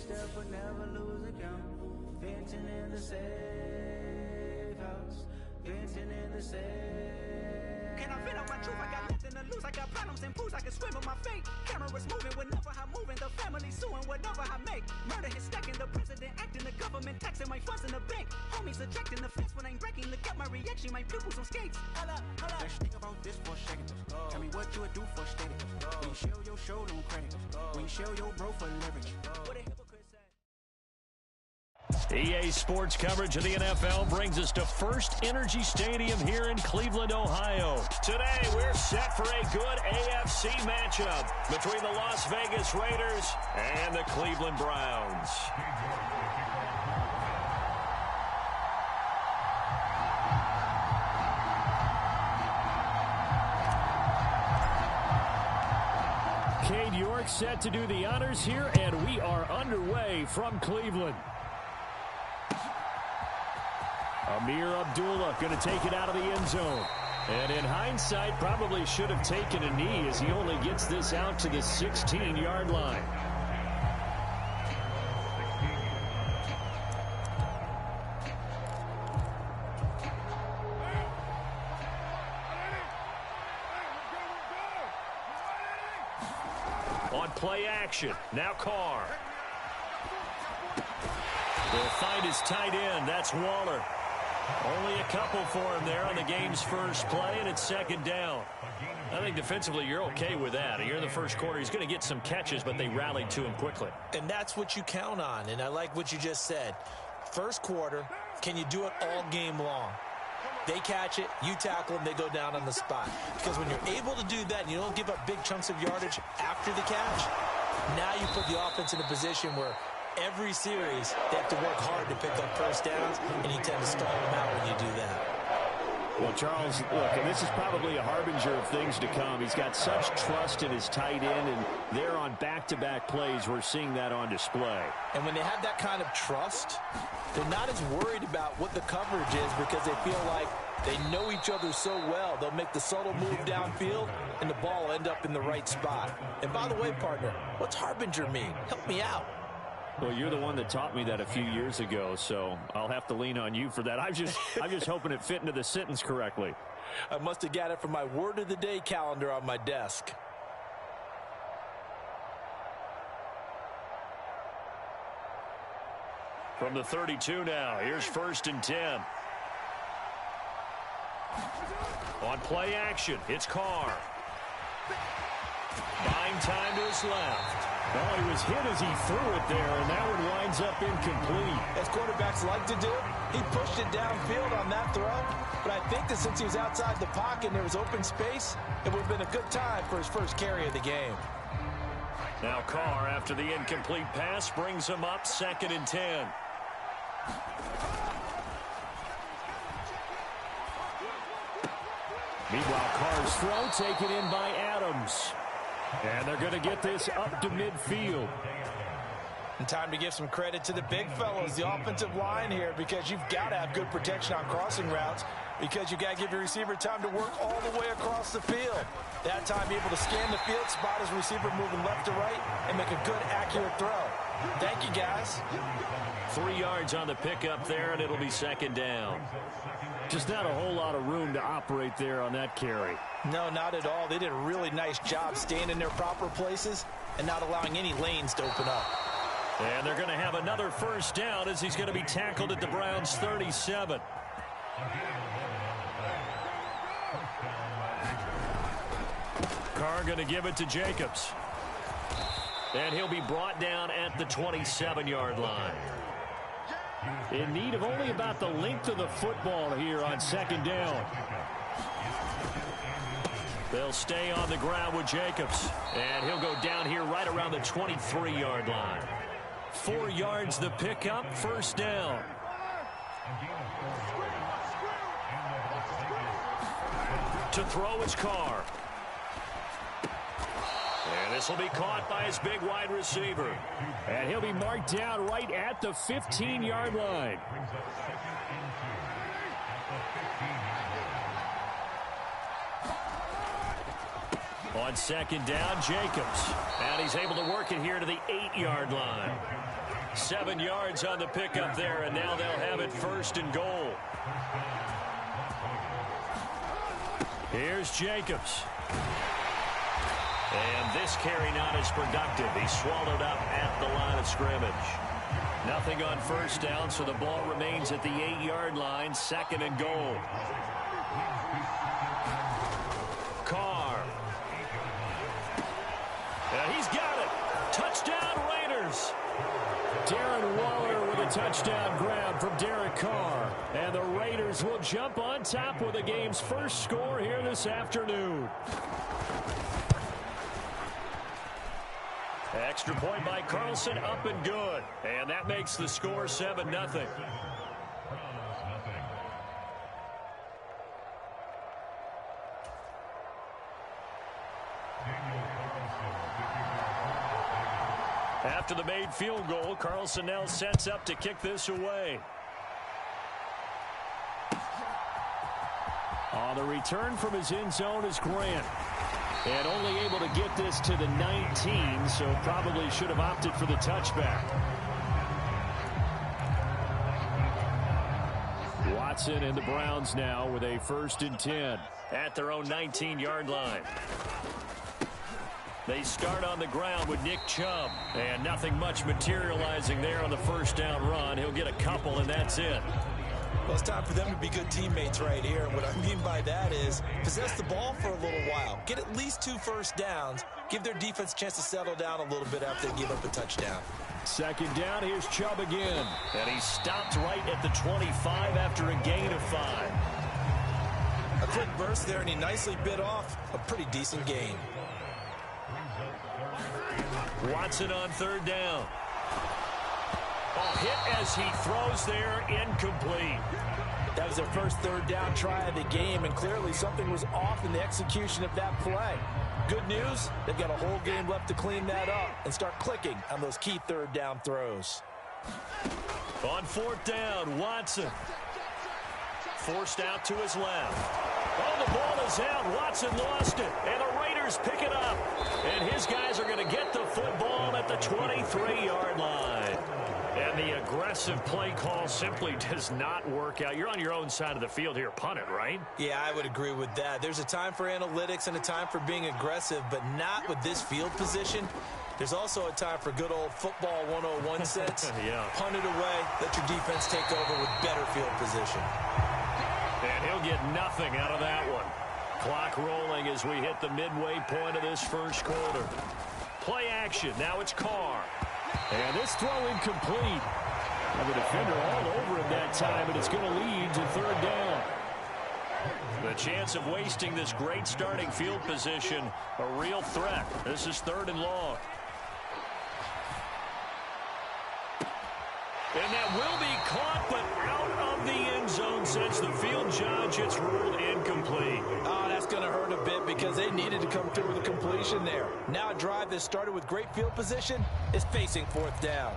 step but never lose account. Venting in the safe house. Venting in the safe. Can I vent on my truth? I got nothing to lose. I got problems and booze. I can swim with my fate. Cameras moving whenever I'm moving. The family suing whatever I make. Murder is stacking. The president acting. The government taxing my funds in the bank. Homies ejecting the fence when I'm breaking. Look at my reaction. My pupils on skates. Hold up, hold up. Let's think about this for a second. Tell me what you would do for status. When you show your show, no credit. When you show your bro for leverage. What a hypocrite said. EA Sports coverage of the NFL brings us to First Energy Stadium here in Cleveland, Ohio. Today, we're set for a good AFC matchup between the Las Vegas Raiders and the Cleveland Browns. Cade York set to do the honors here, and we are underway from Cleveland. Amir Abdullah going to take it out of the end zone. And in hindsight, probably should have taken a knee as he only gets this out to the 16-yard line. On play action, now Carr. Will find his tight end, that's Waller. Only a couple for him there on the game's first play, and it's second down. I think defensively you're okay with that. Here in the first quarter, he's going to get some catches, but they rallied to him quickly. And that's what you count on, and I like what you just said. First quarter, can you do it all game long? They catch it, you tackle them, they go down on the spot. Because when you're able to do that and you don't give up big chunks of yardage after the catch, now you put the offense in a position where every series, they have to work hard to pick up first downs, and you tend to stall them out when you do that. Well, Charles, look, and this is probably a harbinger of things to come. He's got such trust in his tight end, and they're on back-to-back plays. We're seeing that on display. And when they have that kind of trust, they're not as worried about what the coverage is because they feel like they know each other so well. They'll make the subtle move downfield, and the ball will end up in the right spot. And by the way, partner, what's harbinger mean? Help me out. Well, you're the one that taught me that a few years ago, so I'll have to lean on you for that. I'm just hoping it fit into the sentence correctly. I must have got it from my word of the day calendar on my desk. From the 32 now, here's 1st and 10. On play action, it's Carr. Buying time to his left. Oh, he was hit as he threw it there, and that one winds up incomplete. As quarterbacks like to do, he pushed it downfield on that throw. But I think that since he was outside the pocket and there was open space, it would have been a good time for his first carry of the game. Now Carr, after the incomplete pass, brings him up 2nd and 10. Meanwhile, Carr's throw taken in by Adams. And they're going to get this up to midfield. And time to give some credit to the big fellows, the offensive line here, because you've got to have good protection on crossing routes because you've got to give your receiver time to work all the way across the field. That time, able to scan the field, spot his receiver moving left to right, and make a good, accurate throw. Thank you, guys. 3 yards on the pickup there, and it'll be 2nd down. Just not a whole lot of room to operate there on that carry. No, not at all. They did a really nice job staying in their proper places and not allowing any lanes to open up. And they're going to have another 1st down as he's going to be tackled at the Browns' 37. Carr going to give it to Jacobs. And he'll be brought down at the 27-yard line. In need of only about the length of the football here on 2nd down. They'll stay on the ground with Jacobs. And he'll go down here right around the 23-yard line. 4 yards the pickup, 1st down. To throw is Carr. And this will be caught by his big wide receiver. And he'll be marked down right at the 15-yard line. On 2nd down, Jacobs. And he's able to work it here to the 8-yard line. 7 yards on the pickup there, and now they'll have it 1st and goal. Here's Jacobs. And this carry not as productive. He's swallowed up at the line of scrimmage. Nothing on 1st down, so the ball remains at the 8-yard line, 2nd and goal. Carr. And he's got it. Touchdown, Raiders. Darren Waller with a touchdown grab from Derek Carr. And the Raiders will jump on top with the game's first score here this afternoon. Extra point by Carlson, up and good. And that makes the score 7-0. After the made field goal, Carlson now sets up to kick this away. On the return from his end zone is Grant. And only able to get this to the 19, so probably should have opted for the touchback. Watson and the Browns now with a 1st and 10 at their own 19-yard line. They start on the ground with Nick Chubb, and nothing much materializing there on the 1st down run. He'll get a couple, and that's it. Well, it's time for them to be good teammates right here. And what I mean by that is possess the ball for a little while. Get at least 2 first downs. Give their defense a chance to settle down a little bit after they give up a touchdown. 2nd down, here's Chubb again. And he stopped right at the 25 after a gain of 5. A quick burst there, and he nicely bit off a pretty decent gain. Watson on 3rd down. Hit as he throws there, incomplete. That was their first 3rd down try of the game, and clearly something was off in the execution of that play. Good news, they've got a whole game left to clean that up and start clicking on those key 3rd down throws. On 4th down, Watson. Forced out to his left. Oh, the ball is out. Watson lost it, and the Raiders pick it up. And his guys are going to get the football at the 23-yard line. And the aggressive play call simply does not work out. You're on your own side of the field here. Punt it, right? Yeah, I would agree with that. There's a time for analytics and a time for being aggressive, but not with this field position. There's also a time for good old football 101 sense. Yeah. Punt it away. Let your defense take over with better field position. And he'll get nothing out of that one. Clock rolling as we hit the midway point of this 1st quarter. Play action. Now it's Carr. And this throw incomplete. And the defender all over him that time, and it's going to lead to 3rd down. The chance of wasting this great starting field position, a real threat. This is 3rd and long. And that will be caught, but out of the end zone since the field judge, it's ruled incomplete. Oh, that's going to hurt a bit because they needed to come through with a completion there. Now a drive that started with great field position is facing 4th down.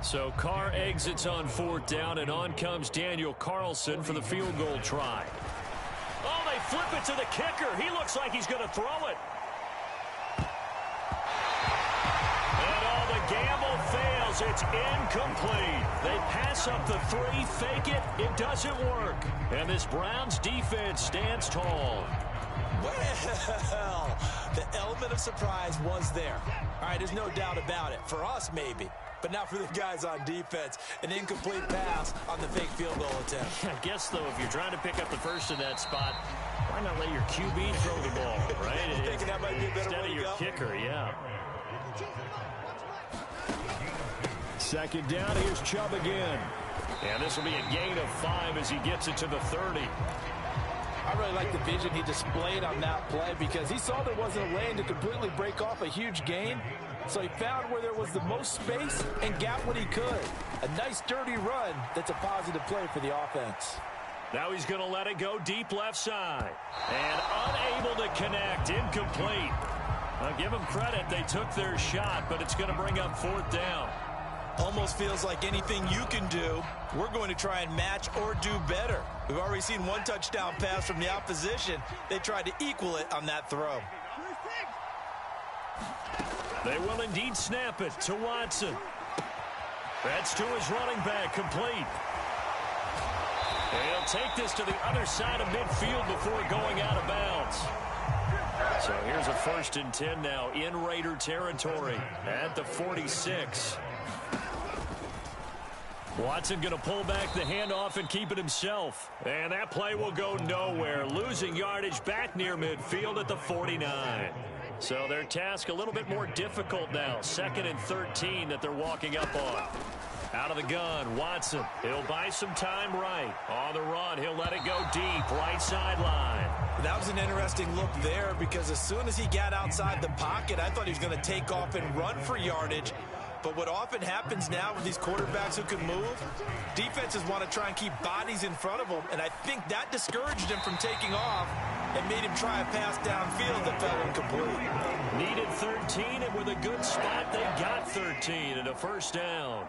So Carr exits on 4th down, and on comes Daniel Carlson for the field goal try. Oh, they flip it to the kicker. He looks like he's going to throw it. Gamble fails. It's incomplete. They pass up the 3, fake it. It doesn't work. And this Browns defense stands tall. Well, the element of surprise was there. All right, there's no doubt about it. For us, maybe. But not for the guys on defense. An incomplete pass on the fake field goal attempt. I guess, though, if you're trying to pick up the 1st in that spot, why not let your QB throw the ball, right? I'm thinking that might be a better Instead way of to your go. kicker, yeah. 2nd down, here's Chubb again. And this will be a gain of 5 as he gets it to the 30. I really like the vision he displayed on that play because he saw there wasn't a lane to completely break off a huge gain. So he found where there was the most space and got what he could. A nice dirty run that's a positive play for the offense. Now he's going to let it go deep left side. And unable to connect, incomplete. I'll give them credit. They took their shot, but it's going to bring up 4th down. Almost feels like anything you can do, we're going to try and match or do better. We've already seen 1 touchdown pass from the opposition. They tried to equal it on that throw. They will indeed snap it to Watson. That's to his running back, complete. And he'll take this to the other side of midfield before going out of bounds. So here's a 1st and 10 now in Raider territory at the 46. Watson going to pull back the handoff and keep it himself. And that play will go nowhere, losing yardage back near midfield at the 49. So their task a little bit more difficult now. 2nd and 13 that they're walking up on. Out of the gun, Watson. He'll buy some time right. On the run, he'll let it go deep, right sideline. That was an interesting look there because as soon as he got outside the pocket, I thought he was going to take off and run for yardage. But what often happens now with these quarterbacks who can move, defenses want to try and keep bodies in front of them, and I think that discouraged him from taking off and made him try a pass downfield that fell incomplete. Needed 13, and with a good spot, they got 13 and a 1st down.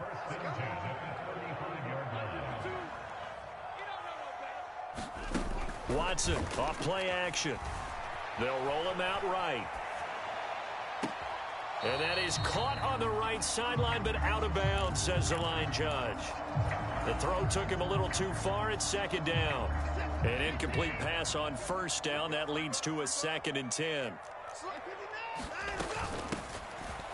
Watson off play action. They'll roll him out right. And that is caught on the right sideline, but out of bounds, says the line judge. The throw took him a little too far at 2nd down. An incomplete pass on 1st down. That leads to a 2nd and 10.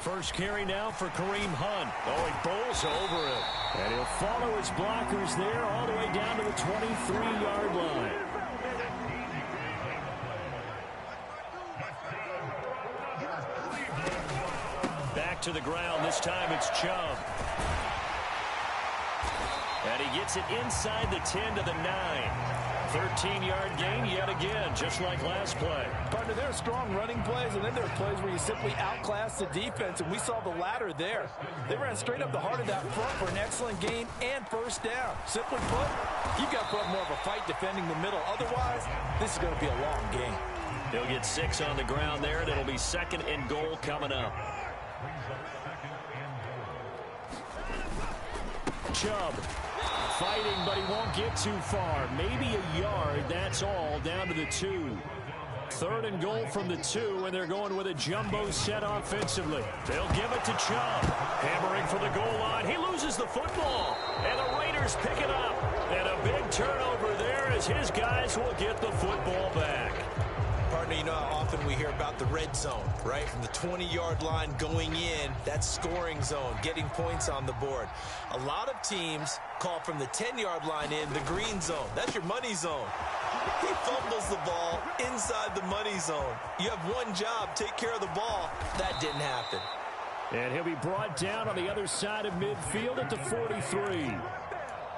First carry now for Kareem Hunt. Oh, he bowls over it. And he'll follow his blockers there all the way down to the 23-yard line. Back to the ground. This time it's Chubb. And he gets it inside the 10 to the 9. 13-yard gain yet again, just like last play. Partner, there are strong running plays, and then there are plays where you simply outclass the defense, and we saw the latter there. They ran straight up the heart of that front for an excellent gain and 1st down. Simply put, you've got to put up more of a fight defending the middle. Otherwise, this is going to be a long game. He'll get 6 on the ground there, and it'll be 2nd and goal coming up. Chubb fighting, but he won't get too far. Maybe a yard, that's all, down to the 2. 3rd and goal from the 2, and they're going with a jumbo set offensively. They'll give it to Chubb. Hammering for the goal line. He loses the football, and the Raiders pick it up. And a big turnover there as his guys will get the football back. Partner, you know how often we hear about the red zone, right? From the 20-yard line going in, that's scoring zone, getting points on the board. A lot of teams call from the 10-yard line in the green zone. That's your money zone. He fumbles the ball inside the money zone. You have one job, take care of the ball. That didn't happen. And he'll be brought down on the other side of midfield at the 43.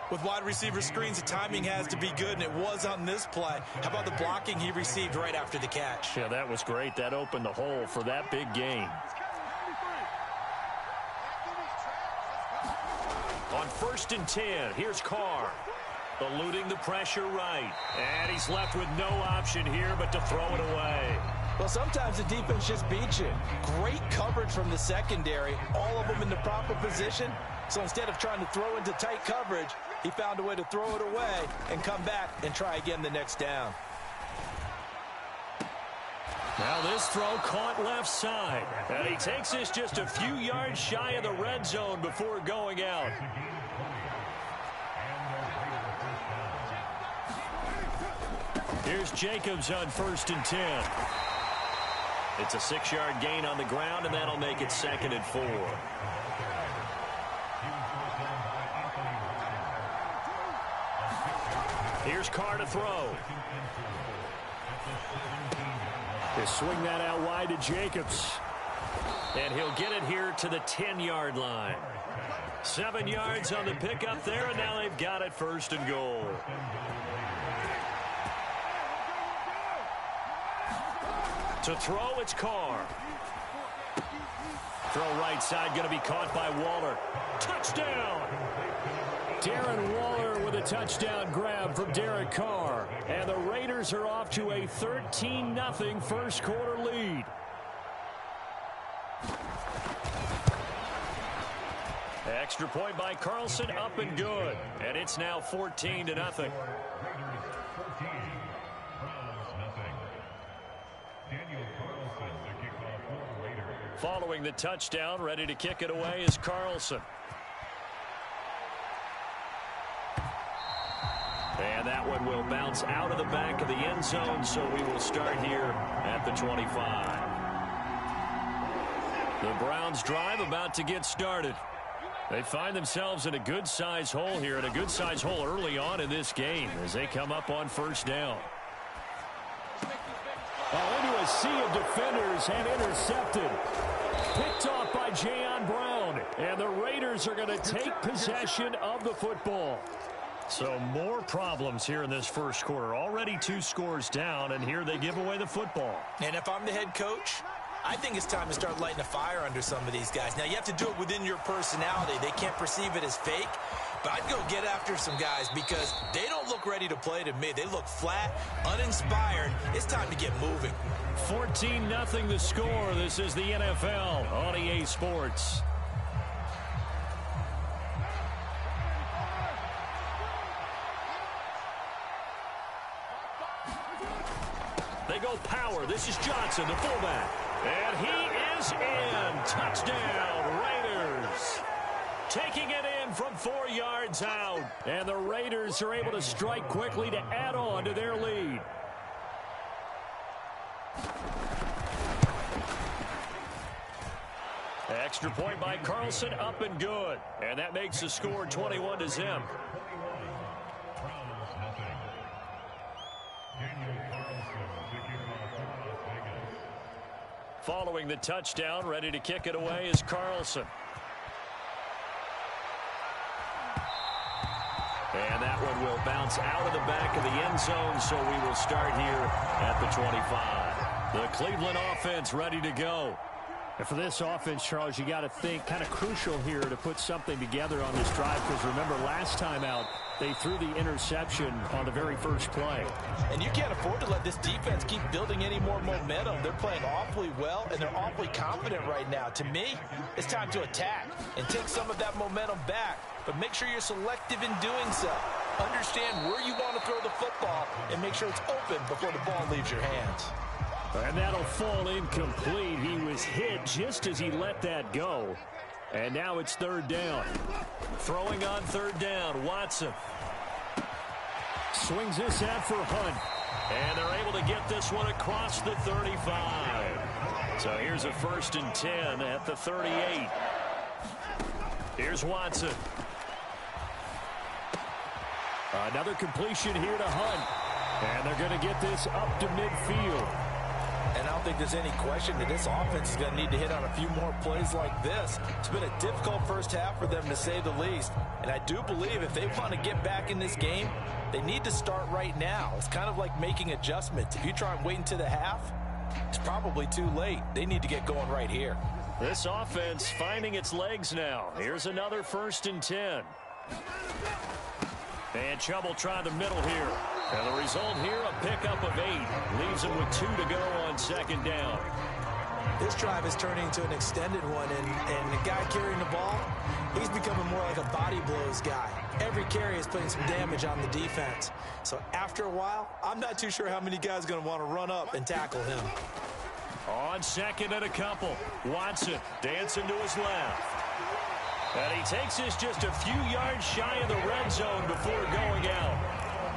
With wide receiver screens, the timing has to be good, and it was on this play. How about the blocking he received right after the catch? Yeah, that was great. That opened the hole for that big gain. On 1st and 10, here's Carr. Eluding the pressure right. And he's left with no option here but to throw it away. Well, sometimes the defense just beats you. Great coverage from the secondary. All of them in the proper position. So instead of trying to throw into tight coverage, he found a way to throw it away and come back and try again the next down. Now this throw caught left side. And he takes this just a few yards shy of the red zone before going out. Here's Jacobs on 1st and 10. It's a 6-yard gain on the ground, and that'll make it 2nd and 4. Here's Carr to throw. He'll swing that out wide to Jacobs. And he'll get it here to the 10-yard line. 7 yards on the pickup there, and now they've got it 1st and goal. To throw, it's Carr. Throw right side, going to be caught by Waller. Touchdown! Darren Waller with a touchdown grab from Derek Carr. And the Raiders are off to a 13-0 first quarter lead. Extra point by Carlson, up and good. And it's now 14-0. Following the touchdown, ready to kick it away is Carlson. And that one will bounce out of the back of the end zone, so we will start here at the 25. The Browns drive about to get started. They find themselves in a good-sized hole here, and a good-sized hole early on in this game as they come up on first down. Into a sea of defenders and intercepted. Picked off by Jayon Brown. And the Raiders are going to take possession of the football. So more problems here in this first quarter. Already 2 scores down, and here they give away the football. And if I'm the head coach, I think it's time to start lighting a fire under some of these guys. Now, you have to do it within your personality. They can't perceive it as fake. But I'd go get after some guys because they don't look ready to play to me. They look flat, uninspired. It's time to get moving. 14-0 the score. This is the NFL on EA Sports. They go power. This is Johnson, the fullback. And he is in. Touchdown, Raiders. Taking it in from 4 yards out. And the Raiders are able to strike quickly to add on to their lead. Extra point by Carlson, up and good. And that makes the score 21-0. Following the touchdown, ready to kick it away is Carlson. And that one will bounce out of the back of the end zone, so we will start here at the 25. The Cleveland offense ready to go. And for this offense, Charles, you got to think kind of crucial here to put something together on this drive, because remember last time out they threw the interception on the very first play. And you can't afford to let this defense keep building any more momentum. They're playing awfully well, and they're awfully confident right now. To me, it's time to attack and take some of that momentum back, but make sure you're selective in doing so. Understand where you want to throw the football and make sure it's open before the ball leaves your hands. And that'll fall incomplete. He was hit just as he let that go. And now it's third down. Throwing on third down, Watson. Swings this out for Hunt. And they're able to get this one across the 35. So here's a 1st and 10 at the 38. Here's Watson. Another completion here to Hunt. And they're going to get this up to midfield. And I don't think there's any question that this offense is going to need to hit on a few more plays like this. It's been a difficult first half for them, to say the least. And I do believe if they want to get back in this game, they need to start right now. It's kind of like making adjustments. If you try and wait until the half, it's probably too late. They need to get going right here. This offense finding its legs now. Here's another 1st and 10. And Chubb will try the middle here. And the result here, a pickup of 8. Leaves him with 2 to go on second down. This drive is turning into an extended one, and the guy carrying the ball, he's becoming more like a body blows guy. Every carry is putting some damage on the defense. So after a while, I'm not too sure how many guys are going to want to run up and tackle him. On second and a couple, Watson dancing to his left. And he takes this just a few yards shy of the red zone before going out.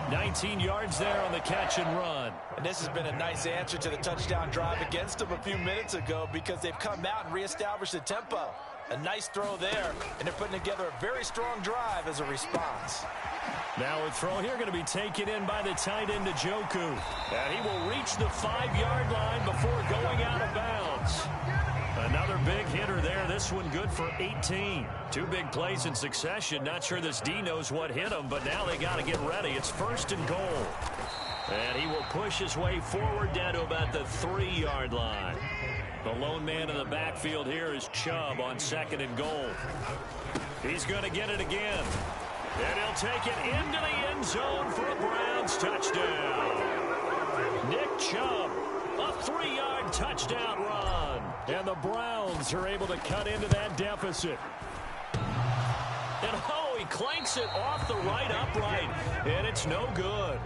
19 yards there on the catch and run. And this has been a nice answer to the touchdown drive against them a few minutes ago, because they've come out and reestablished the tempo. A nice throw there, and they're putting together a very strong drive as a response. Now a throw here going to be taken in by the tight end, Njoku. And he will reach the 5-yard line before going out of bounds. Another big hitter there. This one good for 18. 2 big plays in succession. Not sure this D knows what hit him, but now they got to get ready. It's 1st and goal. And he will push his way forward down to about the 3-yard line. The lone man in the backfield here is Chubb on 2nd and goal. He's going to get it again. And he'll take it into the end zone for a Browns touchdown. Nick Chubb, a 3-yard touchdown run. And the Browns are able to cut into that deficit. And oh, he clanks it off the right upright. And it's no good.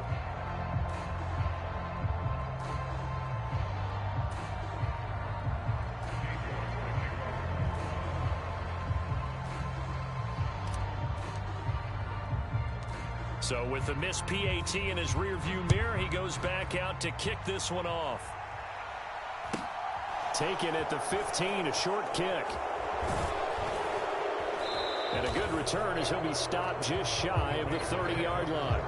So with the missed PAT in his rearview mirror, he goes back out to kick this one off. Taken at the 15, a short kick. And a good return as he'll be stopped just shy of the 30-yard line.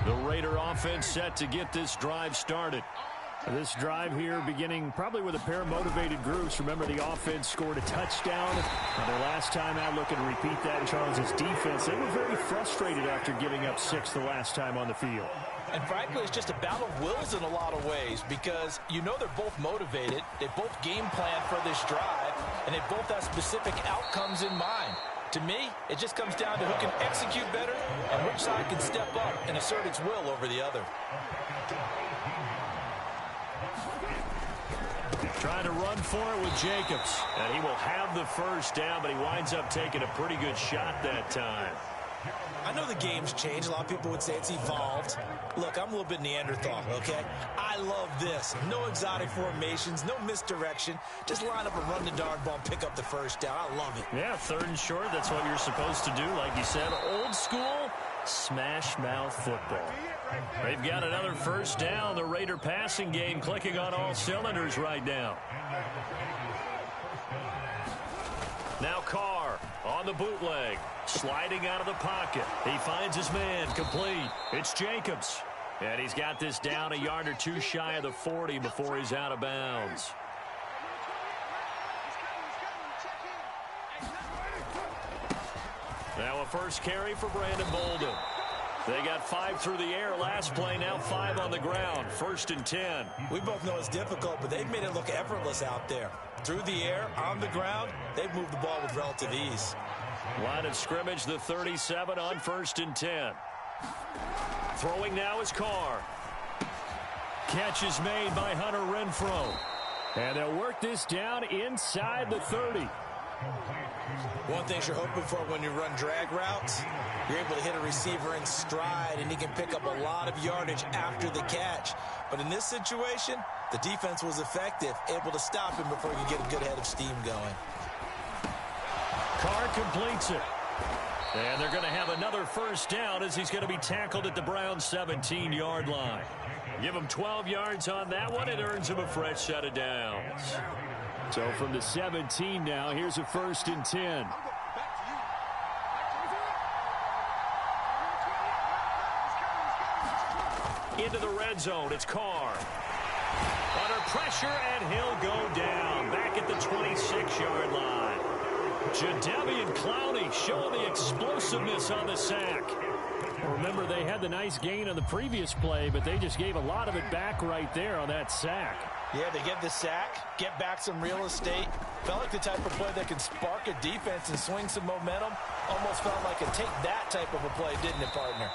The Raider offense set to get this drive started. This drive here beginning probably with a pair of motivated groups. Remember, the offense scored a touchdown their last time out. Looking to repeat that in Charles's defense. They were very frustrated after giving up 6 the last time on the field. And frankly, it's just a battle of wills in a lot of ways because you know they're both motivated. They both game plan for this drive, and they both have specific outcomes in mind. To me, it just comes down to who can execute better and which side can step up and assert its will over the other. Trying to run for it with Jacobs. And he will have the first down, but he winds up taking a pretty good shot that time. I know the game's changed. A lot of people would say it's evolved. Look, I'm a little bit Neanderthal, okay? I love this. No exotic formations, no misdirection. Just line up and run the darn ball and pick up the first down. I love it. Yeah, 3rd and short. That's what you're supposed to do. Like you said, old school smash mouth football. They've got another first down. The Raider passing game clicking on all cylinders right now. Now Carr on the bootleg. Sliding out of the pocket. He finds his man. Complete. It's Jacobs. And he's got this down a yard or two shy of the 40 before he's out of bounds. Now a first carry for Brandon Bolden. They got 5 through the air last play, now 5 on the ground. 1st and 10. We both know it's difficult, but they've made it look effortless out there. Through the air, on the ground, they've moved the ball with relative ease. Line of scrimmage, the 37 on 1st and 10. Throwing now is Carr. Catch is made by Hunter Renfrow. And they'll work this down inside the 30. One thing you're hoping for when you run drag routes, you're able to hit a receiver in stride, and he can pick up a lot of yardage after the catch. But in this situation, the defense was effective, able to stop him before he could get a good head of steam going. Carr completes it. And they're going to have another first down as he's going to be tackled at the Browns' 17-yard line. Give him 12 yards on that one. It earns him a fresh set of downs. So from the 17 now, here's a 1st and 10. Into the red zone, it's Carr. Under pressure, and he'll go down. Back at the 26-yard line. Jadeveon Clowney showing the explosiveness on the sack. Remember, they had the nice gain on the previous play, but they just gave a lot of it back right there on that sack. Yeah, they get the sack, get back some real estate. Felt like the type of play that can spark a defense and swing some momentum. Almost felt like a take that type of a play, didn't it, partner?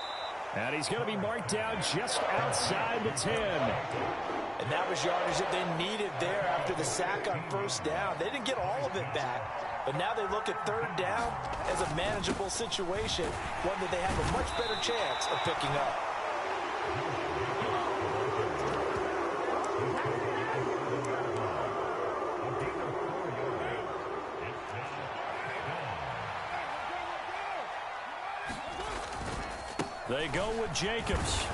And he's going to be marked down just outside the 10. And that was yardage that they needed there after the sack on 1st down. They didn't get all of it back, but now they look at 3rd down as a manageable situation, one that they have a much better chance of picking up. They go with Jacobs.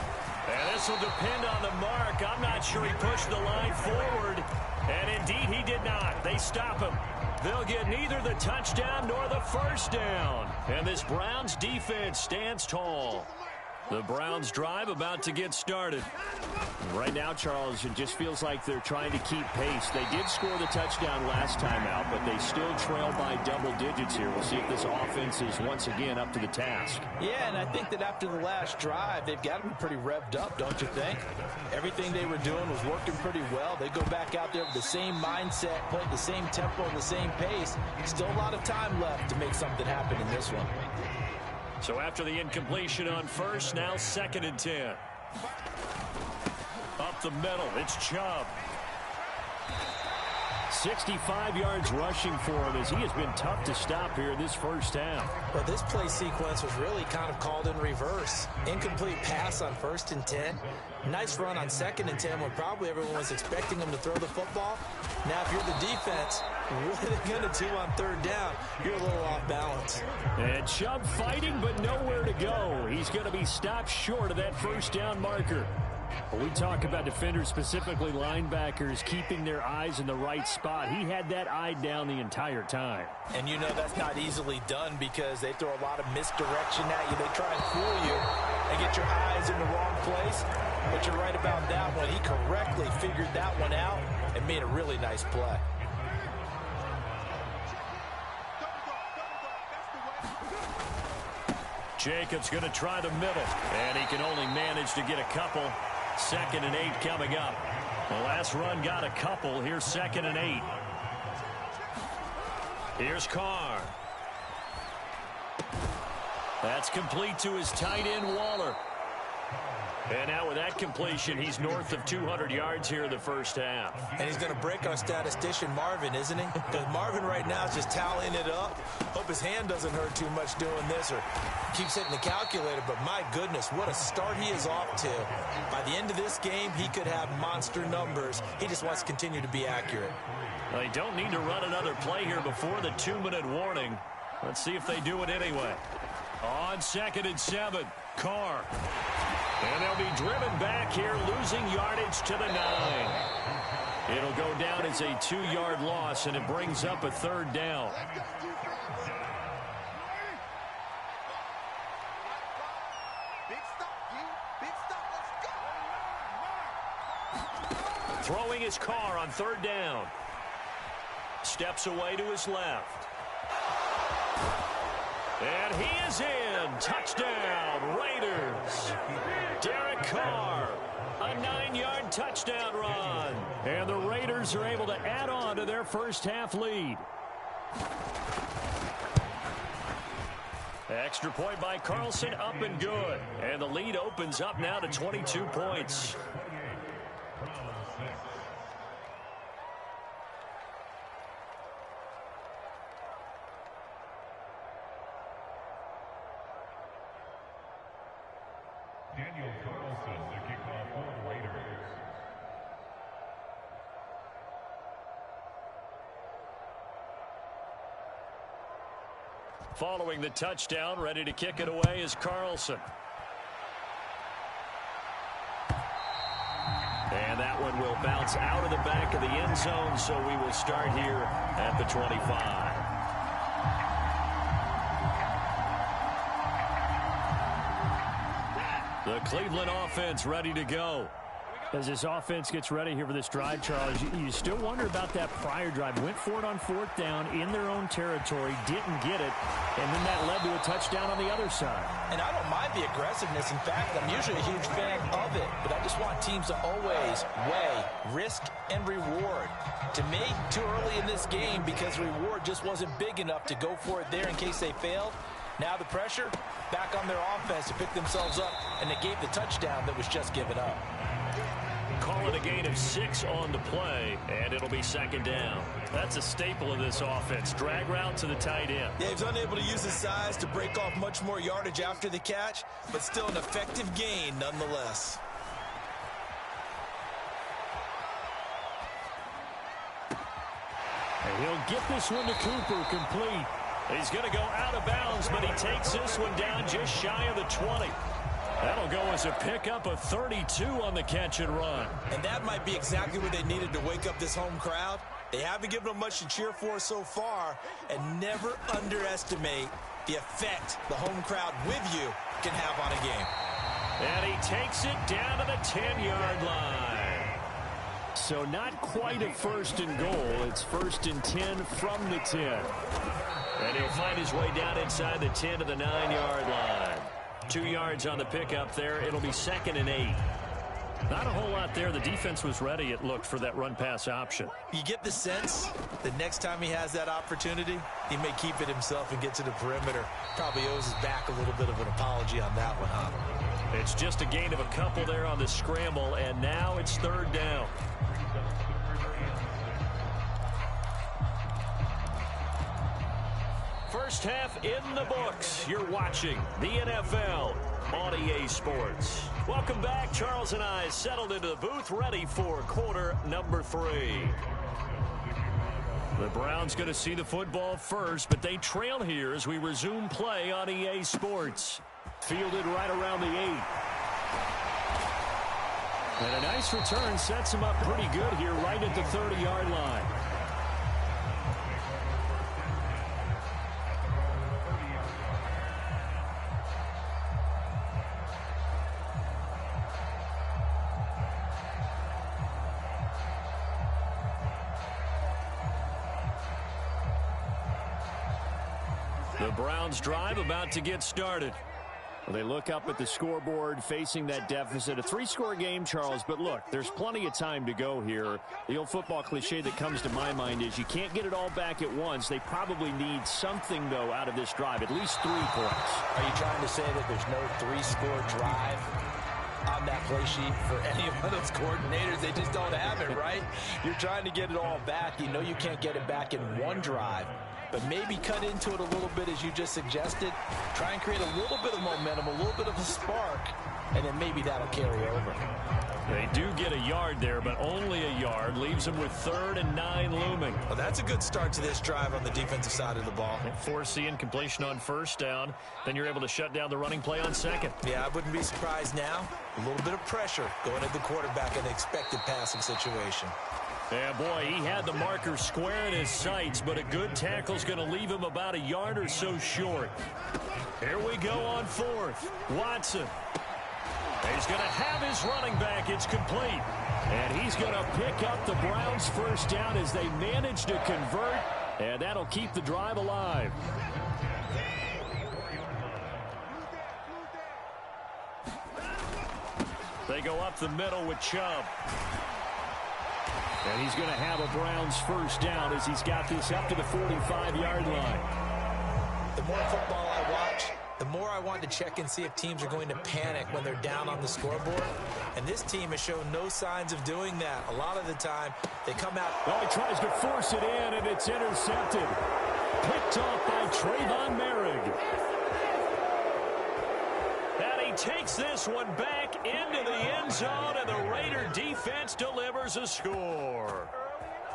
And this will depend on the mark. I'm not sure he pushed the line forward. And indeed he did not. They stop him. They'll get neither the touchdown nor the first down. And this Browns defense stands tall. The Browns drive about to get started. Right now, Charles, it just feels like they're trying to keep pace. They did score the touchdown last time out, but they still trail by double digits here. We'll see if this offense is once again up to the task. Yeah, and I think that after the last drive, they've got to be pretty revved up, don't you think? Everything they were doing was working pretty well. They go back out there with the same mindset, playing the same tempo and the same pace. Still a lot of time left to make something happen in this one. So after the incompletion on 1st, now 2nd and 10. Up the middle, it's Chubb. 65 yards rushing for him as he has been tough to stop here in this first half. Well, this play sequence was really kind of called in reverse. Incomplete pass on 1st and 10. Nice run on 2nd and 10 when probably everyone was expecting him to throw the football. Now, if you're the defense, what are they going to do on 3rd down? You're a little off balance. And Chubb fighting, but nowhere to go. He's going to be stopped short of that 1st down marker. When we talk about defenders, specifically linebackers, keeping their eyes in the right spot, he had that eye down the entire time. And you know that's not easily done because they throw a lot of misdirection at you. They try and fool you and get your eyes in the wrong place. But you're right about that one. He correctly figured that one out and made a really nice play. Jacobs going to try the middle, and he can only manage to get a couple. 2nd and 8 coming up. The last run got a couple. Here's 2nd and 8. Here's Carr. That's complete to his tight end, Waller. And now with that completion, he's north of 200 yards here in the first half. And he's going to break our statistician, Marvin, isn't he? Because Marvin right now is just tallying it up. Hope his hand doesn't hurt too much doing this or keeps hitting the calculator. But my goodness, what a start he is off to. By the end of this game, he could have monster numbers. He just wants to continue to be accurate. They don't need to run another play here before the 2-minute warning. Let's see if they do it anyway. On 2nd and 7, Carr. And they'll be driven back here, losing yardage to the 9. It'll go down as a 2-yard loss, and it brings up a 3rd down. Throwing his Carr on 3rd down. Steps away to his left. And he is in. Touchdown, Raiders. Derek Carr, a 9-yard touchdown run. And the Raiders are able to add on to their first half lead. Extra point by Carlson, up and good. And the lead opens up now to 22 points. Following the touchdown, ready to kick it away is Carlson. And that one will bounce out of the back of the end zone, so we will start here at the 25. The Cleveland offense ready to go. As this offense gets ready here for this drive, Charles, you still wonder about that prior drive. Went for it on 4th down in their own territory, didn't get it, and then that led to a touchdown on the other side. And I don't mind the aggressiveness. In fact, I'm usually a huge fan of it, but I just want teams to always weigh risk and reward. To me, too early in this game because the reward just wasn't big enough to go for it there in case they failed. Now the pressure back on their offense to pick themselves up, and they gave the touchdown that was just given up. Call it a gain of 6 on the play, and it'll be 2nd down. That's a staple of this offense. Drag route to the tight end. Yeah, he's unable to use his size to break off much more yardage after the catch, but still an effective gain nonetheless. And he'll get this one to Cooper, complete. He's going to go out of bounds, but he takes this one down just shy of the 20. That'll go as a pickup of 32 on the catch and run. And that might be exactly what they needed to wake up this home crowd. They haven't given them much to cheer for so far, and never underestimate the effect the home crowd with you can have on a game. And he takes it down to the 10-yard line. So not quite a 1st and goal. It's 1st and 10 from the 10. And he'll find his way down inside the 10 to the 9-yard line. 2 yards on the pickup there. It'll be 2nd and 8. Not a whole lot there. The defense was ready, it looked, for that run-pass option. You get the sense that next time he has that opportunity, he may keep it himself and get to the perimeter. Probably owes his back a little bit of an apology on that one, huh? It's just a gain of a couple there on the scramble, and now it's 3rd down. First half in the books. You're watching the NFL on EA Sports. Welcome back. Charles and I settled into the booth, ready for quarter number 3. The Browns going to see the football first, but they trail here as we resume play on EA Sports. Fielded right around the 8. And a nice return sets him up pretty good here right at the 30-yard line. The Browns drive about to get started. Well, they look up at the scoreboard facing that deficit. A 3-score game, Charles, but look, there's plenty of time to go here. The old football cliche that comes to my mind is you can't get it all back at once. They probably need something, though, out of this drive, at least 3 points. Are you trying to say that there's no 3-score drive on that play sheet for any of those coordinators? They just don't have it, right? You're trying to get it all back. You know you can't get it back in one drive. But maybe cut into it a little bit, as you just suggested. Try and create a little bit of momentum, a little bit of a spark, and then maybe that'll carry over. They do get a yard there, but only a yard. Leaves them with 3rd and 9 looming. Well, that's a good start to this drive on the defensive side of the ball. Force the incompletion on 1st down. Then you're able to shut down the running play on 2nd. Yeah, I wouldn't be surprised now. A little bit of pressure going at the quarterback in the expected passing situation. Yeah, boy, he had the marker square in his sights, but a good tackle's going to leave him about a yard or so short. Here we go on 4th. Watson. He's going to have his running back. It's complete. And he's going to pick up the Browns' 1st down as they manage to convert, and that'll keep the drive alive. They go up the middle with Chubb. And he's going to have a Browns 1st down as he's got this up to the 45-yard line. The more football I watch, the more I want to check and see if teams are going to panic when they're down on the scoreboard. And this team has shown no signs of doing that. A lot of the time, they come out. Oh, he tries to force it in, and it's intercepted. Picked off by Trayvon Merrick. And he takes this one back into the end zone, and the Raider defense delivers a score.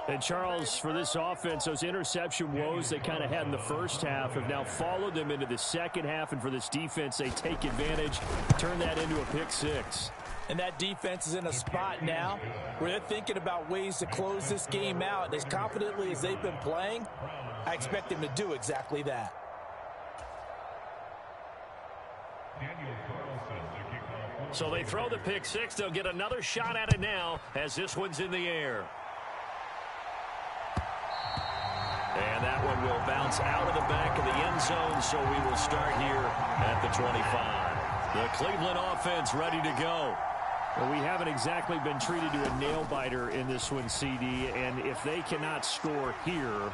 And, Charles, for this offense, those interception woes they kind of had in the first half have now followed them into the second half, and for this defense, they take advantage, turn that into a pick 6. And that defense is in a spot now where they're thinking about ways to close this game out. And as confidently as they've been playing, I expect them to do exactly that. So they throw the pick 6. They'll get another shot at it now as this one's in the air. And that one will bounce out of the back of the end zone, so we will start here at the 25. The Cleveland offense ready to go. Well, we haven't exactly been treated to a nail-biter in this one, CD, and if they cannot score here,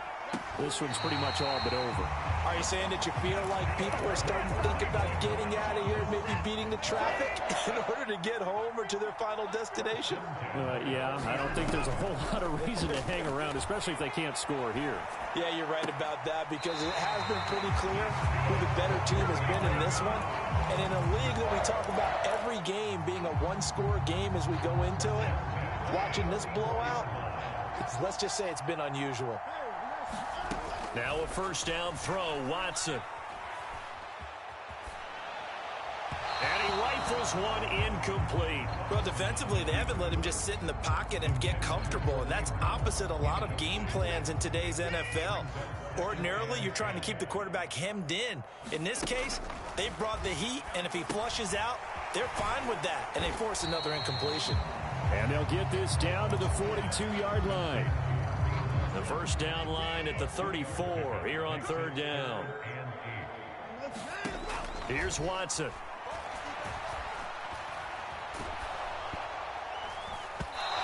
this one's pretty much all but over. Are you saying that you feel like people are starting to think about getting out of here, maybe beating the traffic in order to get home or to their final destination? Yeah, I don't think there's a whole lot of reason to hang around, especially if they can't score here. Yeah, you're right about that, because it has been pretty clear who the better team has been in this one. And in a league that we talk about every game being a one-score game as we go into it, watching this blowout, let's just say it's been unusual. Now a 1st down throw, Watson. And he rifles one incomplete. Well, defensively, they haven't let him just sit in the pocket and get comfortable, and that's opposite a lot of game plans in today's NFL. Ordinarily, you're trying to keep the quarterback hemmed in. In this case, they brought the heat, and if he flushes out, they're fine with that, and they force another incompletion. And they'll get this down to the 42-yard line. The 1st down line at the 34 here on 3rd down. Here's Watson.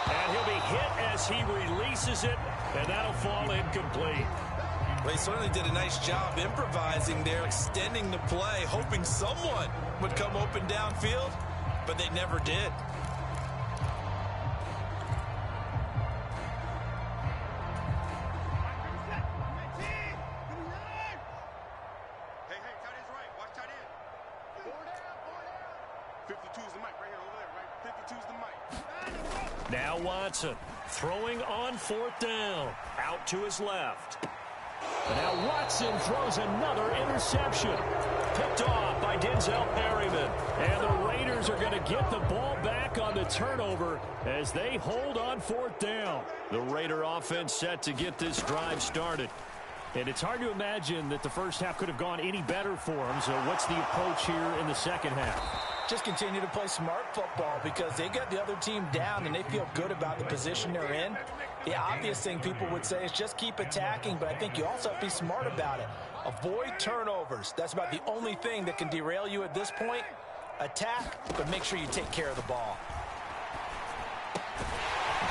And he'll be hit as he releases it, and that'll fall incomplete. Well, he certainly did a nice job improvising there, extending the play, hoping someone would come open downfield, but they never did. Now Watson throwing on 4th down. Out to his left. And now Watson throws another interception. Picked off by Denzel Perryman. And the Raiders are going to get the ball back on the turnover as they hold on 4th down. The Raider offense set to get this drive started. And it's hard to imagine that the first half could have gone any better for them. So what's the approach here in the second half? Just continue to play smart football because they got the other team down and they feel good about the position they're in. The obvious thing people would say is just keep attacking, but I think you also have to be smart about it. Avoid turnovers. That's about the only thing that can derail you at this point. Attack, but make sure you take care of the ball.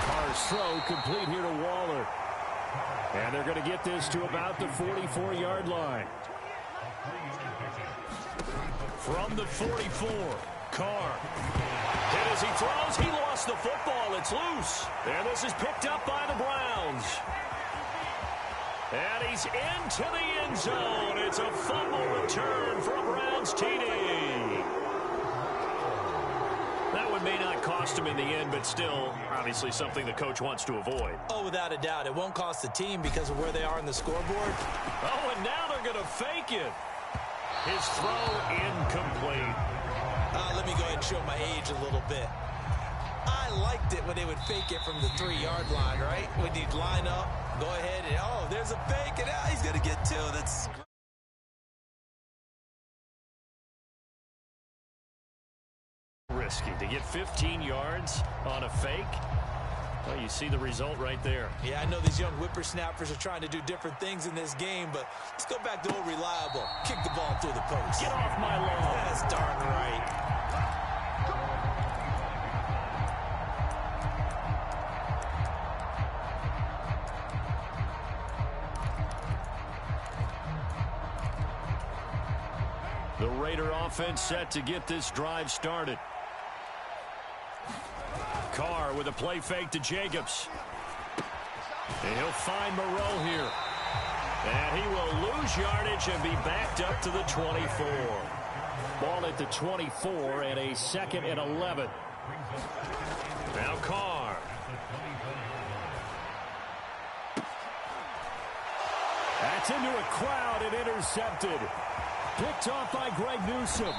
Carr's throw complete here to Waller. And they're going to get this to about the 44-yard line. From the 44, Carr. And as he throws, he lost the football. It's loose. And this is picked up by the Browns. And he's into the end zone. It's a fumble return for a Browns TD. That one may not cost him in the end, but still, obviously something the coach wants to avoid. Oh, without a doubt. It won't cost the team because of where they are on the scoreboard. Oh, and now they're going to fake it. His throw incomplete. Let me go ahead and show my age a little bit. I liked it when they would fake it from the 3-yard line, right? When you'd line up, go ahead, and oh, there's a fake, and he's going to get 2. That's risky to get 15 yards on a fake. Well, you see the result right there. Yeah, I know these young whippersnappers are trying to do different things in this game, but let's go back to old reliable. Kick the ball through the post. Get off my lawn. That's darn right. The Raider offense set to get this drive started. Carr with a play fake to Jacobs. And he'll find Moreau here. And he will lose yardage and be backed up to the 24. Ball at the 24 and a 2nd and 11. Now Carr. That's into a crowd and intercepted. Picked off by Greg Newsome.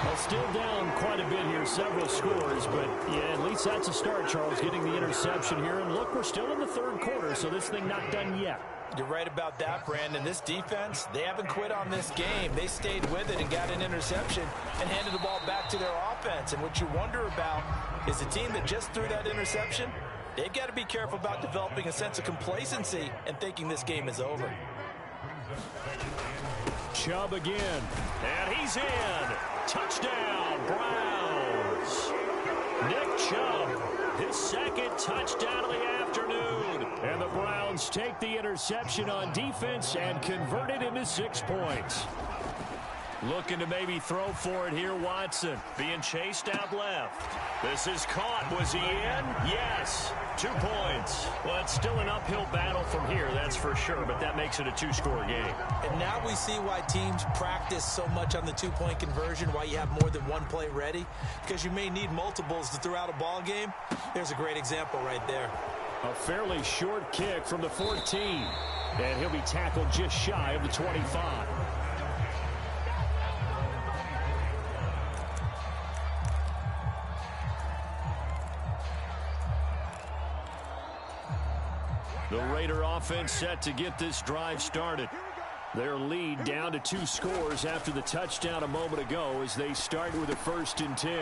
Well, still down quite a bit here, several scores, but yeah, at least that's a start, Charles, getting the interception here. And look, we're still in the 3rd quarter, so this thing not done yet. You're right about that, Brandon. This defense, they haven't quit on this game. They stayed with it and got an interception and handed the ball back to their offense. And what you wonder about is the team that just threw that interception, they've got to be careful about developing a sense of complacency and thinking this game is over. Chubb again, and he's in. Touchdown, Browns. Nick Chubb, his 2nd touchdown of the afternoon. And the Browns take the interception on defense and convert it into 6 points. Looking to maybe throw for it here, Watson. Being chased out left. This is caught. Was he in? Yes. 2 points. Well, it's still an uphill battle from here, that's for sure, but that makes it a 2-score game. And now we see why teams practice so much on the 2-point conversion, why you have more than one play ready, because you may need multiples to throw out a ball game. There's a great example right there. A fairly short kick from the 14, and he'll be tackled just shy of the 25. The Raider offense set to get this drive started. Their lead down to 2 scores after the touchdown a moment ago as they start with a 1st and 10.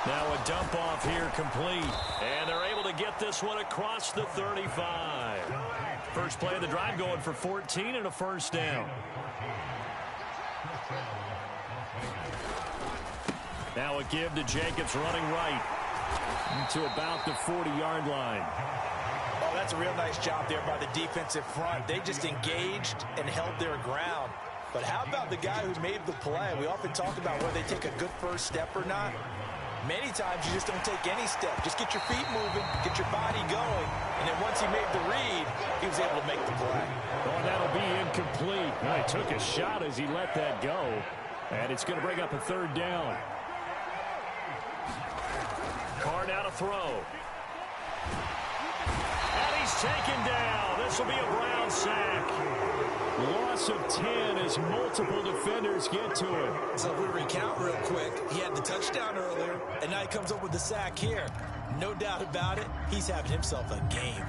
Now a dump off here complete. And they're able to get this one across the 35. First play of the drive going for 14 and a 1st down. Now a give to Jacobs running right to about the 40-yard line. Oh, that's a real nice job there by the defensive front. They just engaged and held their ground. But how about the guy who made the play? We often talk about whether they take a good first step or not. Many times you just don't take any step. Just get your feet moving, get your body going. And then once he made the read, he was able to make the play. Oh, that'll be incomplete. He took a shot as he let that go. And it's going to bring up a 3rd down. Now to throw. And he's taken down. This will be a Brown sack. Loss of 10 as multiple defenders get to it. So if we recount real quick, he had the touchdown earlier, and now he comes up with the sack here. No doubt about it, he's having himself a game.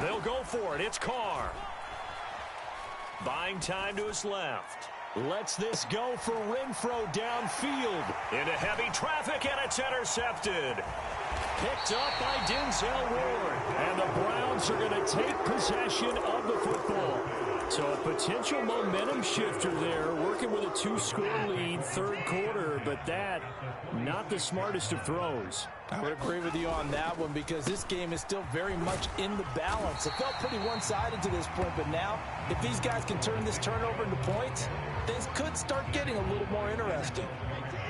They'll go for it. It's Carr. Buying time to his left. Lets this go for Renfro downfield. Into heavy traffic, and it's intercepted. Picked up by Denzel Ward. And the Browns are going to take possession of the football. So a potential momentum shifter there, working with a 2-score lead, third quarter, but that, not the smartest of throws. I would agree with you on that one because this game is still very much in the balance. It felt pretty one-sided to this point, but now, if these guys can turn this turnover into points, things could start getting a little more interesting.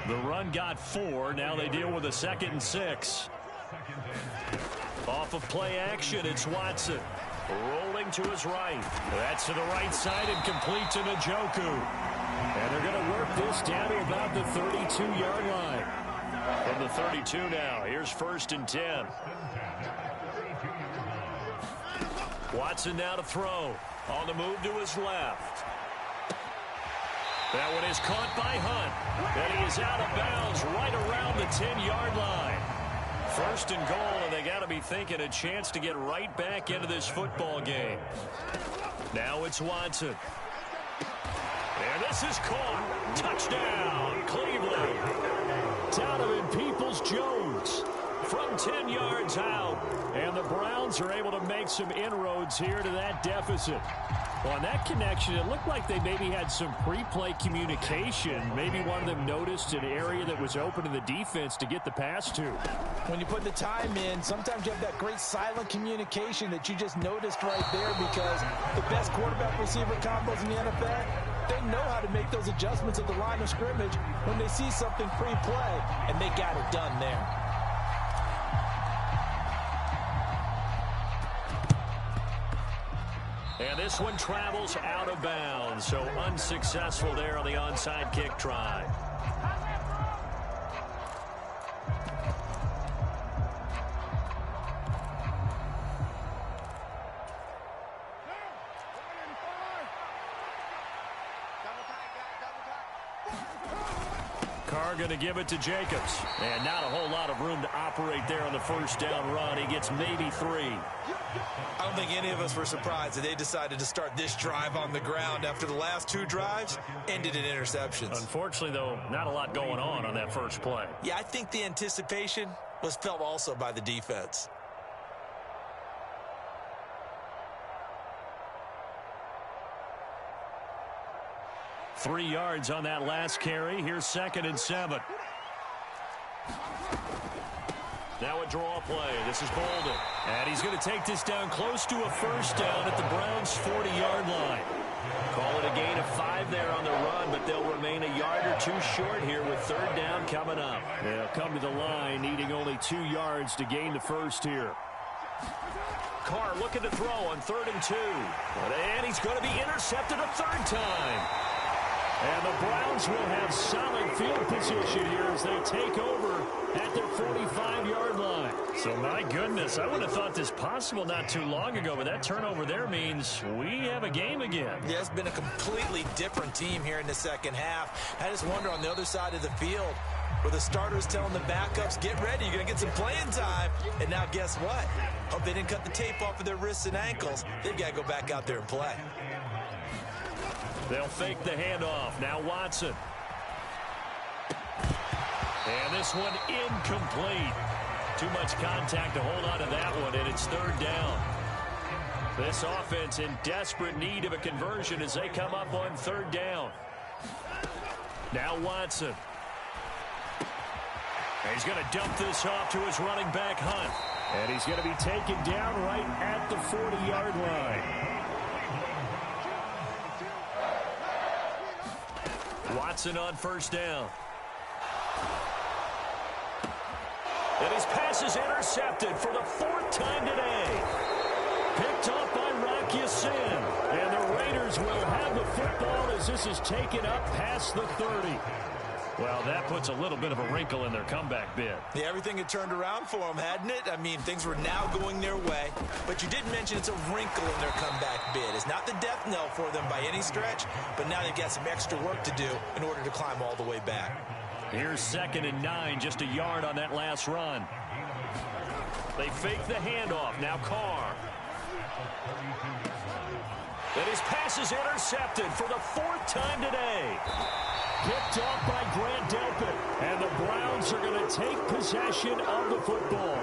The run got 4. Now they deal with a 2nd and 6. Off of play action, it's Watson. Rolling to his right. That's to the right side and complete to Njoku. And they're going to work this down to about the 32-yard line. From the 32 now, here's 1st and 10. Watson now to throw. On the move to his left. That one is caught by Hunt. And he is out of bounds right around the 10-yard line. 1st and goal, and they got to be thinking a chance to get right back into this football game. Now it's Watson. And this is caught. Touchdown, Cleveland. Donovan Peoples-Jones from 10 yards out. And the Browns are able to make some inroads here to that deficit. On that connection, it looked like they maybe had some pre-play communication. Maybe one of them noticed an area that was open to the defense to get the pass to. When you put the time in, sometimes you have that great silent communication that you just noticed right there because the best quarterback-receiver combos in the NFL, they know how to make those adjustments at the line of scrimmage when they see something pre-play, and they got it done there. And this one travels out of bounds, so unsuccessful there on the onside kick try. Carr going to give it to Jacobs. And not a whole lot of room to operate there on the 1st down run. He gets maybe 3. I don't think any of us were surprised that they decided to start this drive on the ground after the last 2 drives ended in interceptions. Unfortunately, though, not a lot going on that first play. Yeah, I think the anticipation was felt also by the defense. Three yards on that last carry. Here's 2nd and 7. Now a draw play. This is Bolden. And he's going to take this down close to a 1st down at the Browns' 40-yard line. Call it a gain of 5 there on the run, but they'll remain a yard or 2 short here with 3rd down coming up. They'll come to the line, needing only 2 yards to gain the 1st here. Carr looking to throw on 3rd and 2. And he's going to be intercepted a 3rd time. And the Browns will have solid field position here as they take over at their 45-yard line. So, my goodness, I would have thought this possible not too long ago, but that turnover there means we have a game again. Yeah, it's been a completely different team here in the second half. I just wonder on the other side of the field where the starters telling the backups, get ready, you're going to get some playing time. And now guess what? Hope they didn't cut the tape off of their wrists and ankles. They've got to go back out there and play. They'll fake the handoff. Now Watson. And this one incomplete. Too much contact to hold on to that one, and it's 3rd down. This offense in desperate need of a conversion as they come up on 3rd down. Now Watson. And he's going to dump this off to his running back, Hunt. And he's going to be taken down right at the 40-yard line. Watson on 1st down. And his pass is intercepted for the 4th time today. Picked off by Rock Ya-Sin. And the Raiders Raiders will have the football as this is taken up past the 30. Well, that puts a little bit of a wrinkle in their comeback bid. Yeah, everything had turned around for them, hadn't it? I mean, things were now going their way. But you did mention it's a wrinkle in their comeback bid. It's not the death knell for them by any stretch, but now they've got some extra work to do in order to climb all the way back. Here's 2nd and 9, just a yard on that last run. They fake the handoff. Now Carr. And his pass is intercepted for the 4th time today. Picked off by Grant Delpit. And the Browns are going to take possession of the football.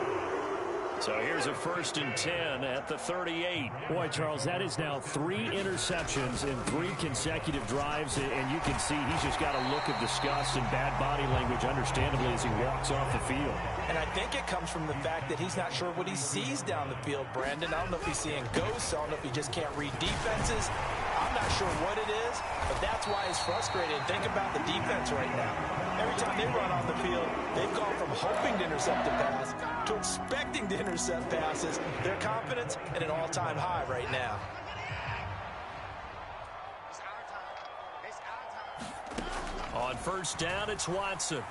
So here's a 1st and 10 at the 38. Boy, Charles, that is now 3 interceptions in 3 consecutive drives. And you can see he's just got a look of disgust and bad body language, understandably, as he walks off the field. And I think it comes from the fact that he's not sure what he sees down the field, Brandon. I don't know if he's seeing ghosts. I don't know if he just can't read defenses. I'm not sure what it is, but that's why he's frustrated. Think about the defense right now. Every time they run on the field, they've gone from hoping to intercept a pass to expecting to intercept passes. Their confidence at an all-time high right now. On 1st down, it's Watson.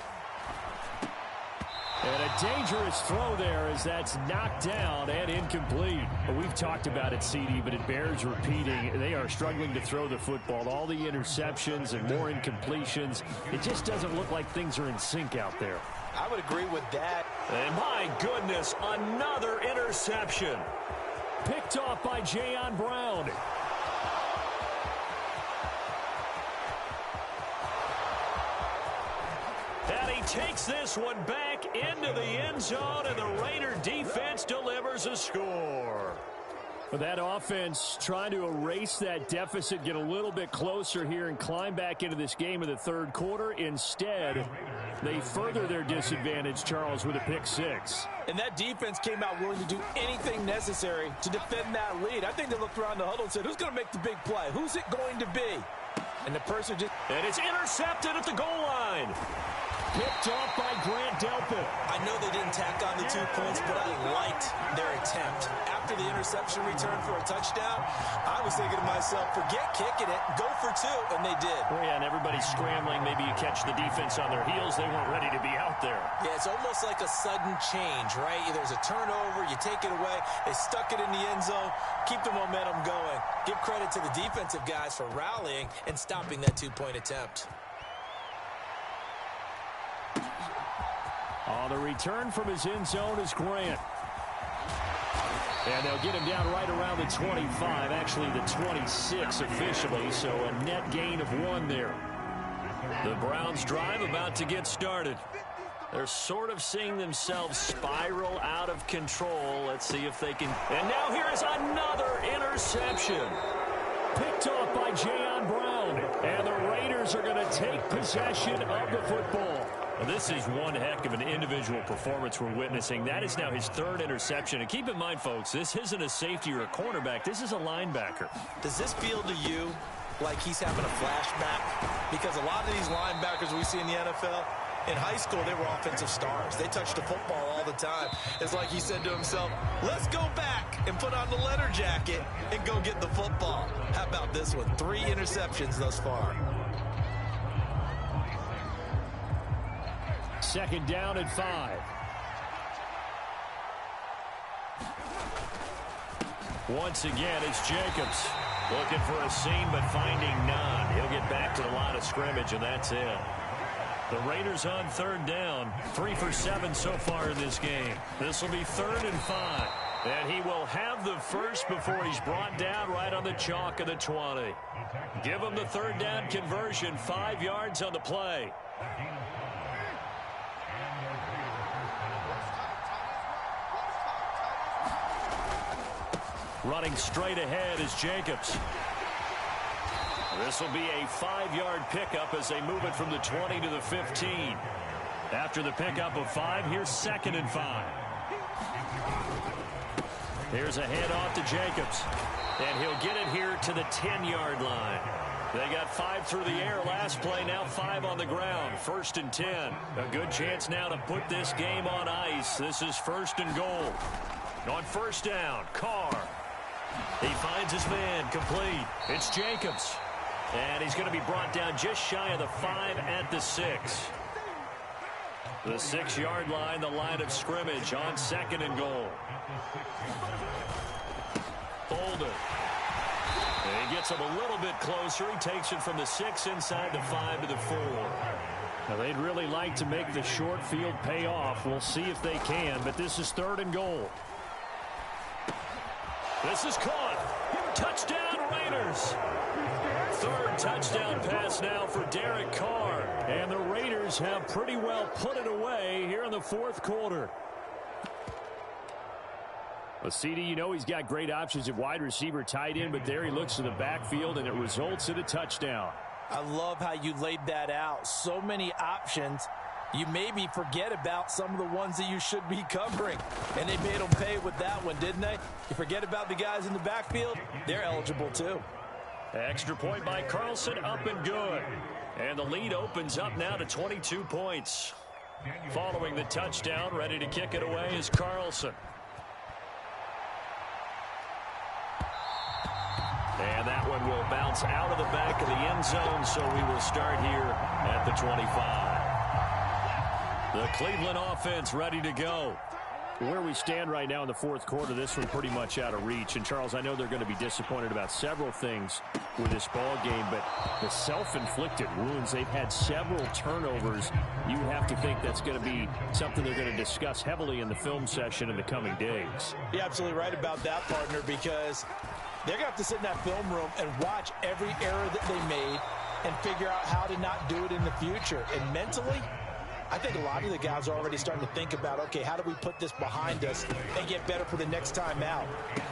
And a dangerous throw there as that's knocked down and incomplete. But we've talked about it, CD, but it bears repeating. They are struggling to throw the football. All the interceptions and more incompletions. It just doesn't look like things are in sync out there. I would agree with that. And my goodness, another interception. Picked off by Jayon Brown. And he takes this one back into the end zone, and the Raider defense delivers a score. That offense trying to erase that deficit, get a little bit closer here and climb back into this game in the 3rd quarter. Instead, they further their disadvantage, Charles, with a pick 6. And that defense came out willing to do anything necessary to defend that lead. I think they looked around the huddle and said, who's going to make the big play? Who's it going to be? And the person just... And it's intercepted at the goal line. Picked off by Grant Delpit. I know they didn't tack on the 2 points, but I liked their attempt. After the interception return for a touchdown, I was thinking to myself, forget kicking it, go for 2, and they did. Well, yeah, and everybody's scrambling. Maybe you catch the defense on their heels. They weren't ready to be out there. Yeah, it's almost like a sudden change, right? There's a turnover, you take it away. They stuck it in the end zone. Keep the momentum going. Give credit to the defensive guys for rallying and stopping that 2-point attempt. On the return from his end zone is Grant. And they'll get him down right around the 25, actually the 26 officially, so a net gain of 1 there. The Browns drive about to get started. They're sort of seeing themselves spiral out of control. Let's see if they can. And now here is another interception. Picked off by Jayon Brown. And the Raiders are going to take possession of the football. Well, this is one heck of an individual performance we're witnessing. That is now his 3rd interception. And keep in mind, folks, this isn't a safety or a cornerback. This is a linebacker. Does this feel to you like he's having a flashback? Because a lot of these linebackers we see in the NFL, in high school, they were offensive stars. They touched the football all the time. It's like he said to himself, let's go back and put on the leather jacket and go get the football. How about this one? 3 interceptions thus far. 2nd down and 5. Once again, it's Jacobs. Looking for a seam, but finding none. He'll get back to the line of scrimmage, and that's it. The Raiders on 3rd down. 3 for 7 so far in this game. This will be 3rd and 5. And he will have the first before he's brought down right on the chalk of the 20. Give him the 3rd down conversion. 5 yards on the play. Running straight ahead is Jacobs. This will be a 5-yard pickup as they move it from the 20 to the 15. After the pickup of 5, here's 2nd and 5. Here's a handoff to Jacobs. And he'll get it here to the 10-yard line. They got 5 through the air last play, now 5 on the ground. 1st and 10. A good chance now to put this game on ice. This is 1st and goal. On 1st down, Carr. He finds his man, complete. It's Jacobs. And he's going to be brought down just shy of the 5 at the 6. The 6-yard line, the line of scrimmage on 2nd and goal. Bolden. He gets him a little bit closer. He takes it from the 6 inside the 5 to the 4. Now, they'd really like to make the short field pay off. We'll see if they can, but this is 3rd and goal. This is caught. Touchdown, Raiders. 3rd touchdown pass now for Derek Carr. And the Raiders have pretty well put it away here in the 4th quarter. Well, CD, you know he's got great options at wide receiver, tight end, but there he looks to the backfield, and it results in a touchdown. I love how you laid that out. So many options. You maybe forget about some of the ones that you should be covering. And they made them pay with that one, didn't they? You forget about the guys in the backfield, they're eligible too. Extra point by Carlson, up and good. And the lead opens up now to 22 points. Following the touchdown, ready to kick it away is Carlson. And that one will bounce out of the back of the end zone, so we will start here at the 25. The Cleveland offense ready to go. Where we stand right now in the 4th quarter, this one pretty much out of reach. And, Charles, I know they're going to be disappointed about several things with this ball game, but the self-inflicted wounds, they've had several turnovers. You have to think that's going to be something they're going to discuss heavily in the film session in the coming days. You're absolutely right about that, partner, because they're going to have to sit in that film room and watch every error that they made and figure out how to not do it in the future. And mentally, I think a lot of the guys are already starting to think about, okay, how do we put this behind us and get better for the next time out?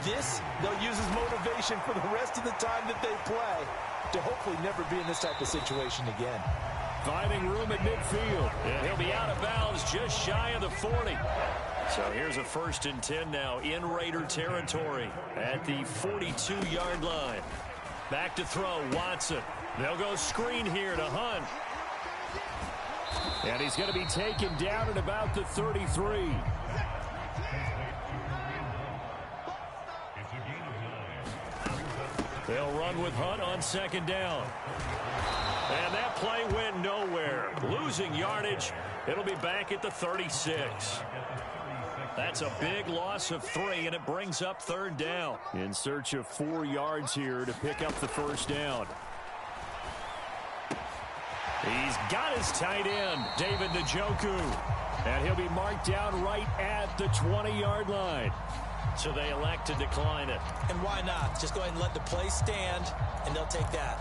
This, they'll use as motivation for the rest of the time that they play to hopefully never be in this type of situation again. Finding room at midfield. And he'll be out of bounds just shy of the 40. So here's a 1st and 10 now in Raider territory at the 42-yard line. Back to throw, Watson. They'll go screen here to Hunt. And he's going to be taken down at about the 33. They'll run with Hunt on 2nd down. And that play went nowhere. Losing yardage. It'll be back at the 36. That's a big loss of 3, and it brings up 3rd down. In search of 4 yards here to pick up the 1st down. He's got his tight end, David Njoku. And he'll be marked down right at the 20-yard line. So they elect to decline it. And why not? Just go ahead and let the play stand, and they'll take that.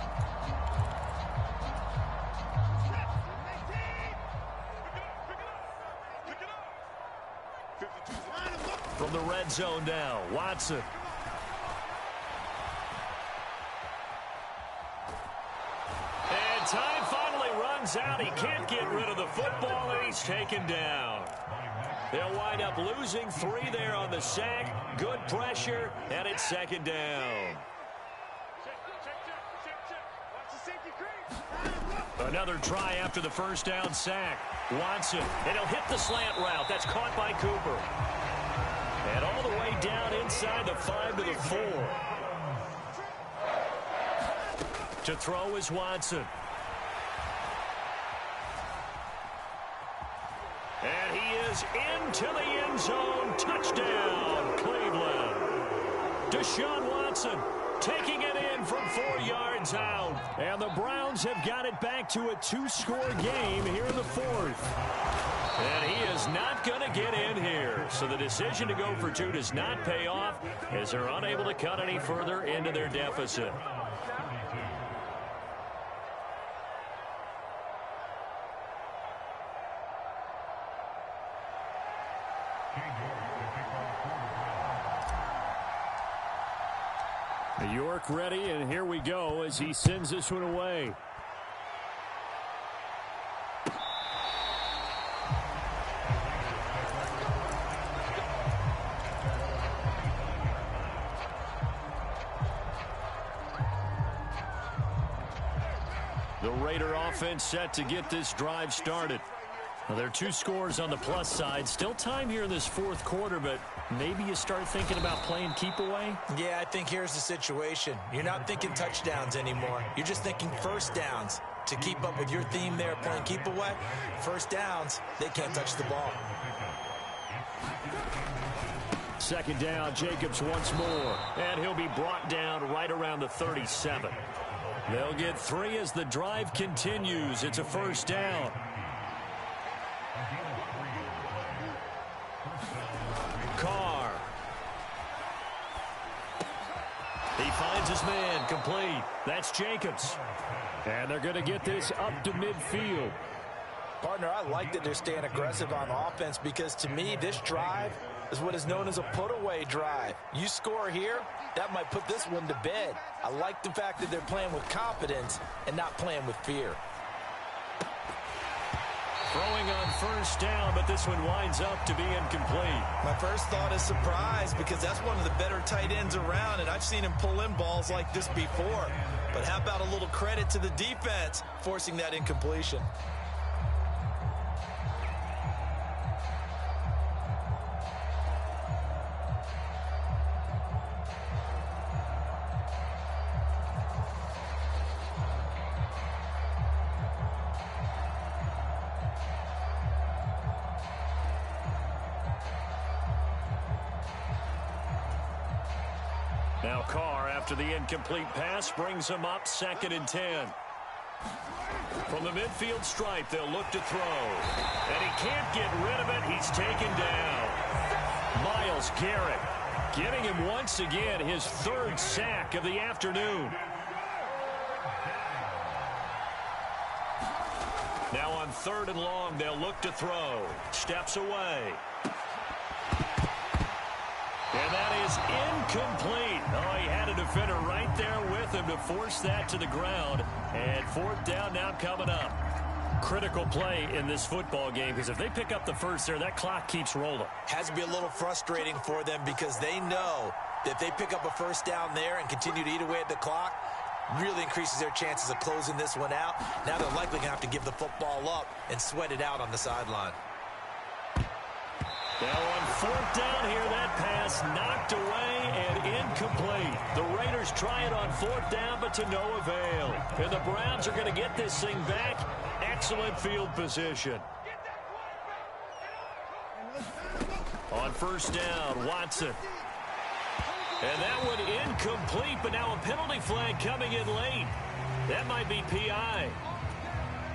From the red zone now, Watson. And time finally runs out. He can't get rid of the football, and he's taken down. They'll wind up losing 3 there on the sack. Good pressure, and it's 2nd down. Another try after the 1st down sack. Watson, and he'll hit the slant route. That's caught by Cooper. And all the way down inside the 5 to the 4. To throw is Watson. And he is into the end zone. Touchdown, Cleveland. Deshaun Watson taking it in from 4 yards out. And the Browns have got it back to a 2-score game here in the 4th. And he is not going to get in here. So the decision to go for 2 does not pay off as they're unable to cut any further into their deficit. York ready, and here we go as he sends this one away. The Raider offense set to get this drive started. Well, there are two scores on the plus side. Still time here in this fourth quarter, but maybe you start thinking about playing keep away? Yeah, I think here's the situation. You're not thinking touchdowns anymore. You're just thinking first downs. To keep up with your theme there, playing keep away, first downs, they can't touch the ball. Second down, Jacobs once more. And he'll be brought down right around the 37. They'll get 3 as the drive continues. It's a first down. Carr. He finds his man, complete. That's Jacobs. And they're going to get this up to midfield. Partner, I like that they're staying aggressive on offense because to me, this drive is what is known as a put-away drive. You score here, that might put this one to bed. I like the fact that they're playing with confidence and not playing with fear. Throwing on first down, but this one winds up to be incomplete. My first thought is surprise because that's one of the better tight ends around, and I've seen him pull in balls like this before. But how about a little credit to the defense forcing that incompletion? Now Carr, after the incomplete pass, brings him up 2nd and 10. From the midfield stripe, they'll look to throw. And he can't get rid of it. He's taken down. Myles Garrett getting him once again his 3rd sack of the afternoon. Now on 3rd and long, they'll look to throw. Steps away. And that is incomplete. Oh, he had a defender right there with him to force that to the ground. And 4th down now coming up. Critical play in this football game because if they pick up the first there, that clock keeps rolling. Has to be a little frustrating for them because they know that if they pick up a first down there and continue to eat away at the clock, really increases their chances of closing this one out. Now they're likely going to have to give the football up and sweat it out on the sideline. Now on 4th down here, that pass knocked away and incomplete. The Raiders try it on 4th down, but to no avail. And the Browns are going to get this thing back. Excellent field position. On 1st down, Watson. And that one incomplete, but now a penalty flag coming in late. That might be PI.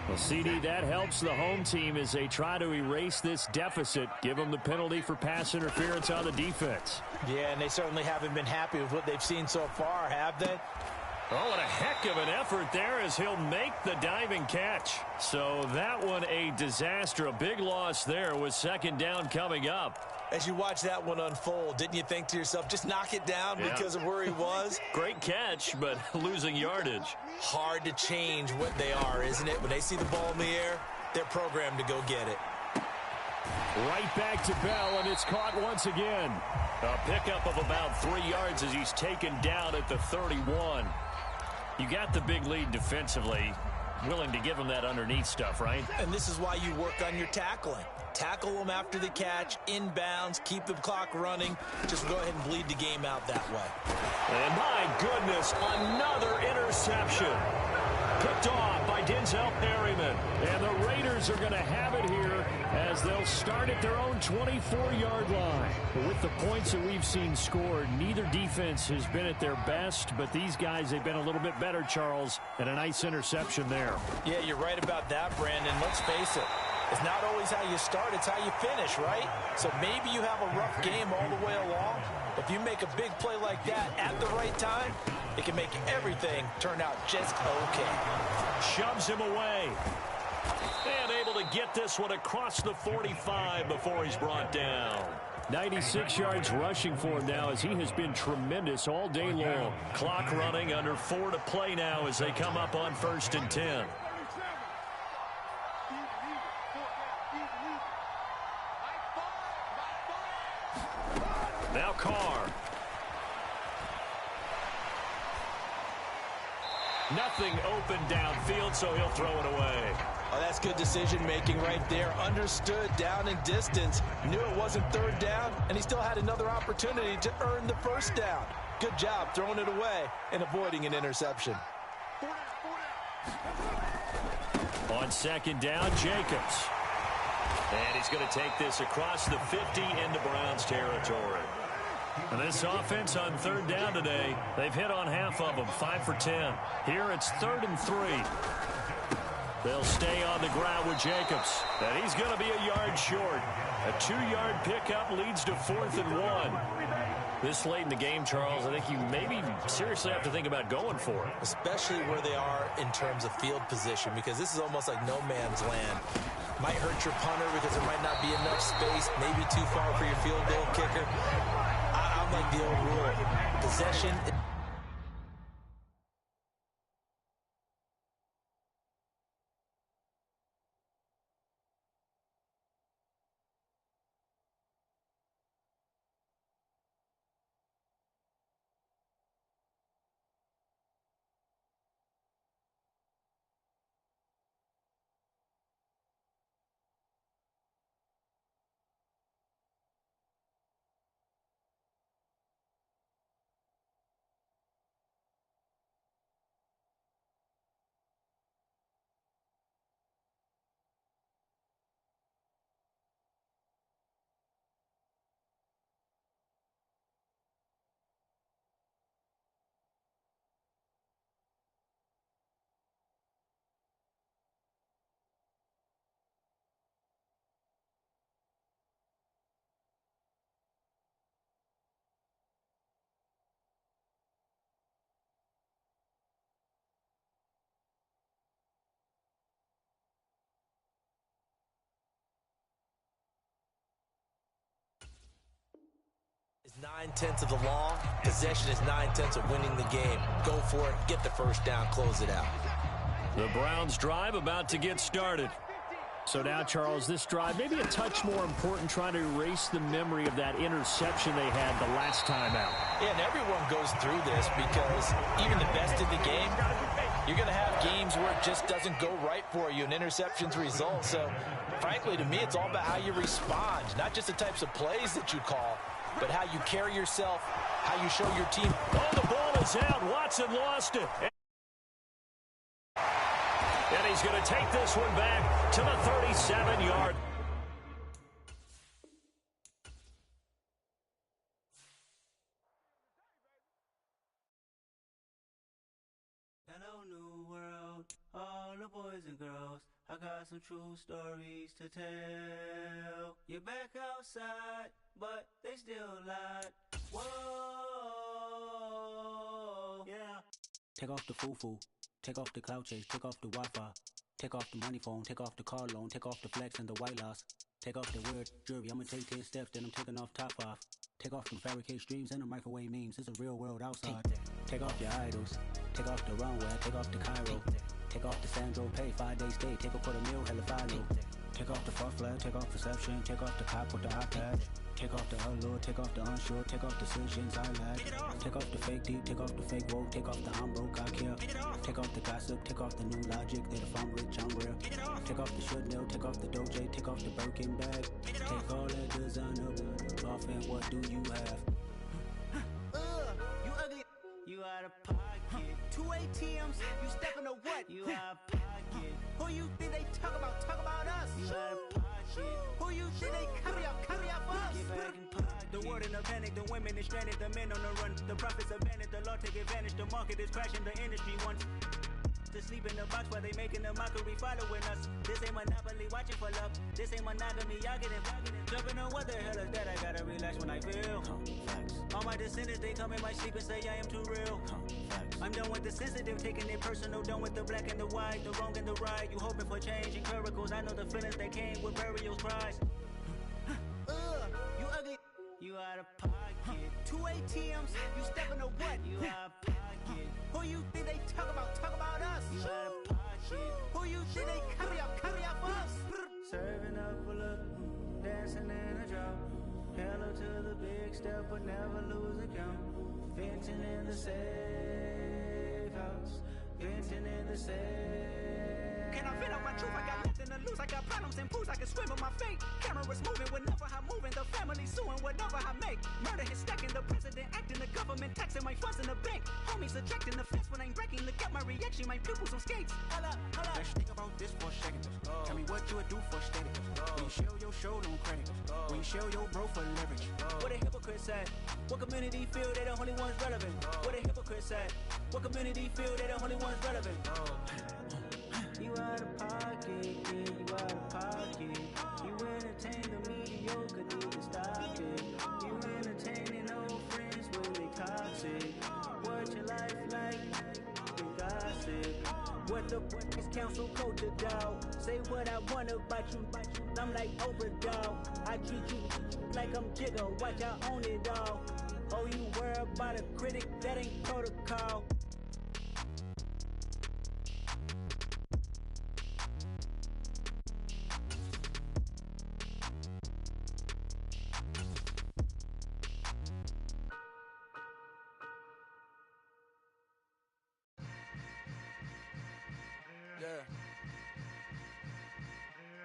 Well, CD, that helps the home team as they try to erase this deficit. Give them the penalty for pass interference on the defense. Yeah, and they certainly haven't been happy with what they've seen so far, have they? Oh, what a heck of an effort there as he'll make the diving catch. So that one a disaster. A big loss there with 2nd down coming up. As you watch that one unfold, didn't you think to yourself, just knock it down because of where he was? Great catch, but losing yardage. Hard to change what they are, isn't it? When they see the ball in the air, they're programmed to go get it. Right back to Bell, and it's caught once again. A pickup of about 3 yards as he's taken down at the 31. You got the big lead defensively. Willing to give him that underneath stuff, right? And this is why you work on your tackling. Tackle them after the catch, inbounds, keep the clock running. Just go ahead and bleed the game out that way. And my goodness, another interception. Picked off by Denzel Perryman. And the Raiders are going to have it here as they'll start at their own 24-yard line. With the points that we've seen scored, neither defense has been at their best, but these guys, they've been a little bit better, Charles, and a nice interception there. Yeah, you're right about that, Brandon. Let's face it. It's not always how you start, it's how you finish, right? So maybe you have a rough game all the way along. If you make a big play like that at the right time, it can make everything turn out just okay. Shoves him away. And able to get this one across the 45 before he's brought down. 96 yards rushing for him now as he has been tremendous all day long. Clock running, under 4 to play now as they come up on 1st and 10. Now Carr. Nothing open downfield, so he'll throw it away. Oh, that's good decision-making right there. Understood down and distance. Knew it wasn't third down, and he still had another opportunity to earn the first down. Good job throwing it away and avoiding an interception. On second down, Jacobs. And he's going to take this across the 50 into Browns territory. And this offense on third down today, they've hit on half of them, 5 for 10. Here it's 3rd and 3. They'll stay on the ground with Jacobs. And he's going to be a yard short. A 2-yard pickup leads to 4th and 1. This late in the game, Charles, I think you maybe seriously have to think about going for it. Especially where they are in terms of field position, because this is almost like no man's land. Might hurt your punter because there might not be enough space, maybe too far for your field goal kicker. I'm like the old rule. Possession. Is 9/10 of the law. Possession is 9/10 of winning the game. Go for it. Get the first down. Close it out. The Browns drive about to get started. So now, Charles, this drive maybe a touch more important, trying to erase the memory of that interception they had the last time out. Yeah, and everyone goes through this because even the best in the game, you're going to have games where it just doesn't go right for you and interceptions result. So, frankly, to me, it's all about how you respond, not just the types of plays that you call, but how you carry yourself, how you show your team. Oh, the ball is out. Watson lost it. And he's going to take this one back to the 37-yard. Hello, new world, all the boys and girls. I got some true stories to tell. You're back outside, but they still lied. Whoa, yeah. Take off the foo-foo, take off the cloud chase, take off the Wi-Fi, take off the money phone, take off the car loan, take off the flex and the white loss, take off the weird jewelry. I'ma take 10 steps, then I'm taking off top 5. Take off them fabricate streams and the microwave memes. It's a real world outside. Take off your idols, take off the runway, take off the Cairo, take off the Sandro Pay, 5-day stay, take a $250,000 hella final. Take off the far flag, take off perception, take off the cop with the iPad. Take off the allure, take off the unsure, take off decisions I lag. Take off the fake deep, take off the fake woke, take off the I'm broke, I care. Take off the gossip, take off the new logic, that if I'm rich, I'm real. Take off the should know, take off the Doja, take off the Birkin bag. Take all that designer off and what do you have? You ugly, you out of pocket. 2 ATMs, you stepping to what? You out of pocket. Who you think they talk about us? You out of pocket. Who you think they carry up us? Get back in pocket. The word in a panic, the women is stranded, the men on the run. The profits abandoned, the law take advantage. The market is crashing, the industry wants to sleep in the box while they making a mockery following us. This ain't monopoly, watching for love. This ain't monogamy, y'all getting jumping on what the hell is that? I gotta relax when I feel. All my descendants, they come in my sleep and say I am too real. I'm done with the sensitive, taking it personal. Done with the black and the white, the wrong and the right. You hoping for change and miracles. I know the feelings that came with burial cries. You ugly, you out of pocket. 2 ATMs, you stepping to what? You out of pocket. Who you think they talk about us? You out of pocket. Who you think they carry up us? Serving up a look, dancing in a drop. Hello to the big step, but never lose a count. Venting in the safe house. could say. Can I vent out my truth? I got nothing to lose. I got problems and booze. I can swim on my fate. Cameras moving whenever I'm moving. The family suing whatever I make. Murder is stacking. The president acting. The government taxing my funds in the bank. Homies ejecting the fence when I'm breaking. Look at my reaction. My pupils on skates. Hold up, hold up. Let's think about this for a second. Tell me what you would do for status. When you show your show, no credit. When you show your bro for leverage. What a hypocrite said. What community feel they the only ones relevant? What a hypocrite said. What community feel they the only ones relevant? You out of pocket, yeah, you out of pocket. You entertain the mediocre, need to stop it. You entertaining old friends when they toxic. What your life like? You gossip. What the fuck is council culture, dog? Say what I want about you. I'm like overdog. I treat you like I'm Jigga. Watch I own it all. Oh, you worry about a critic? That ain't protocol.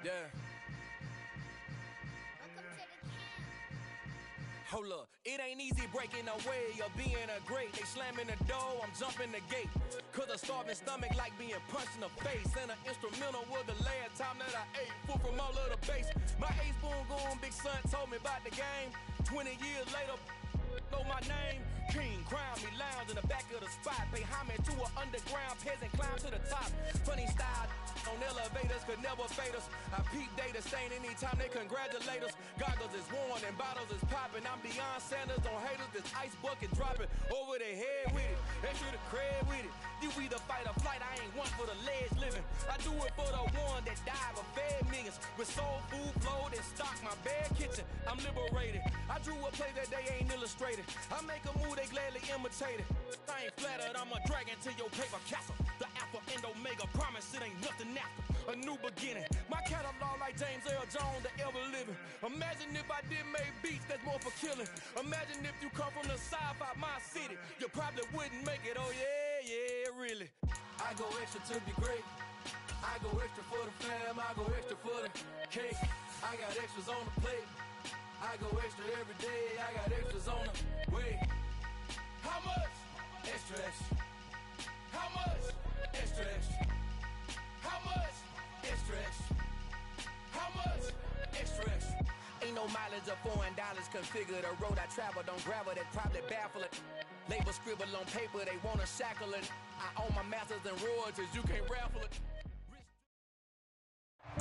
Yeah. Hold up, it ain't easy breaking away or being a great. They slamming the door, I'm jumping the gate. Cause a starving stomach like being punched in the face. And an instrumental was the last time that I ate. Food from all of the base. My ace boom goon, big son told me about the game. 20 years later, know my name. King, crown me, lounge in the back of the spot. Pay homage to an underground peasant, climb to the top. Funny style on elevators could never fade us. I peep data stain anytime they congratulate us. Goggles is worn and bottles is popping. I'm beyond Sanders on haters, this ice bucket dropping over their head with it. Extra the cred with it. You either fight or flight, I ain't one for the ledge living. I do it for the one that died but fed millions. With soul food flowed and stocked my bad kitchen. I'm liberated. I drew a play that they ain't illustrated. I make a move, they gladly imitate it. I ain't flattered, I'm a dragon to your paper castle. The Alpha and Omega promise it ain't nothing after. A new beginning. My catalog like James Earl Jones, the ever living. Imagine if I did make beats that's more for killing. Imagine if you come from the sci-fi my city. You probably wouldn't make it, oh yeah, really. I go extra to be great. I go extra for the fam, I go extra for the cake. I got extras on the plate. I go extra every day, I got extras on the way. How much? Extra, extra. How much? Extra, extra. How much? Extra, extra. How much? Extra, extra. Ain't no mileage of $4 configure the road I travel. Don't gravel that probably baffle it. Label scribble on paper, they wanna shackle it. I own my masters and royalties, you can't raffle it.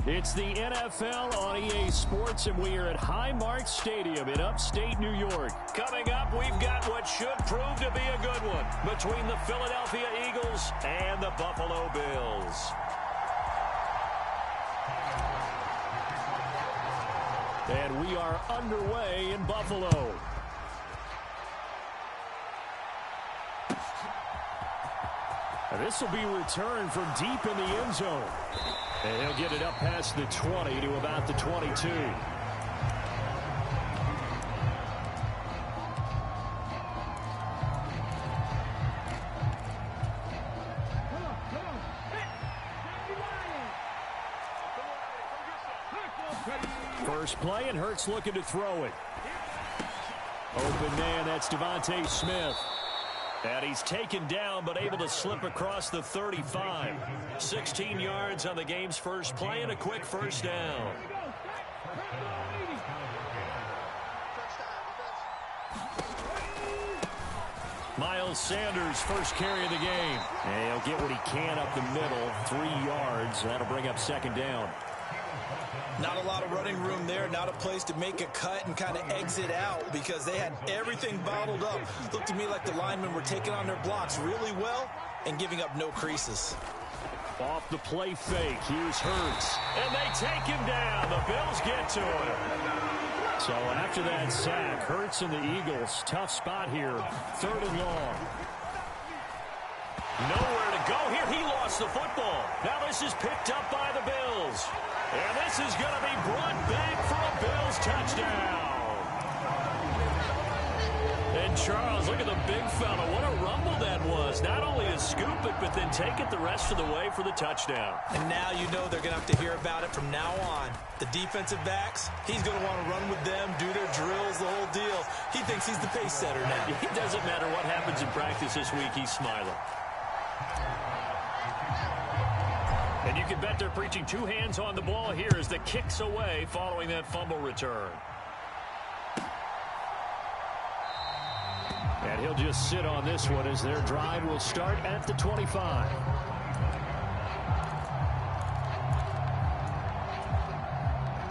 It's the NFL on EA Sports, and we are at Highmark Stadium in upstate New York. Coming up, we've got what should prove to be a good one between the Philadelphia Eagles and the Buffalo Bills. And we are underway in Buffalo. And this will be returned from deep in the end zone. And he'll get it up past the 20 to about the 22. First play, and Hurts looking to throw it. Open man, that's Devontae Smith. And he's taken down, but able to slip across the 35. 16 yards on the game's first play and a quick first down. Miles Sanders, first carry of the game. And he'll get what he can up the middle, 3 yards. That'll bring up second down. Not a lot of running room there, not a place to make a cut and kind of exit out because they had everything bottled up. Looked to me like the linemen were taking on their blocks really well and giving up no creases. Off the play fake, here's Hurts. And they take him down. The Bills get to him. So after that sack, Hurts and the Eagles, tough spot here, 3rd and long. Nowhere to go here. He lost the football. Now this is picked up by the Bills. And this is going to be brought back for a Bills touchdown. And Charles, look at the big fella. What a rumble that was. Not only to scoop it, but then take it the rest of the way for the touchdown. And now you know they're going to have to hear about it from now on. The defensive backs, he's going to want to run with them, do their drills, the whole deal. He thinks he's the pace setter now. It doesn't matter what happens in practice this week, he's smiling. And you can bet they're preaching two hands on the ball here as the kick's away following that fumble return. And he'll just sit on this one as their drive will start at the 25.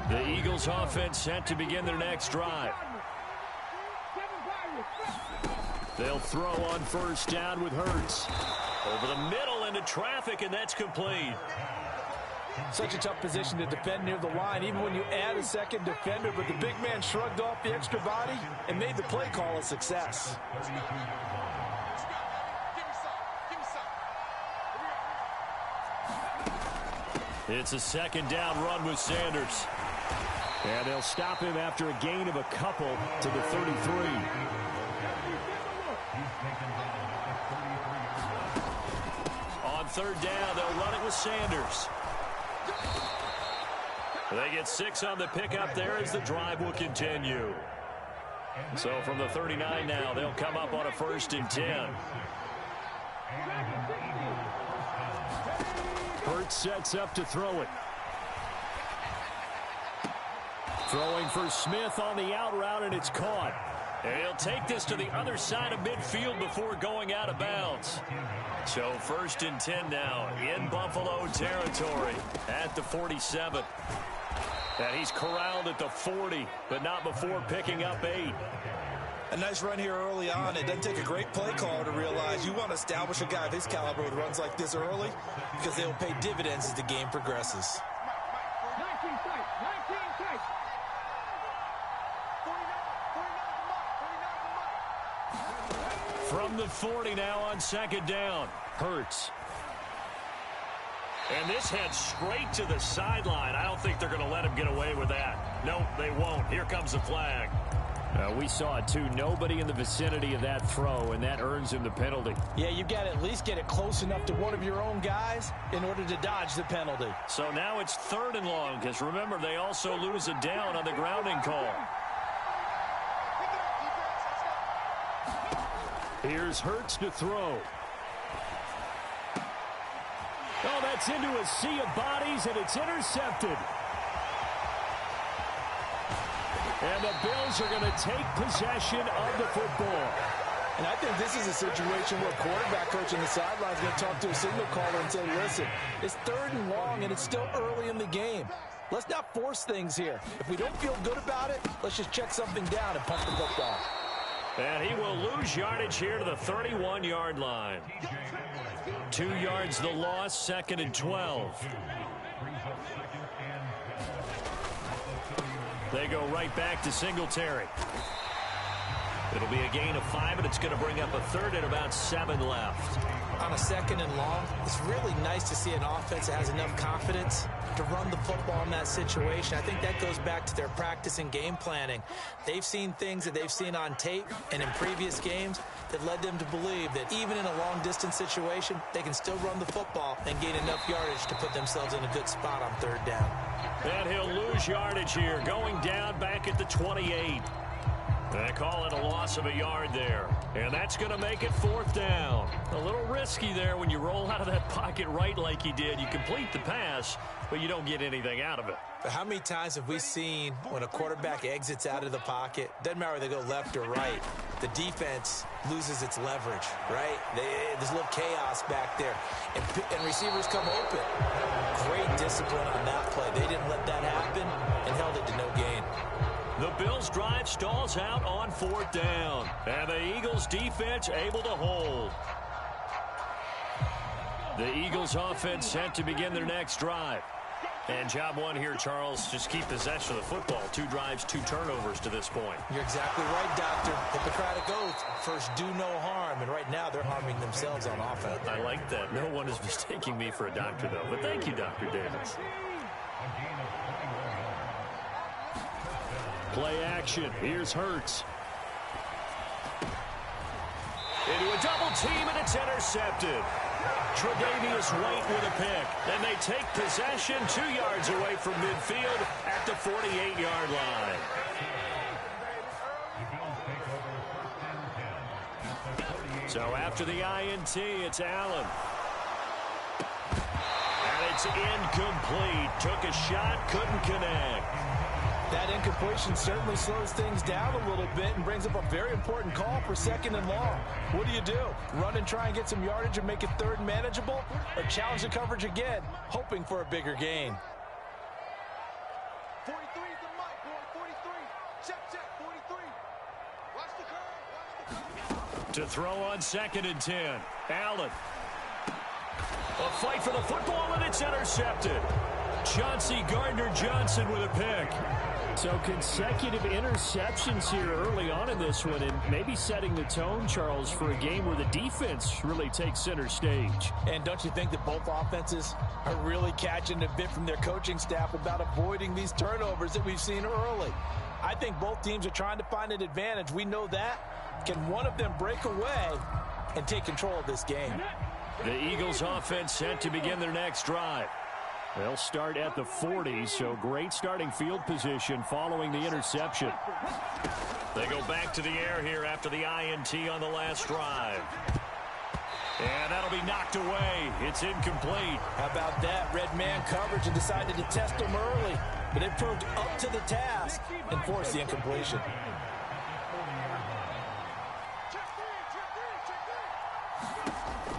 The Eagles offense set to begin their next drive. They'll throw on first down with Hurts. Over the middle into traffic, and that's complete. Such a tough position to defend near the line, even when you add a second defender, but the big man shrugged off the extra body and made the play call a success. It's a second down run with Sanders. And they'll stop him after a gain of a couple to the 33. On third down, they'll run it with Sanders. They get 6 on the pickup there as the drive will continue. So from the 39 now, they'll come up on a 1st and 10. Hurts sets up to throw it. Throwing for Smith on the out route, and it's caught. And he'll take this to the other side of midfield before going out of bounds. So 1st and 10 now in Buffalo territory at the 47. And he's corralled at the 40, but not before picking up 8. A nice run here early on. It doesn't take a great play caller to realize you want to establish a guy of his caliber with runs like this early because they'll pay dividends as the game progresses. 19 tight. From the 40 now on 2nd down. Hurts. And this heads straight to the sideline. I don't think they're going to let him get away with that. Nope, they won't. Here comes the flag. We saw it, too. Nobody in the vicinity of that throw, and that earns him the penalty. Yeah, you've got to at least get it close enough to one of your own guys in order to dodge the penalty. So now it's 3rd and long, because remember, they also lose a down on the grounding call. Here's Hurts to throw. Oh, that's into a sea of bodies, and it's intercepted. And the Bills are going to take possession of the football. And I think this is a situation where quarterback coach on the sideline is going to talk to a signal caller and say, listen, it's 3rd and long, and it's still early in the game. Let's not force things here. If we don't feel good about it, let's just check something down and punt the football. And he will lose yardage here to the 31-yard line. 2 yards the loss, 2nd and 12. They go right back to Singletary. It'll be a gain of 5, and it's going to bring up a 3rd and about 7 left. On a 2nd and long, it's really nice to see an offense that has enough confidence to run the football in that situation. I think that goes back to their practice and game planning. They've seen things that they've seen on tape and in previous games that led them to believe that even in a long-distance situation, they can still run the football and gain enough yardage to put themselves in a good spot on 3rd down. And he'll lose yardage here, going down back at the 28. They call it a loss of a yard there. And that's going to make it 4th down. A little risky there when you roll out of that pocket right like he did. You complete the pass, but you don't get anything out of it. But how many times have we seen when a quarterback exits out of the pocket, doesn't matter whether they go left or right, the defense loses its leverage, right? There's a little chaos back there. And receivers come open. Great discipline on that play. They didn't let that happen and held it to no gain. The Bills' drive stalls out on 4th down. And the Eagles' defense able to hold. The Eagles' offense set to begin their next drive. And job one here, Charles, just keep possession of the football. 2 drives, 2 turnovers to this point. You're exactly right, Doctor. Hippocratic oath. First, do no harm. And right now, they're harming themselves on offense. I like that. No one is mistaking me for a doctor, though. But thank you, Dr. Davis. Play action. Here's Hurts. into a double team, and it's intercepted. Tre'Davious White with a pick, and they take possession 2 yards away from midfield at the 48-yard line. So after the INT, it's Allen. And it's incomplete. Took a shot, couldn't connect. That incompletion certainly slows things down a little bit and brings up a very important call for 2nd and long. What do? Run and try and get some yardage and make it 3rd and manageable? Or challenge the coverage again, hoping for a bigger gain? 43 is the mic, boy. 43. Check, 43. Watch the curve. To throw on 2nd and 10. Allen. A fight for the football, and it's intercepted. Chauncey Gardner-Johnson with a pick. So consecutive interceptions here early on in this one, and maybe setting the tone, Charles, for a game where the defense really takes center stage. And don't you think that both offenses are really catching a bit from their coaching staff about avoiding these turnovers that we've seen early? I think both teams are trying to find an advantage. We know that. Can one of them break away and take control of this game? The Eagles offense set to begin their next drive. They'll start at the 40, so great starting field position following the interception. They go back to the air here after the INT on the last drive. And that'll be knocked away. It's incomplete. How about that? Red man coverage and decided to test them early. But it proved up to the task and forced the incompletion.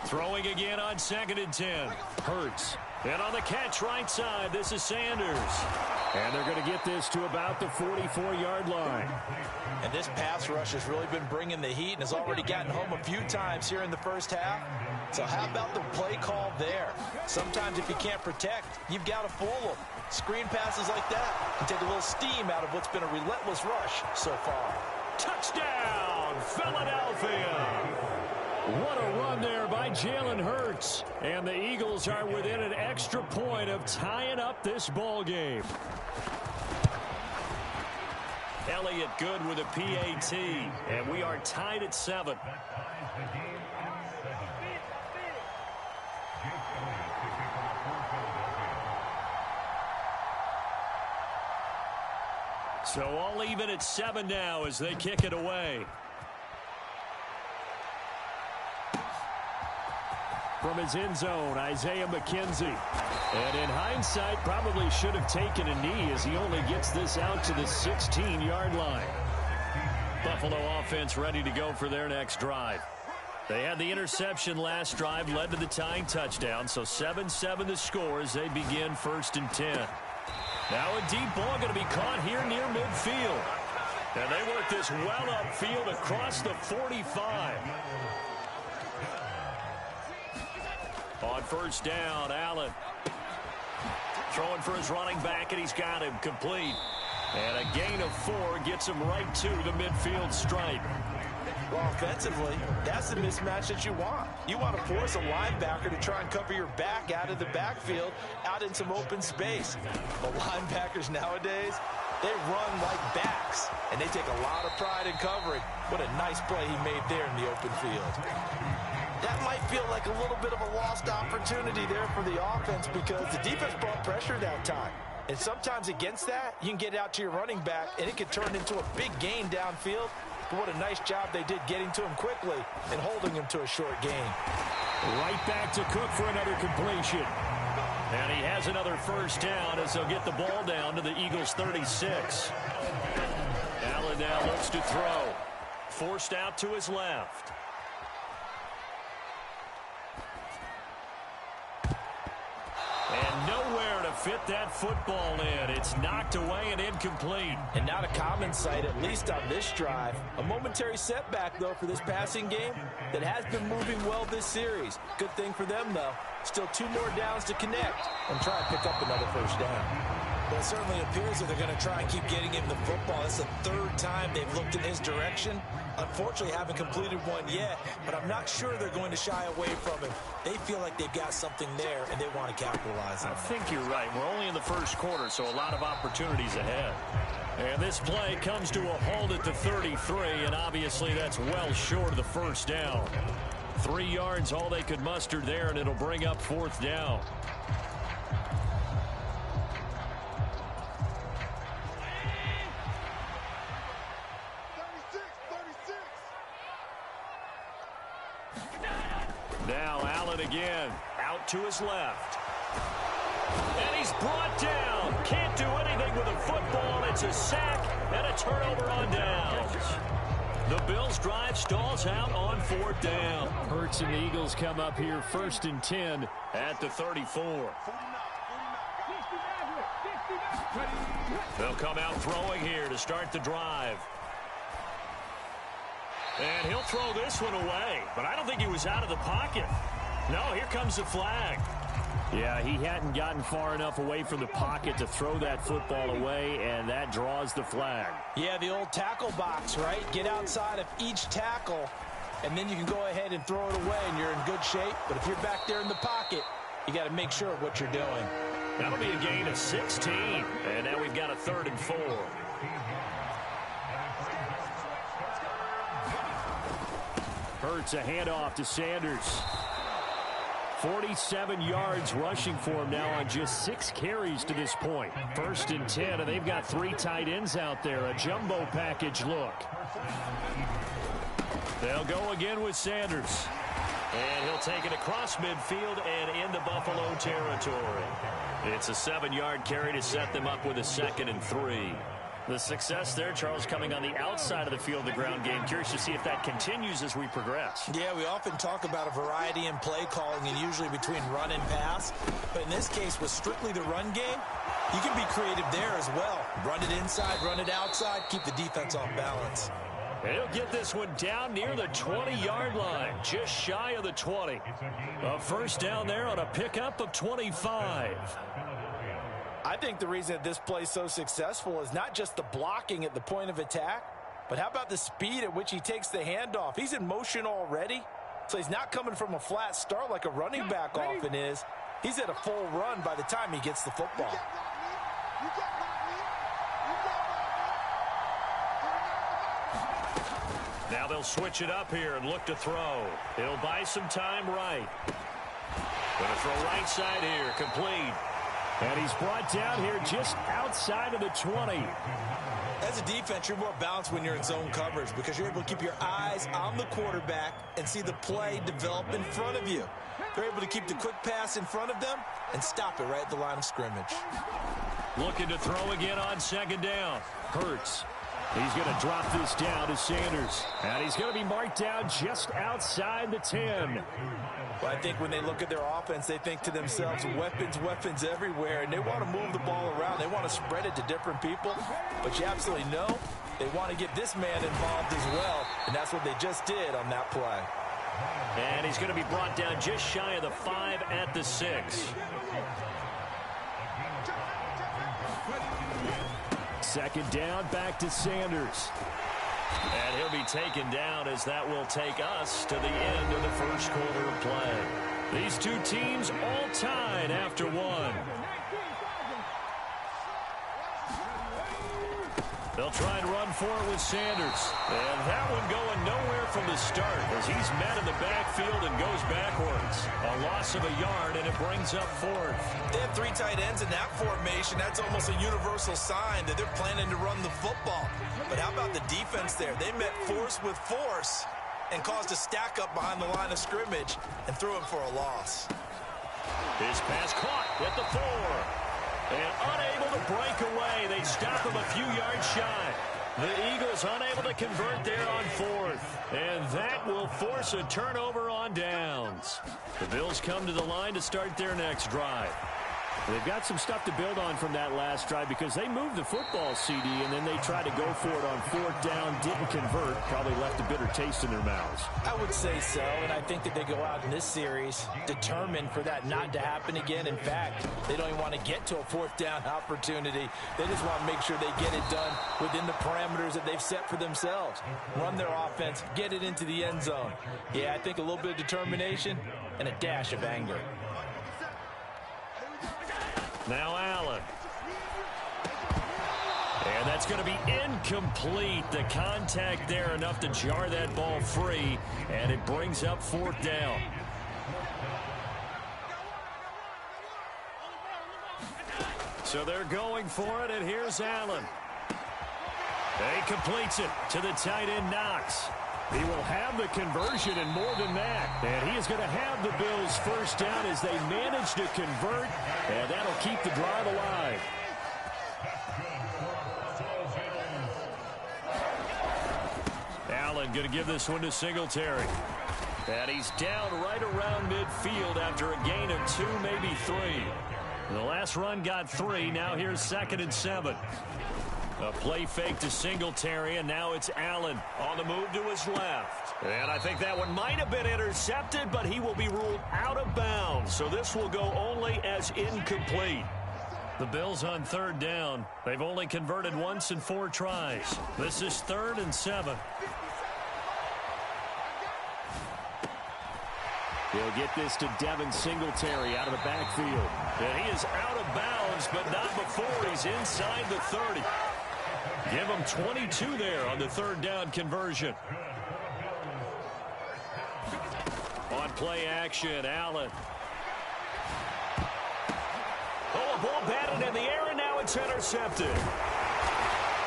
Throwing again on 2nd and 10. Hurts. And on the catch right side, this is Sanders. And they're going to get this to about the 44-yard line. And this pass rush has really been bringing the heat and has already gotten home a few times here in the first half. So how about the play call there? Sometimes if you can't protect, you've got to fool them. Screen passes like that can take a little steam out of what's been a relentless rush so far. Touchdown, Philadelphia! What a run there by Jalen Hurts. And the Eagles are within an extra point of tying up this ball game. Elliott good with a PAT. And we are tied at 7. So all even at 7 now as they kick it away. From his end zone, Isaiah McKenzie. And in hindsight, probably should have taken a knee as he only gets this out to the 16-yard line. Buffalo offense ready to go for their next drive. They had the interception last drive, led to the tying touchdown, so 7-7 the score as they begin 1st and 10. Now a deep ball going to be caught here near midfield. And they work this well upfield across the 45. On 1st down, Allen throwing for his running back, and he's got him complete. And a gain of 4 gets him right to the midfield stripe. Well, offensively, that's the mismatch that you want. You want to force a linebacker to try and cover your back out of the backfield, out in some open space. The linebackers nowadays, they run like backs, and they take a lot of pride in covering. What a nice play he made there in the open field. That might feel like a little bit of a lost opportunity there for the offense because the defense brought pressure that time. And sometimes against that, you can get out to your running back, and it can turn into a big gain downfield. But what a nice job they did getting to him quickly and holding him to a short gain. Right back to Cook for another completion. And he has another 1st down as they'll get the ball down to the Eagles' 36. Allen now looks to throw. Forced out to his left. And nowhere to fit that football in. It's knocked away and incomplete. And not a common sight, at least on this drive. A momentary setback, though, for this passing game that has been moving well this series. Good thing for them, though. Still 2 more downs to connect and try and pick up another 1st down. Well, it certainly appears that they're going to try and keep getting him the football. It's the 3rd time they've looked in his direction. Unfortunately, haven't completed one yet, but I'm not sure they're going to shy away from him. They feel like they've got something there, and they want to capitalize on it. I think you're right. We're only in the 1st quarter, so a lot of opportunities ahead. And this play comes to a halt at the 33, and obviously that's well short of the first down. 3 yards, all they could muster there, and it'll bring up 4th down. Now Allen again, out to his left. And he's brought down. Can't do anything with a football. It's a sack and a turnover on downs. The Bills' drive stalls out on 4th down. Hurts and the Eagles come up here 1st and 10 at the 34. They'll come out throwing here to start the drive. And he'll throw this one away, but I don't think he was out of the pocket. No, here comes the flag. Yeah, he hadn't gotten far enough away from the pocket to throw that football away, and that draws the flag. Yeah, the old tackle box, right? Get outside of each tackle, and then you can go ahead and throw it away, and you're in good shape. But if you're back there in the pocket, you got to make sure of what you're doing. That'll be a gain of 16, and now we've got a 3rd and 4. Hurts a handoff to Sanders. 47 yards rushing for him now on just 6 carries to this point. 1st and 10, and they've got 3 tight ends out there. A jumbo package look. They'll go again with Sanders. And he'll take it across midfield and into Buffalo territory. It's a 7-yard carry to set them up with a 2nd and 3. The success there, Charles, coming on the outside of the field, the ground game. Curious to see if that continues as we progress. Yeah, we often talk about a variety in play calling and usually between run and pass. But in this case, with strictly the run game, you can be creative there as well. Run it inside, run it outside, keep the defense off balance. He'll get this one down near the 20-yard line, just shy of the 20. A 1st down there on a pickup of 25. I think the reason that this play is so successful is not just the blocking at the point of attack, but how about the speed at which he takes the handoff? He's in motion already, so he's not coming from a flat start like a running back often is. He's at a full run by the time he gets the football. Now they'll switch it up here and look to throw. He'll buy some time right. Going to throw right side here, complete. And he's brought down here just outside of the 20. As a defense, you're more balanced when you're in zone coverage because you're able to keep your eyes on the quarterback and see the play develop in front of you. They're able to keep the quick pass in front of them and stop it right at the line of scrimmage. Looking to throw again on 2nd down. Hurts. He's going to drop this down to Sanders. And he's going to be marked down just outside the 10. Well, I think when they look at their offense, they think to themselves, weapons everywhere, and they want to move the ball around. They want to spread it to different people, but you absolutely know they want to get this man involved as well, and that's what they just did on that play. And he's going to be brought down just shy of the 5 at the 6. 2nd down, back to Sanders. And he'll be taken down as that will take us to the end of the 1st quarter of play. These two teams all tied after 1. They'll try and run for it with Sanders. And that one going nowhere from the start as he's met in the backfield and goes backwards. A loss of a yard, and it brings up 4th. They have 3 tight ends in that formation. That's almost a universal sign that they're planning to run the football. But how about the defense there? They met force with force and caused a stack up behind the line of scrimmage and threw him for a loss. His pass caught at the 4. And unable to break away. They stop him a few yards shy. The Eagles unable to convert there on 4th. And that will force a turnover on downs. The Bills come to the line to start their next drive. They've got some stuff to build on from that last drive because they moved the football, CD, and then they tried to go for it on 4th down, didn't convert, probably left a bitter taste in their mouths. I would say so, and I think that they go out in this series determined for that not to happen again. In fact, they don't even want to get to a 4th down opportunity. They just want to make sure they get it done within the parameters that they've set for themselves. Run their offense, get it into the end zone. Yeah, I think a little bit of determination and a dash of anger. Now Allen. And that's going to be incomplete. The contact there enough to jar that ball free, and it brings up 4th down. So they're going for it, and here's Allen. He completes it to the tight end, Knox. He will have the conversion and more than that. And he is going to have the Bills first down as they manage to convert, and that'll keep the drive alive. Allen going to give this one to Singletary. And he's down right around midfield after a gain of 2, maybe 3. The last run got 3. Now here's 2nd and 7. A play fake to Singletary, and now it's Allen on the move to his left. And I think that one might have been intercepted, but he will be ruled out of bounds. So this will go only as incomplete. The Bills on 3rd down. They've only converted once in 4 tries. This is 3rd and 7. He'll get this to Devin Singletary out of the backfield. And he is out of bounds, but not before he's inside the 30. Give him 22 there on the 3rd down conversion. On play action, Allen. Oh, a ball batted in the air, and now it's intercepted.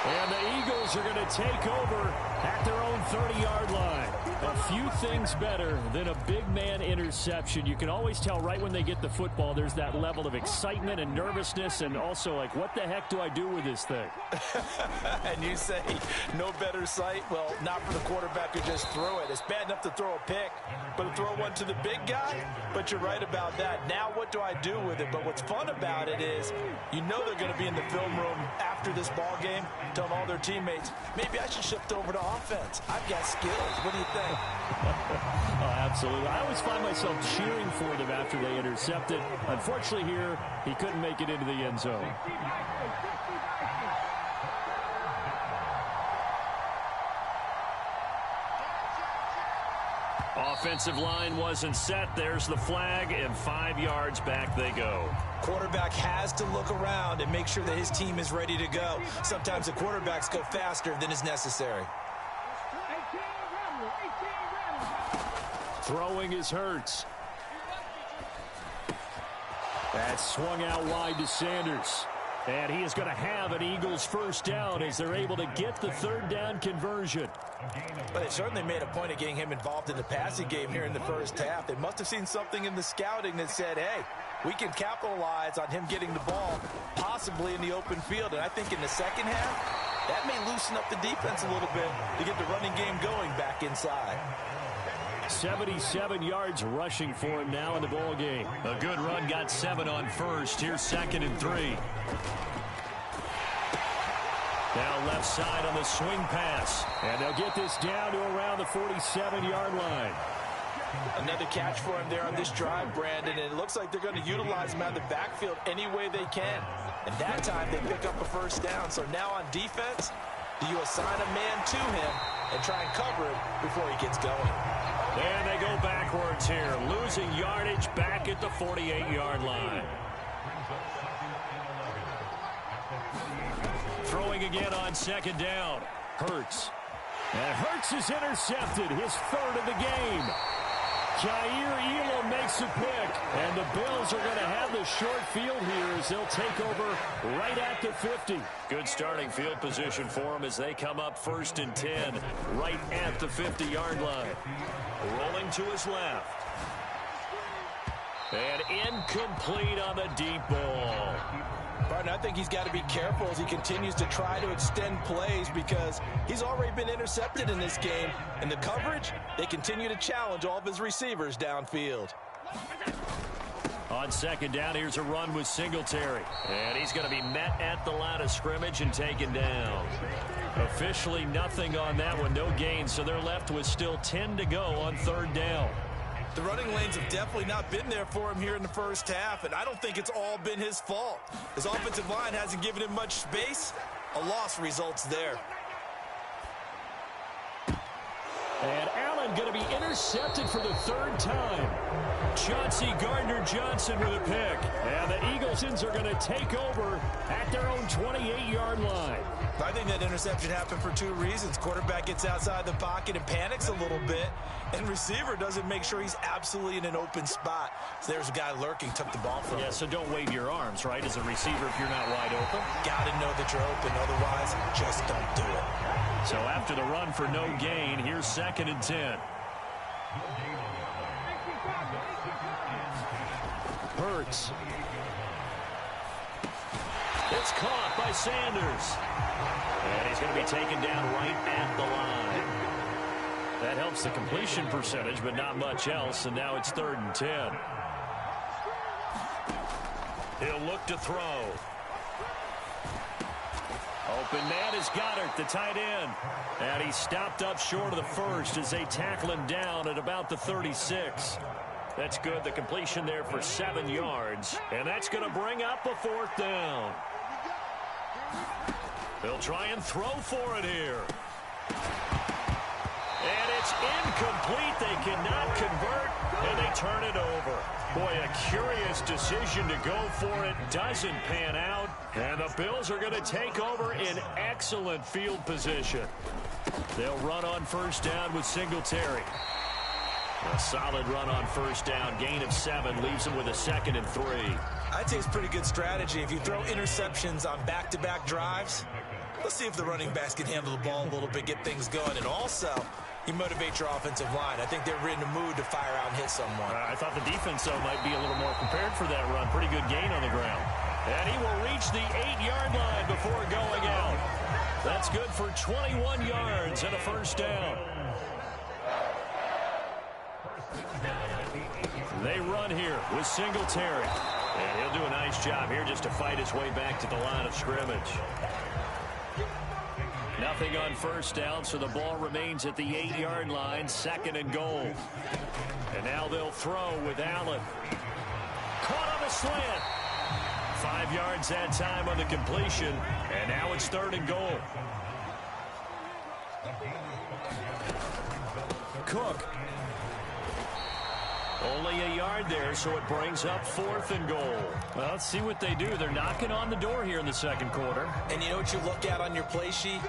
And the Eagles are going to take over at their own 30-yard line. A few things better than a big man interception. You can always tell right when they get the football, there's that level of excitement and nervousness, and also like, what the heck do I do with this thing? And you say no better sight? Well, not for the quarterback who just threw it. It's bad enough to throw a pick, but to throw one to the big guy? But you're right about that. Now what do I do with it? But what's fun about it is you know they're going to be in the film room after this ball game telling all their teammates, maybe I should shift over to offense. I've got skills. What do you think? Oh, absolutely. I always find myself cheering for them after they intercept it. Unfortunately here, he couldn't make it into the end zone. Offensive line wasn't set. There's the flag, and 5 yards back they go. Quarterback has to look around and make sure that his team is ready to go. Sometimes the quarterbacks go faster than is necessary. Throwing is Hurts. That's swung out wide to Sanders. And he is going to have an Eagles first down as they're able to get the 3rd down conversion. But they certainly made a point of getting him involved in the passing game here in the first half. They must have seen something in the scouting that said, hey, we can capitalize on him getting the ball possibly in the open field. And I think in the second half, that may loosen up the defense a little bit to get the running game going back inside. 77 yards rushing for him now in the ball game. A good run, got 7 on first. Here's 2nd and 3. Now left side on the swing pass. And they'll get this down to around the 47-yard line. Another catch for him there on this drive, Brandon, and it looks like they're going to utilize him out of the backfield any way they can. And that time they pick up a first down. So now on defense, do you assign a man to him and try and cover him before he gets going? And they go backwards here, losing yardage back at the 48-yard line. Throwing again on 2nd down. Hurts. And Hurts is intercepted, his 3rd of the game. Jair Elam makes a pick, and the Bills are going to have the short field here as they'll take over right at the 50. Good starting field position for them as they come up 1st and 10, right at the 50-yard line. Rolling to his left. And incomplete on the deep ball. Barton, I think he's got to be careful as he continues to try to extend plays because he's already been intercepted in this game. And the coverage, they continue to challenge all of his receivers downfield. On 2nd down, here's a run with Singletary. And he's going to be met at the line of scrimmage and taken down. Officially nothing on that one, no gain. So they're left with still 10 to go on 3rd down. The running lanes have definitely not been there for him here in the first half, and I don't think it's all been his fault. His offensive line hasn't given him much space. A loss results there. And Allen going to be intercepted for the 3rd time. Chauncey Gardner-Johnson with a pick. And the Eagles are going to take over at their own 28-yard line. I think that interception happened for two reasons. Quarterback gets outside the pocket and panics a little bit, and receiver doesn't make sure he's absolutely in an open spot. So there's a guy lurking, took the ball from him. Yeah, so don't wave your arms, right, as a receiver if you're not wide open. Got to know that you're open, otherwise just don't do it. So after the run for no gain, here's 2nd and 10. Hurts. It's caught by Sanders. And he's going to be taken down right at the line. That helps the completion percentage, but not much else, and now it's 3rd and 10. He'll look to throw. Open man is Goddard, the tight end. And he stopped up short of the first as they tackle him down at about the 36. That's good. The completion there for 7 yards. And that's going to bring up a 4th down. They'll try and throw for it here. And it's incomplete. They cannot convert, and they turn it over. Boy, a curious decision to go for it. Doesn't pan out. And the Bills are going to take over in excellent field position. They'll run on 1st down with Singletary. A solid run on 1st down. Gain of 7 leaves them with a 2nd and 3. I'd say it's pretty good strategy. If you throw interceptions on back-to-back drives, let's see if the running backs can handle the ball a little bit, get things going. And also, you motivate your offensive line. I think they're in the mood to fire out and hit someone. I thought the defense, though, might be a little more prepared for that run. Pretty good gain on the ground. And he will reach the 8-yard line before going out. That's good for 21 yards and a 1st down. They run here with Singletary. And he'll do a nice job here just to fight his way back to the line of scrimmage. Nothing on 1st down, so the ball remains at the 8-yard line, 2nd and goal. And now they'll throw with Allen. Caught on the slant. 5 yards that time on the completion, and now it's 3rd and goal. Cook. Only a yard there, so it brings up 4th and goal. Well, let's see what they do. They're knocking on the door here in the 2nd quarter. And you know what you look at on your play sheet?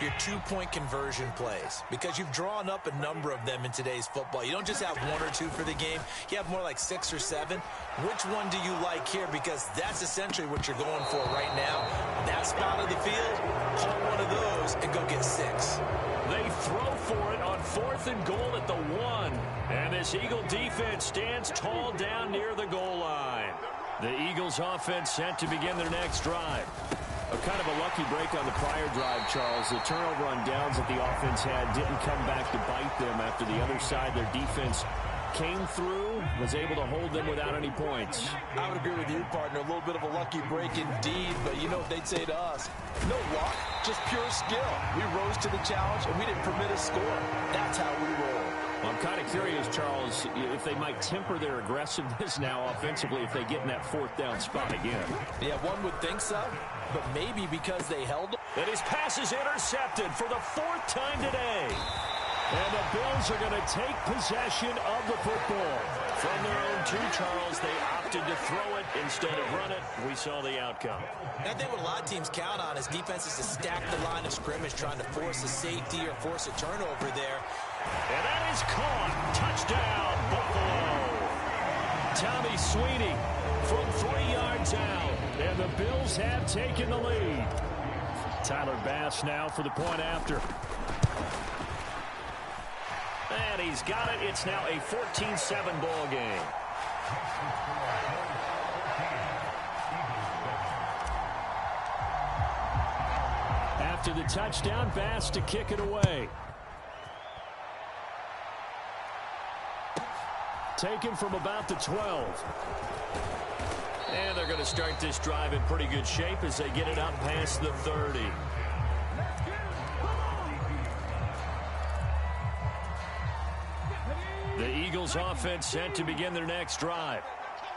Your 2-point conversion plays. Because you've drawn up a number of them in today's football. You don't just have 1 or 2 for the game. You have more like 6 or 7. Which one do you like here? Because that's essentially what you're going for right now. That spot of the field, hold one of those and go get 6. They throw for it on 4th and goal at the 1. And this Eagle defense stands tall down near the goal line. The Eagles offense set to begin their next drive. A kind of a lucky break on the prior drive, Charles. The turnover on downs that the offense had didn't come back to bite them after the other side. Their defense came through, was able to hold them without any points. I would agree with you, partner. A little bit of a lucky break indeed, but you know what they'd say to us? No luck, just pure skill. We rose to the challenge, and we didn't permit a score. That's how we roll. Well, I'm kind of curious, Charles, if they might temper their aggressiveness now offensively if they get in that 4th down spot again. Yeah, one would think so, but maybe because they held them. And his pass is intercepted for the 4th time today. And the Bills are going to take possession of the football. From their own 2, Charles, they opted to throw it instead of run it. We saw the outcome. And I think what a lot of teams count on is defenses to stack the line of scrimmage, trying to force a safety or force a turnover there. And that is caught. Touchdown, Buffalo. Tommy Sweeney from 3 yards out. And the Bills have taken the lead. Tyler Bass now for the point after. And he's got it. It's now a 14-7 ball game. After the touchdown, Bass to kick it away. Taken from about the 12. And they're going to start this drive in pretty good shape as they get it up past the 30. The Eagles offense set to begin their next drive.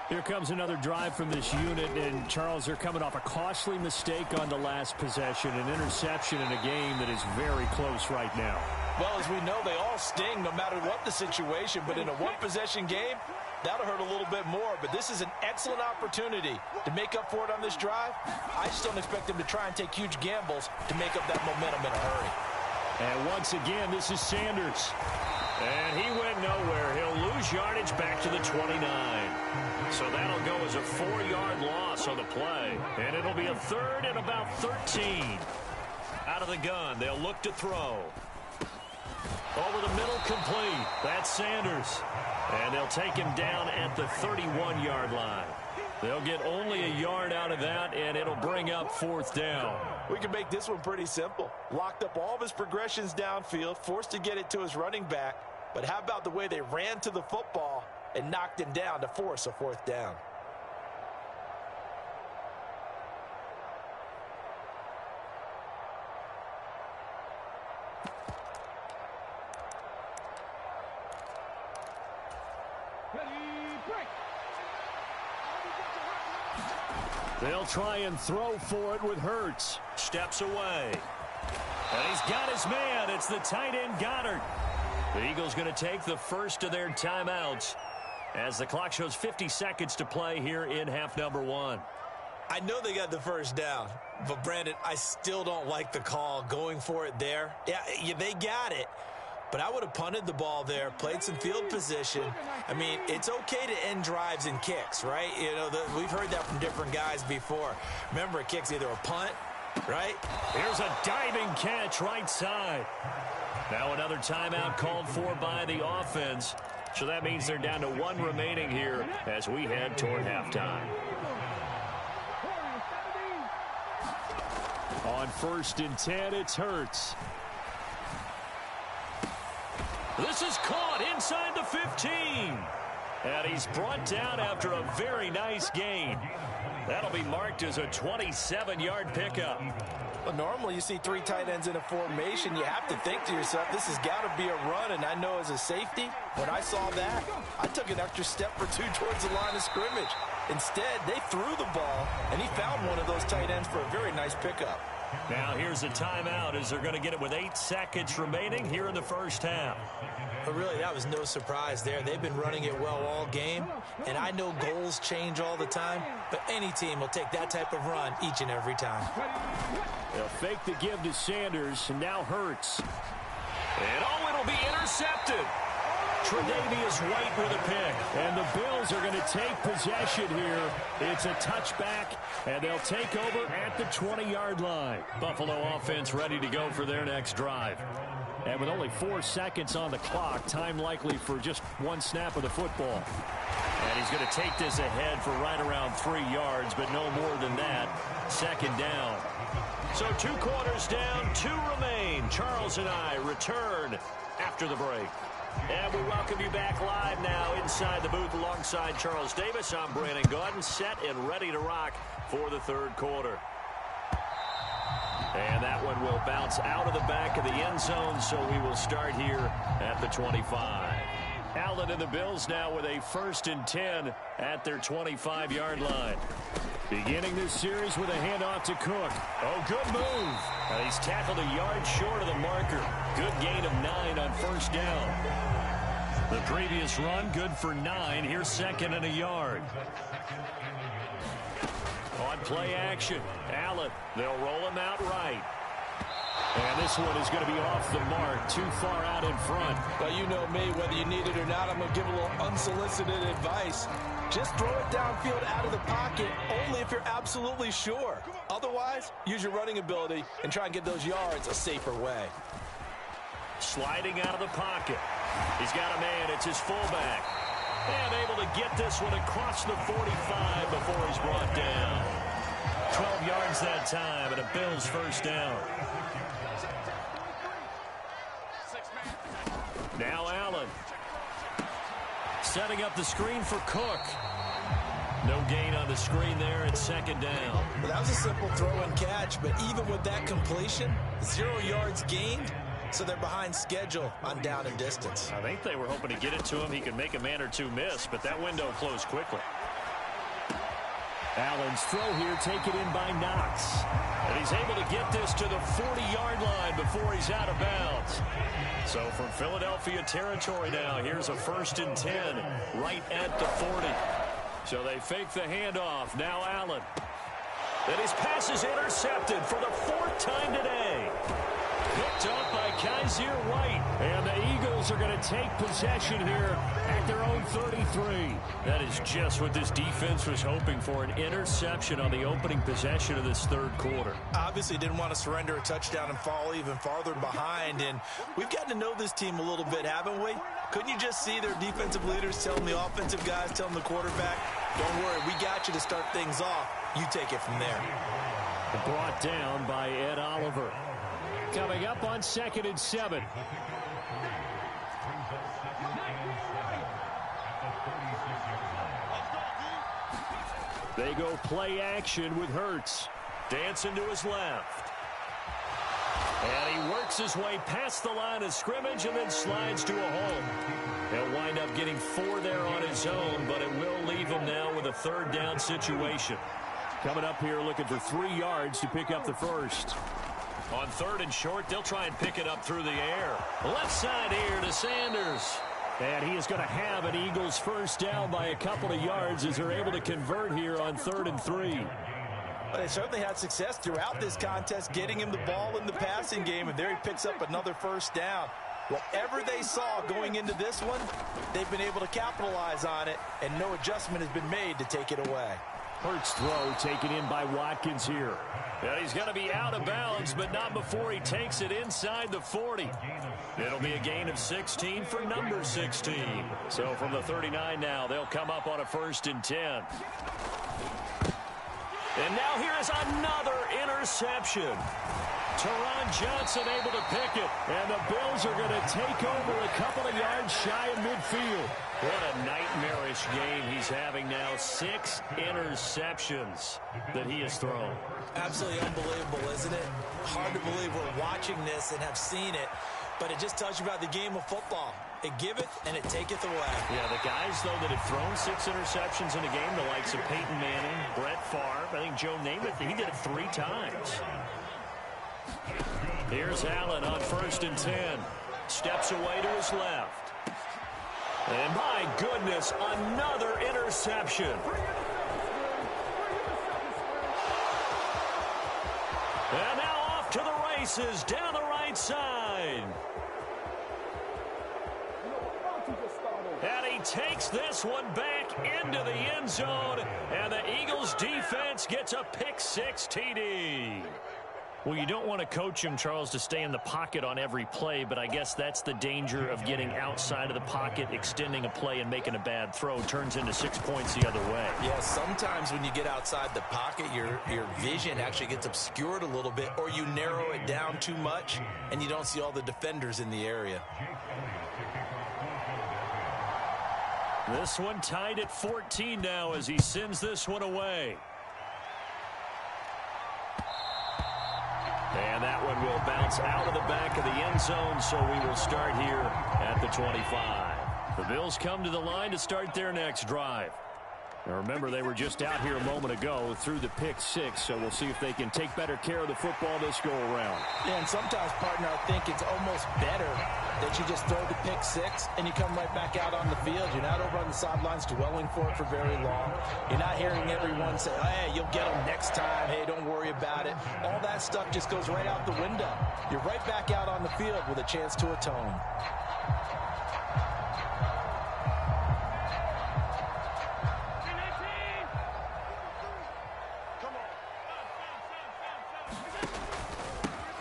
Here comes another drive from this unit, and Charles, they're coming off a costly mistake on the last possession, an interception in a game that is very close right now. Well, as we know, they all sting no matter what the situation, but in a one-possession game, that'll hurt a little bit more, but this is an excellent opportunity to make up for it on this drive. I just don't expect them to try and take huge gambles to make up that momentum in a hurry. And once again, this is Sanders. And he went nowhere. He'll lose yardage back to the 29. So that'll go as a 4-yard loss on the play. And it'll be a third and about 13. Out of the gun, they'll look to throw. Over the middle, complete. That's Sanders. And they'll take him down at the 31-yard line. They'll get only a yard out of that, and it'll bring up 4th down. We can make this one pretty simple. Locked up all of his progressions downfield, forced to get it to his running back. But how about the way they ran to the football and knocked him down to force a 4th down? They'll try and throw for it with Hurts. Steps away. And he's got his man. It's the tight end Goddard. The Eagles going to take the first of their timeouts as the clock shows 50 seconds to play here in half number 1. I know they got the first down, but Brandon, I still don't like the call going for it there. Yeah, they got it. But I would have punted the ball there, played some field position. I mean, it's okay to end drives and kicks, right? You know, we've heard that from different guys before. Remember, a kick's either a punt, right? Here's a diving catch right side. Now another timeout called for by the offense. So that means they're down to 1 remaining here as we head toward halftime. On 1st and 10, it's Hurts. This is caught inside the 15. And he's brought down after a very nice gain. That'll be marked as a 27-yard pickup. Well, normally you see 3 tight ends in a formation. You have to think to yourself, this has got to be a run. And I know as a safety, when I saw that, I took an extra step or 2 towards the line of scrimmage. Instead, they threw the ball, and he found one of those tight ends for a very nice pickup. Now here's a timeout as they're going to get it with 8 seconds remaining here in the first half. But really, that was no surprise there. They've been running it well all game, and I know goals change all the time, but any team will take that type of run each and every time. They'll fake the give to Sanders, and now Hurts. And it'll be intercepted. Tre'Davious White with a pick. And the Bills are going to take possession here. It's a touchback, and they'll take over at the 20-yard line. Buffalo offense ready to go for their next drive. And with only 4 seconds on the clock, time likely for just 1 snap of the football. And he's going to take this ahead for right around 3 yards, but no more than that. 2nd down. So 2 quarters down, 2 remain. Charles and I return after the break. And we welcome you back live now inside the booth alongside Charles Davis. I'm Brandon Gaudin, set and ready to rock for the 3rd quarter. And that one will bounce out of the back of the end zone, so we will start here at the 25. Allen and the Bills now with a 1st and 10 at their 25-yard line. Beginning this series with a handoff to Cook. Oh, good move. And he's tackled a yard short of the marker. Good gain of 9 on 1st down. The previous run, good for 9. Here's 2nd and a yard. On play action, Allen. They'll roll him out right. And this one is going to be off the mark, too far out in front. Well, you know me, whether you need it or not, I'm going to give a little unsolicited advice. Just throw it downfield out of the pocket, only if you're absolutely sure. Otherwise, use your running ability and try and get those yards a safer way. Sliding out of the pocket. He's got a man. It's his fullback. And able to get this one across the 45 before he's brought down. 12 yards that time and a Bills 1st down. Now Allen. Setting up the screen for Cook. No gain on the screen there at 2nd down. Well, that was a simple throw and catch, but even with that completion, 0 yards gained. So they're behind schedule on down and distance. I think they were hoping to get it to him. He could make a man or 2 miss, but that window closed quickly. Allen's throw here taken in by Knox. And he's able to get this to the 40-yard line before he's out of bounds. So from Philadelphia territory now, here's a 1st and 10 right at the 40. So they fake the handoff. Now Allen. And his pass is intercepted for the 4th time today. Picked up by Kaiser White. And the Eagles are going to take possession here at their own 33. That is just what this defense was hoping for, an interception on the opening possession of this 3rd quarter. Obviously didn't want to surrender a touchdown and fall even farther behind. And we've gotten to know this team a little bit, haven't we? Couldn't you just see their defensive leaders telling the offensive guys, telling the quarterback, don't worry, we got you to start things off. You take it from there. Brought down by Ed Oliver. Coming up on 2nd and 7. They go play action with Hurts. Dancing to his left. And he works his way past the line of scrimmage and then slides to a hole. He'll wind up getting 4 there on his own, but it will leave him now with a 3rd down situation. Coming up here looking for 3 yards to pick up the first. On 3rd and short, they'll try and pick it up through the air. Left side here to Sanders. And he is going to have an Eagles 1st down by a couple of yards as they're able to convert here on 3rd and 3. But they certainly had success throughout this contest, getting him the ball in the passing game, and there he picks up another 1st down. Whatever they saw going into this one, they've been able to capitalize on it, and no adjustment has been made to take it away. Hurts throw taken in by Watkins here. And he's going to be out of bounds, but not before he takes it inside the 40. It'll be a gain of 16 for number 16. So from the 39 now, they'll come up on a 1st and 10. And now here is another interception. Teron Johnson able to pick it. And the Bills are going to take over a couple of yards shy of midfield. What a nightmarish game he's having now. 6 interceptions that he has thrown. Absolutely unbelievable, isn't it? Hard to believe we're watching this and have seen it. But it just tells you about the game of football. It giveth and it taketh away. Yeah, the guys, though, that have thrown 6 interceptions in a game, the likes of Peyton Manning, Brett Favre, I think Joe Namath, he did it 3 times. Here's Allen on 1st and 10. Steps away to his left. And my goodness, another interception. And now off to the races down the right side. And he takes this one back into the end zone. And the Eagles defense gets a pick-6 TD. Well, you don't want to coach him, Charles, to stay in the pocket on every play, but I guess that's the danger of getting outside of the pocket, extending a play, and making a bad throw. Turns into 6 points the other way. Yeah, sometimes when you get outside the pocket, your vision actually gets obscured a little bit, or you narrow it down too much, and you don't see all the defenders in the area. This one tied at 14 now as he sends this one away. And that one will bounce out of the back of the end zone, so we will start here at the 25. The Bills come to the line to start their next drive. Now remember, they were just out here a moment ago through the pick-6, so we'll see if they can take better care of the football this go-around. Yeah, and sometimes, partner, I think it's almost better that you just throw the pick-6 and you come right back out on the field. You're not over on the sidelines dwelling for it for very long. You're not hearing everyone say, oh, hey, you'll get them next time. Hey, don't worry about it. All that stuff just goes right out the window. You're right back out on the field with a chance to atone.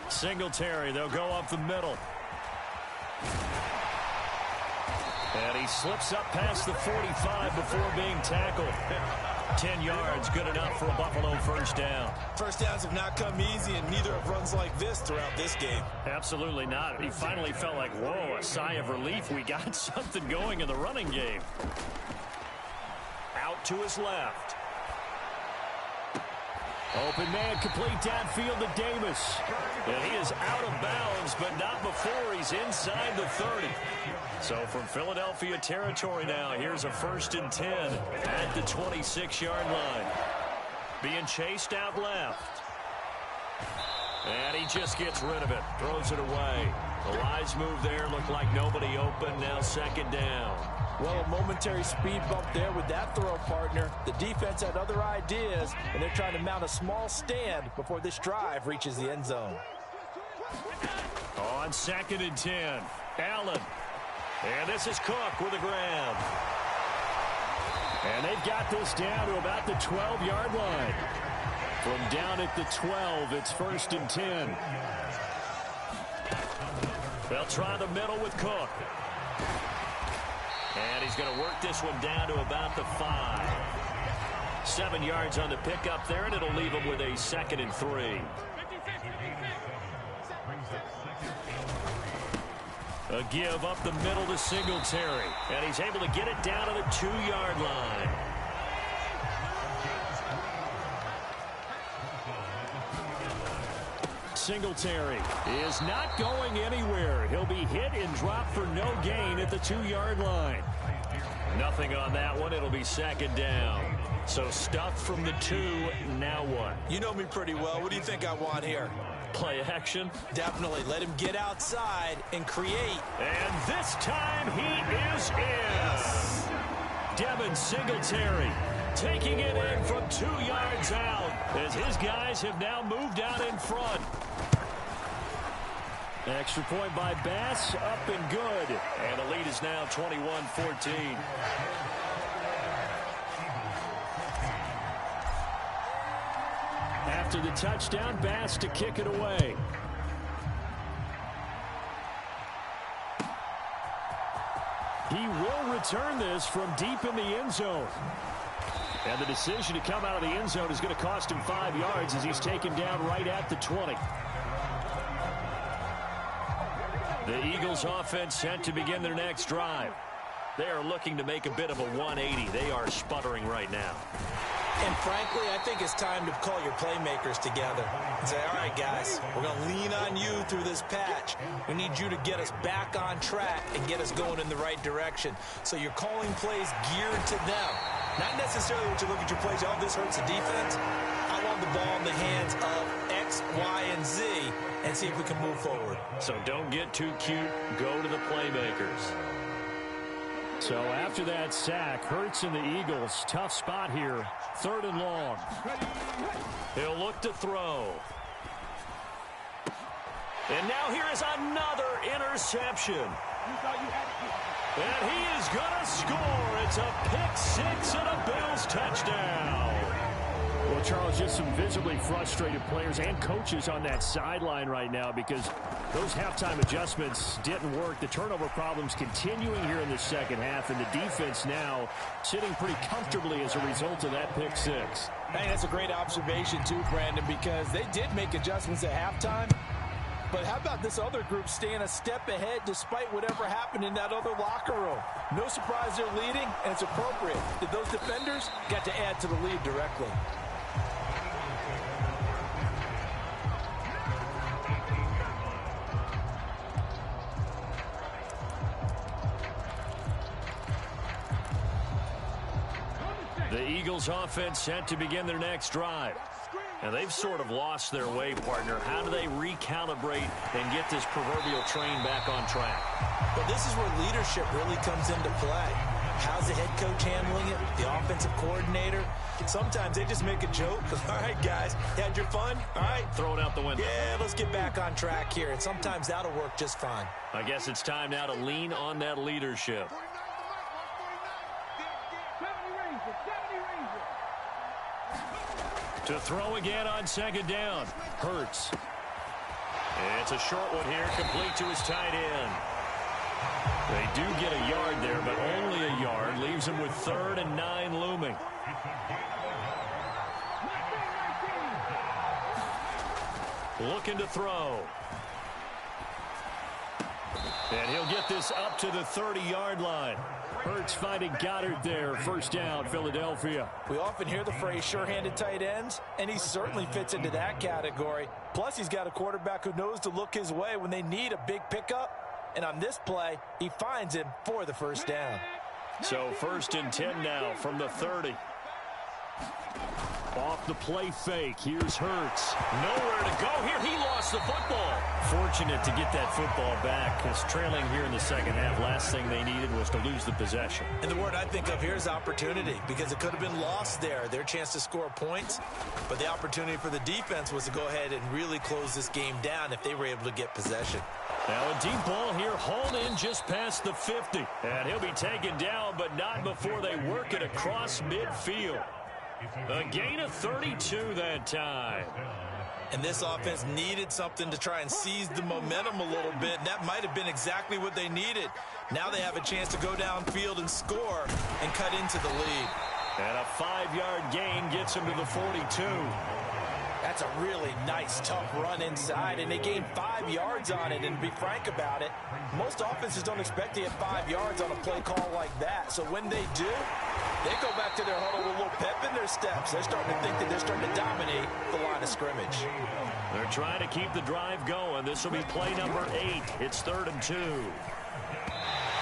Singletary, they'll go up the middle. And he slips up past the 45 before being tackled. 10 yards, good enough for a Buffalo 1st down. First downs have not come easy, and neither have runs like this throughout this game. Absolutely not. He finally felt like, whoa, a sigh of relief. We got something going in the running game. Out to his left. Open man, complete downfield to Davis. And he is out of bounds, but not before he's inside the 30. So from Philadelphia territory now, here's a 1st and 10 at the 26-yard line. being chased out left. And he just gets rid of it, throws it away. The wise move there, looked like nobody open, now second down. Well, a momentary speed bump there with that throw, partner. The defense had other ideas, and they're trying to mount a small stand before this drive reaches the end zone. On 2nd and 10, Allen. And this is Cook with a grab. And they've got this down to about the 12-yard line. From down at the 12, it's 1st and 10. They'll try the middle with Cook. And he's going to work this one down to about the 5. 7 yards on the pickup there, and it'll leave him with a 2nd and 3. A give up the middle to Singletary. And he's able to get it down to the 2-yard line. Singletary is not going anywhere. He'll be hit and dropped for no gain at the 2-yard line. Nothing on that one. It'll be 2nd down. So stuffed from the 2. Now what? You know me pretty well. What do you think I want here? Play action? Definitely. Let him get outside and create. And this time he is in. Yes. Devin Singletary taking it in from 2 yards out as his guys have now moved out in front. Extra point by Bass, up and good. And the lead is now 21-14. After the touchdown, Bass to kick it away. He will return this from deep in the end zone. And the decision to come out of the end zone is going to cost him 5 yards as he's taken down right at the 20. The Eagles offense set to begin their next drive. They are looking to make a bit of a 180. They are sputtering right now. And frankly, I think it's time to call your playmakers together and say, all right, guys, we're going to lean on you through this patch. We need you to get us back on track and get us going in the right direction. So you're calling plays geared to them. Not necessarily what you look at your plays, oh, this hurts the defense. I want the ball in the hands of X, Y, and Z and see if we can move forward. So don't get too cute. Go to the playmakers. So after that sack, Hurts and the Eagles, tough spot here. 3rd and long. He'll look to throw. And now here is another interception. And he is going to score. It's a pick-6 and a Bills touchdown. Well, Charles, just some visibly frustrated players and coaches on that sideline right now because those halftime adjustments didn't work. The turnover problems continuing here in the second half, and the defense now sitting pretty comfortably as a result of that pick-6. I think that's a great observation, too, Brandon, because they did make adjustments at halftime. But how about this other group staying a step ahead despite whatever happened in that other locker room? No surprise they're leading, and it's appropriate that those defenders got to add to the lead directly. The Eagles offense set to begin their next drive. And they've sort of lost their way, partner. How do they recalibrate and get this proverbial train back on track? Well, this is where leadership really comes into play. How's the head coach handling it? The offensive coordinator? Sometimes they just make a joke. All right, guys, you had your fun? All right. Throw it out the window. Yeah, let's get back on track here. And sometimes that'll work just fine. I guess it's time now to lean on that leadership. To throw again on second down. Hurts. It's a short one here, complete to his tight end. They do get a yard there, but only a yard. Leaves him with 3rd and 9 looming. Looking to throw. And he'll get this up to the 30-yard line. Hurts finding Goddard there. 1st down, Philadelphia. We often hear the phrase sure-handed tight ends, and he certainly fits into that category. Plus, he's got a quarterback who knows to look his way when they need a big pickup. And on this play, he finds him for the 1st down. So 1st and 10 now from the 30. Off the play fake. Here's Hurts. Nowhere to go here. He lost the football. Fortunate to get that football back, because trailing here in the second half, last thing they needed was to lose the possession. And the word I think of here is opportunity, because it could have been lost there. Their chance to score points, but the opportunity for the defense was to go ahead and really close this game down if they were able to get possession. Now a deep ball here, hauled in just past the 50. And he'll be taken down, but not before they work it across midfield. A gain of 32 that time. And this offense needed something to try and seize the momentum a little bit. And that might have been exactly what they needed. Now they have a chance to go downfield and score and cut into the lead. And a 5-yard gain gets them to the 42. That's a really nice, tough run inside, and they gained 5 yards on it. And to be frank about it, most offenses don't expect to get 5 yards on a play call like that. So when they do, they go back to their huddle with a little pep in their steps. They're starting to think that they're starting to dominate the line of scrimmage. They're trying to keep the drive going. This will be play number 8. It's 3rd and 2.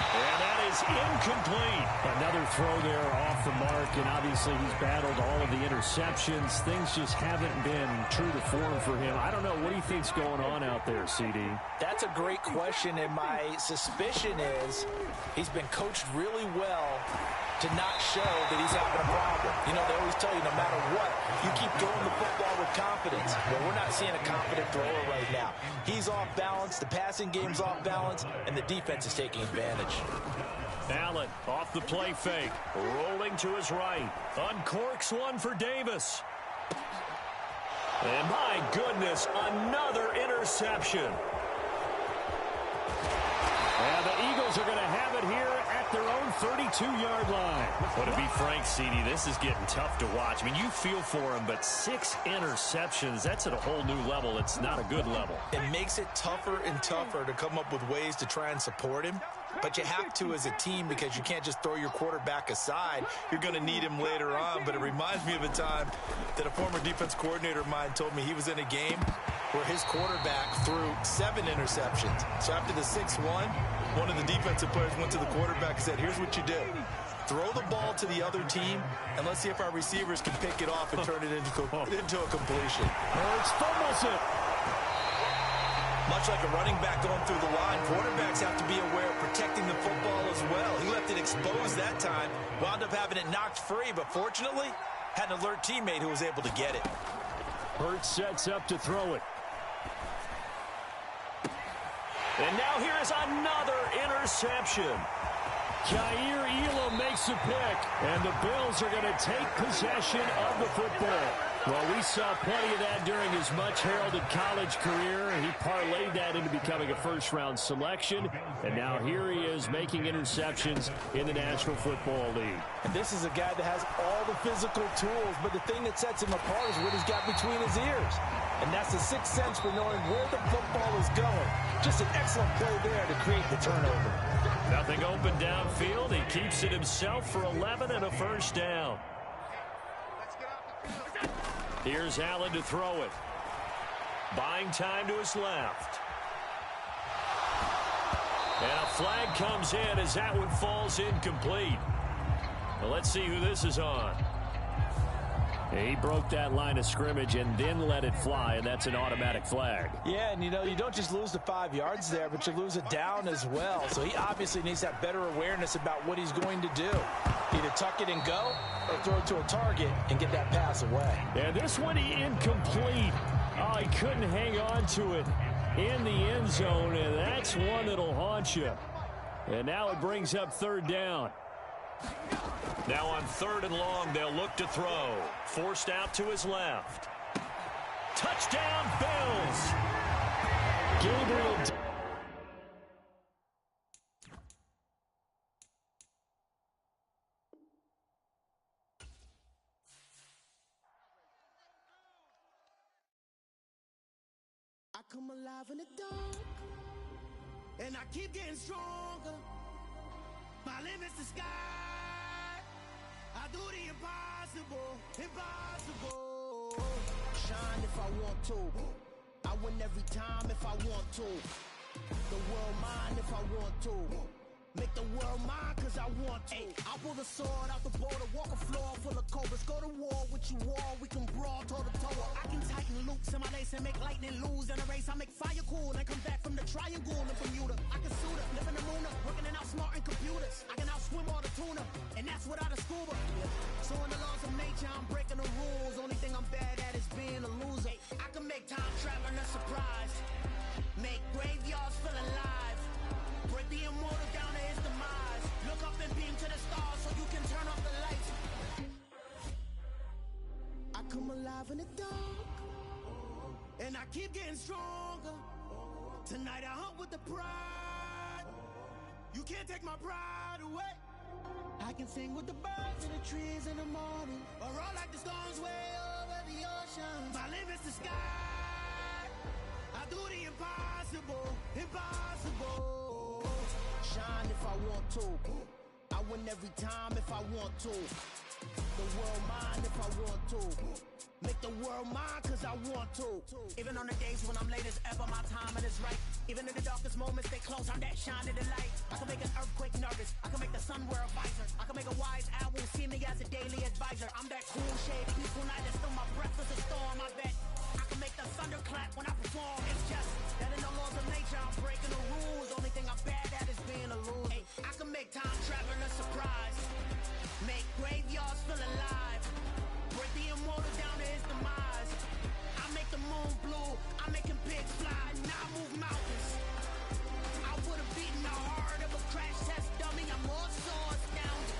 And that is incomplete. Another throw there off the mark, and obviously he's battled all of the interceptions. Things just haven't been true to form for him. I don't know. What do you think's going on out there, CD? That's a great question, and my suspicion is he's been coached really well to not show that he's having a problem. You know, they always tell you no matter what, you keep throwing the football with confidence. Well, we're not seeing a confident thrower right now. He's off balance, the passing game's off balance, and the defense is taking advantage. Allen off the play fake, rolling to his right. Uncorks one for Davis. And my goodness, another interception. And the Eagles are going to have it here at their own 32-yard line. But to be frank, CD, this is getting tough to watch. I mean, you feel for him, but 6 interceptions, that's at a whole new level. It's not a good level. It makes it tougher and tougher to come up with ways to try and support him. But you have to as a team, because you can't just throw your quarterback aside. You're going to need him later on. But it reminds me of a time that a former defense coordinator of mine told me he was in a game where his quarterback threw 7 interceptions. So after the 6th one of the defensive players went to the quarterback and said, here's what you do. Throw the ball to the other team, and let's see if our receivers can pick it off and turn it into a completion. Hurts fumbles it. Much like a running back going through the line, quarterbacks have to be aware of protecting the football as well. He left it exposed that time, wound up having it knocked free, but fortunately, had an alert teammate who was able to get it. Hurts sets up to throw it. And now here is another interception. Jair Elam makes a pick, and the Bills are going to take possession of the football. Well, we saw plenty of that during his much-heralded college career. He parlayed that into becoming a first-round selection, and now here he is making interceptions in the National Football League. And this is a guy that has all the physical tools, but the thing that sets him apart is what he's got between his ears. And that's the sixth sense for knowing where the football is going. Just an excellent play there to create the turnover. Nothing open downfield. He keeps it himself for 11 and a first down. Here's Allen to throw it. Buying time to his left. And a flag comes in as that one falls incomplete. Well, let's see who this is on. He broke that line of scrimmage and then let it fly, and that's an automatic flag. Yeah, and you know, you don't just lose the 5 yards there, but you lose it down as well. So he obviously needs to have better awareness about what he's going to do. Either tuck it and go or throw it to a target and get that pass away. And this one incomplete. Oh, he couldn't hang on to it in the end zone, and that's one that'll haunt you. And now it brings up third down. Now on 3rd and long, they'll look to throw. Forced out to his left. Touchdown, Bills! Gabriel. I come alive in the dark, and I keep getting stronger. My limit's the sky. I do the impossible, impossible. Shine if I want to. I win every time if I want to. The world mine if I want to. Make the world mine cause I want to. Ay, I pull the sword out the border, walk a floor full of cobras, go to war with and make lightning lose. In a race, I make fire cool and come back from the triangle in Bermuda. I can suit up, live in the moon, working and outsmarting computers. I can outswim all the tuna, and that's without a scuba. So in the laws of nature, I'm breaking the rules. Only thing I'm bad at is being a loser. I can make time traveling a surprise, make graveyards feel alive, break the immortal down to his demise. Look up and beam to the stars so you can turn off the lights. I come alive in the dark, and I keep getting stronger. Tonight I hunt with the pride. You can't take my pride away. I can sing with the birds and the trees in the morning, or roll like the storms way over the ocean. My limit's the sky. I do the impossible, impossible. Shine if I want to. I win every time if I want to. The world mine if I want to. Make the world mine cause I want to. Even on the days when I'm late as ever, my timing is right. Even in the darkest moments, stay close, I'm that shine in the light. I can make an earthquake nervous, I can make the sun wear a visor. I can make a wise owl see me as a daily advisor. I'm that cool shade, peaceful night that's still my breath is a storm, I bet. I can make the thunder clap when I perform. It's just that in the laws of nature, I'm breaking the rules. Only thing I'm bad at is being a loser. Hey, I can make time traveling a surprise, make graveyards feel alive, break the immortal down to his demise. I make the moon blue, I'm making pigs fly, now I move mountains. I would've beaten the heart of a crash test dummy, I'm more so astounded.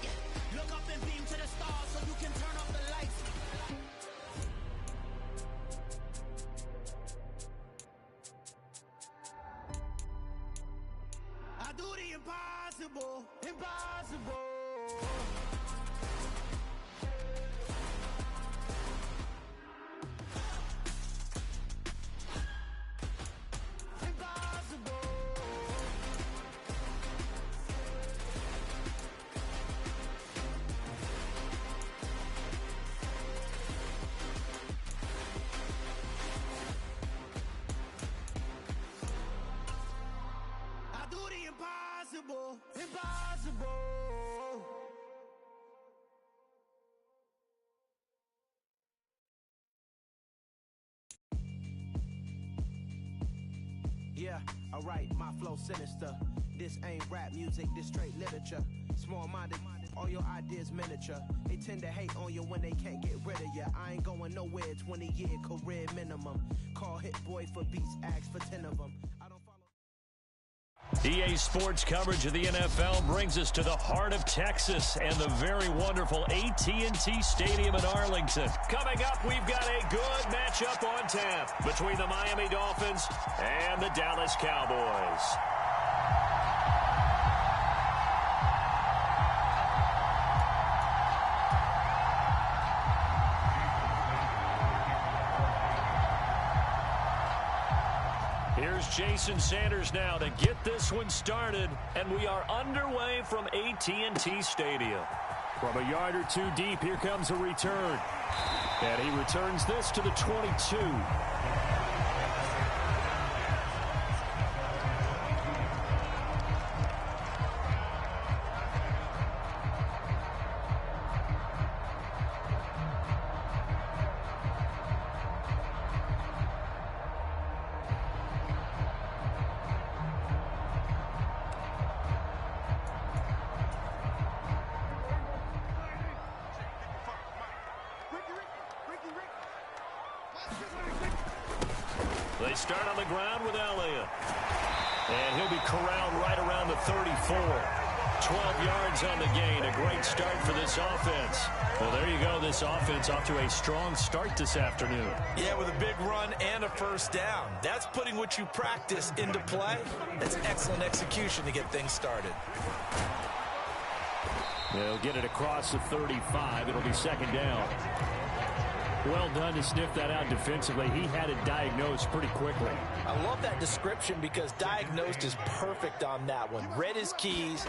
Yeah. Look up and beam to the stars so you can turn off the lights. I do the impossible, impossible. Impossible, impossible. Yeah, alright, my flow sinister. This ain't rap music, this straight literature. Small-minded, all your ideas miniature. They tend to hate on you when they can't get rid of you. I ain't going nowhere, 20-year career minimum. Call Hit Boy for beats, ask for 10 of them. EA Sports coverage of the NFL brings us to the heart of Texas and the very wonderful AT&T Stadium in Arlington. Coming up, we've got a good matchup on tap between the Miami Dolphins and the Dallas Cowboys. Here's Jason Sanders now to get this one started, and we are underway from AT&T Stadium. From a yard or two deep, here comes a return. And he returns this to the 22. They start on the ground with Elliott. And he'll be corralled right around the 34. 12 yards on the gain. A great start for this offense. Well, there you go. This offense off to a strong start this afternoon. Yeah, with a big run and a first down. That's putting what you practice into play. That's excellent execution to get things started. They'll get it across the 35. It'll be second down. Well done to sniff that out defensively. He had it diagnosed pretty quickly. I love that description because diagnosed is perfect on that one. Read his keys,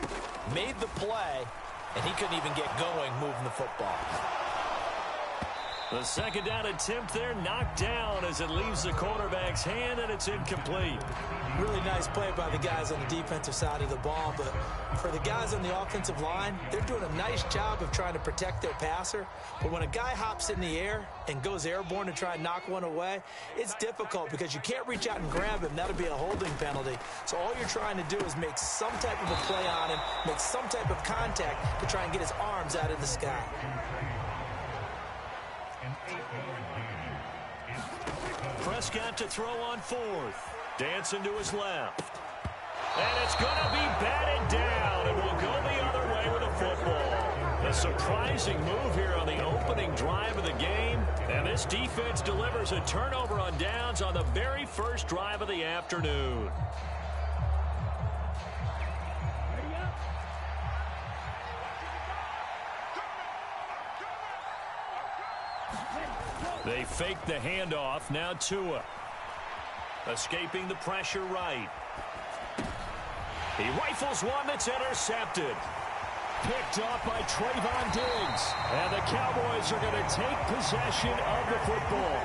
made the play, and he couldn't even get going moving the football. The second down attempt there knocked down as it leaves the quarterback's hand, and it's incomplete. Really nice play by the guys on the defensive side of the ball, but for the guys on the offensive line, they're doing a nice job of trying to protect their passer. But when a guy hops in the air and goes airborne to try and knock one away, it's difficult because you can't reach out and grab him. That'll be a holding penalty. So all you're trying to do is make some type of a play on him, make some type of contact to try and get his arms out of the sky. Prescott to throw on fourth. Dancing to his left. And it's going to be batted down, and will go the other way with the football. A surprising move here on the opening drive of the game. And this defense delivers a turnover on downs on the very first drive of the afternoon. They fake the handoff. Now Tua. Escaping the pressure right. He rifles one that's intercepted. Picked off by Trayvon Diggs. And the Cowboys are going to take possession of the football.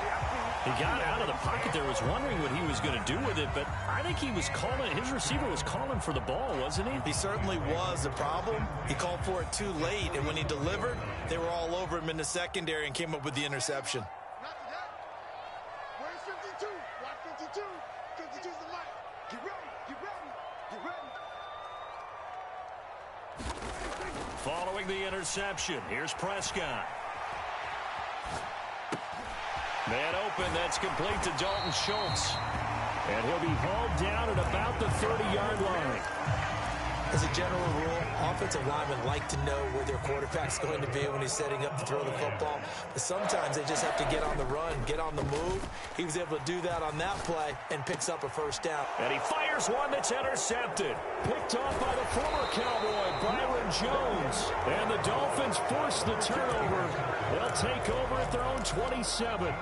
He got out of the pocket there, was wondering what he was going to do with it, but I think he was calling, his receiver was calling for the ball, wasn't he? He certainly was. The problem, he called for it too late, and when he delivered, they were all over him in the secondary and came up with the interception. Where's 52? Watch 52. 52's the light. Get ready. Get ready. Get ready. Following the interception, here's Prescott. Man open, that's complete to Dalton Schultz. And he'll be hauled down at about the 30-yard line. As a general rule, offensive linemen like to know where their quarterback's going to be when he's setting up to throw the football. But sometimes they just have to get on the run, get on the move. He was able to do that on that play and picks up a first down. And he fires one that's intercepted. Picked off by the former Cowboy, Byron Jones. And the Dolphins force the turnover. They'll take over at their own 27.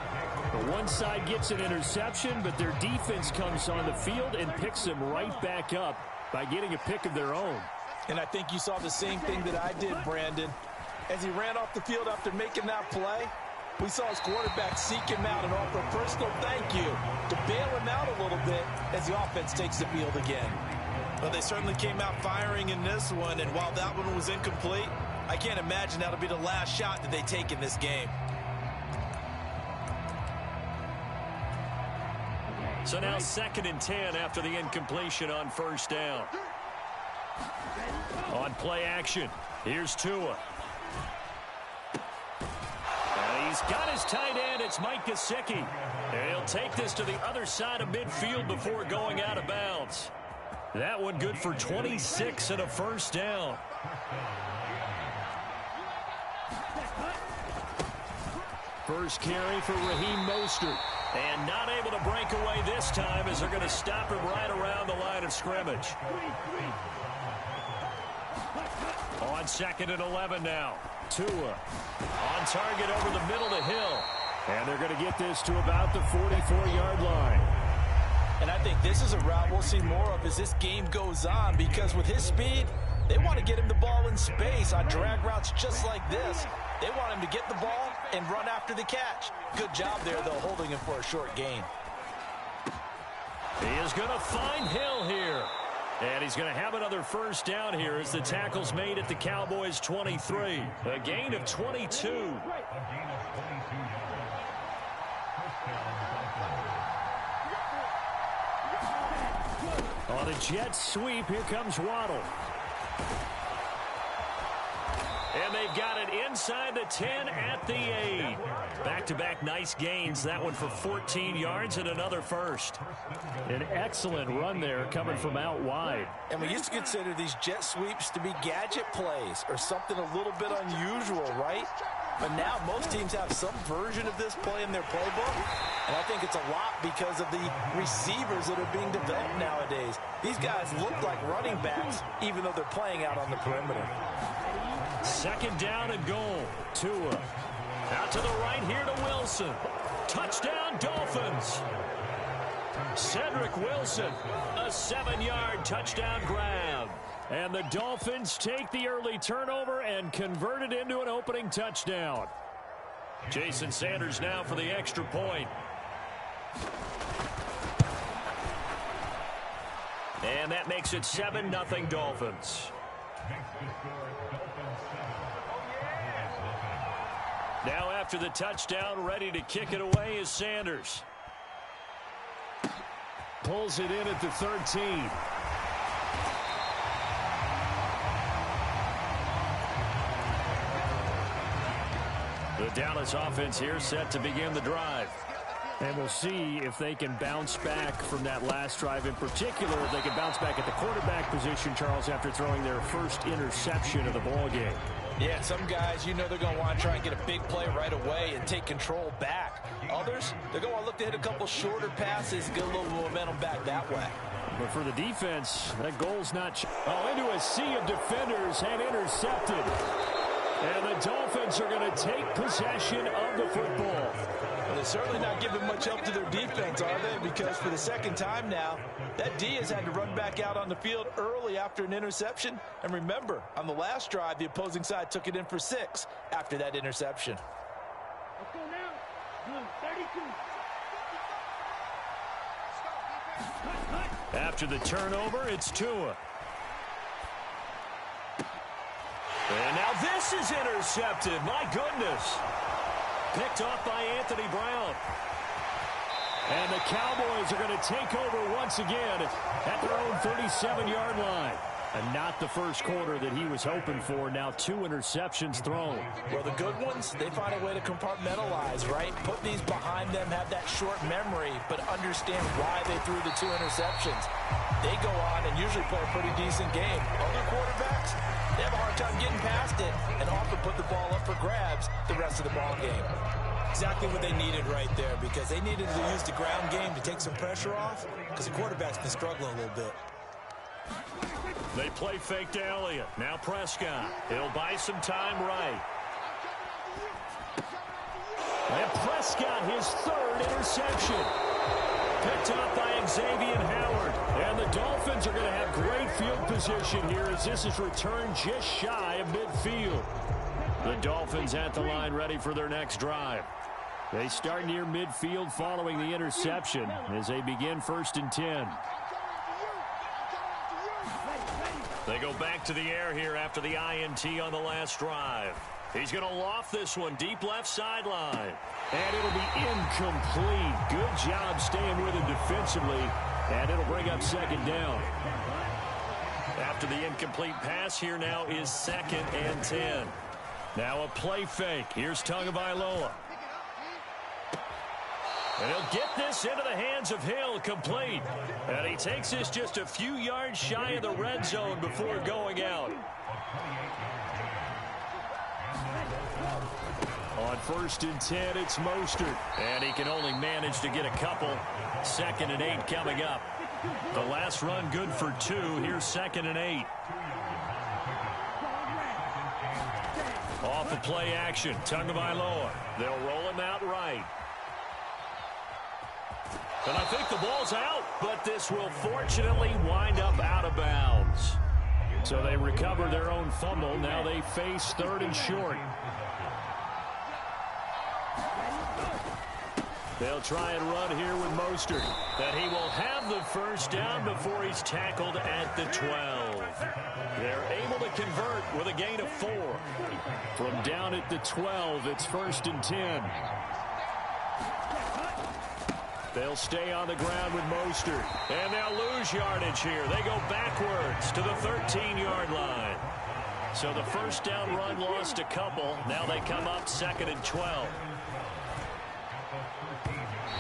The one side gets an interception, but their defense comes on the field and picks them right back up by getting a pick of their own. And I think you saw the same thing that I did, Brandon. As he ran off the field after making that play, we saw his quarterback seek him out and offer a personal thank you to bail him out a little bit as the offense takes the field again. Well, they certainly came out firing in this one, and while that one was incomplete, I can't imagine that'll be the last shot that they take in this game. So now 2nd and 10 after the incompletion on first down. On play action, here's Tua. And he's got his tight end. It's Mike Gesicki. And he'll take this to the other side of midfield before going out of bounds. That one good for 26 and a first down. First carry for Raheem Mostert. And not able to break away this time as they're going to stop him right around the line of scrimmage. On 2nd and 11 now. Tua on target over the middle to Hill. And they're going to get this to about the 44-yard line. And I think this is a route we'll see more of as this game goes on, because with his speed, they want to get him the ball in space on drag routes just like this. They want him to get the ball and run after the catch. Good job there, though, holding him for a short gain. He is going to find Hill here. And he's going to have another first down here as the tackle's made at the Cowboys' 23. A gain of 22. On a jet sweep, here comes Waddle. And they've got it inside the 10 at the 8. Back-to-back nice gains. That one for 14 yards and another first. An excellent run there coming from out wide. And we used to consider these jet sweeps to be gadget plays or something a little bit unusual, right? But now most teams have some version of this play in their playbook. And I think it's a lot because of the receivers that are being developed nowadays. These guys look like running backs even though they're playing out on the perimeter. 2nd down and goal. Tua out to the right here to Wilson. Touchdown Dolphins. Cedric Wilson, a 7-yard touchdown grab. And the Dolphins take the early turnover and convert it into an opening touchdown. Jason Sanders now for the extra point. And that makes it 7-0 Dolphins. Now after the touchdown, ready to kick it away is Sanders. Pulls it in at the 13. The Dallas offense here set to begin the drive. And we'll see if they can bounce back from that last drive in particular. If they can bounce back at the quarterback position, Charles, after throwing their first interception of the ballgame. Yeah, some guys, you know they're going to want to try and get a big play right away and take control back. Others, they're going to look to hit a couple shorter passes and get a little momentum back that way. But for the defense, that goal's not... into a sea of defenders and intercepted. And the Dolphins are going to take possession of the football. Well, they're certainly not giving much help to their defense, are they? Because for the second time now, that D has had to run back out on the field early after an interception. And remember, on the last drive, the opposing side took it in for 6 after that interception. Let's go now. Blue, 32. After the turnover, it's Tua. And now this is intercepted. My goodness. Picked off by Anthony Brown. And the Cowboys are going to take over once again at their own 37-yard line. And not the first quarter that he was hoping for. Now 2 interceptions thrown. Well, the good ones, they find a way to compartmentalize, right? Put these behind them, have that short memory, but understand why they threw the 2 interceptions. They go on and usually play a pretty decent game. Other quarterbacks, they have a hard time getting past it and often put the ball up for grabs the rest of the ball game. Exactly what they needed right there, because they needed to use the ground game to take some pressure off, because the quarterback's been struggling a little bit. They play fake to Elliott. Now Prescott. He'll buy some time right. And Prescott, his 3rd interception. Picked up by Xavier Howard. And the Dolphins are going to have great field position here as this is returned just shy of midfield. The Dolphins at the line ready for their next drive. They start near midfield following the interception as they begin 1st and 10. They go back to the air here after the INT on the last drive. He's going to loft this one deep left sideline. And it'll be incomplete. Good job staying with him defensively. And it'll bring up 2nd down. After the incomplete pass, here now is 2nd and 10. Now a play fake. Here's Tagovailoa. And he'll get this into the hands of Hill, complete. And he takes this just a few yards shy of the red zone before going out. On 1st and 10, it's Mostert. And he can only manage to get a couple. 2nd and 8 coming up. The last run good for 2. Here's 2nd and 8. Off the play action, Tagovailoa. They'll roll him out right. And I think the ball's out, but this will fortunately wind up out of bounds. So they recover their own fumble. Now they face 3rd and short. They'll try and run here with Mostert. And he will have the 1st down before he's tackled at the 12. They're able to convert with a gain of 4. From down at the 12, it's 1st and 10. They'll stay on the ground with Mostert. And they'll lose yardage here. They go backwards to the 13-yard line. So the 1st down run lost a couple. Now they come up 2nd and 12.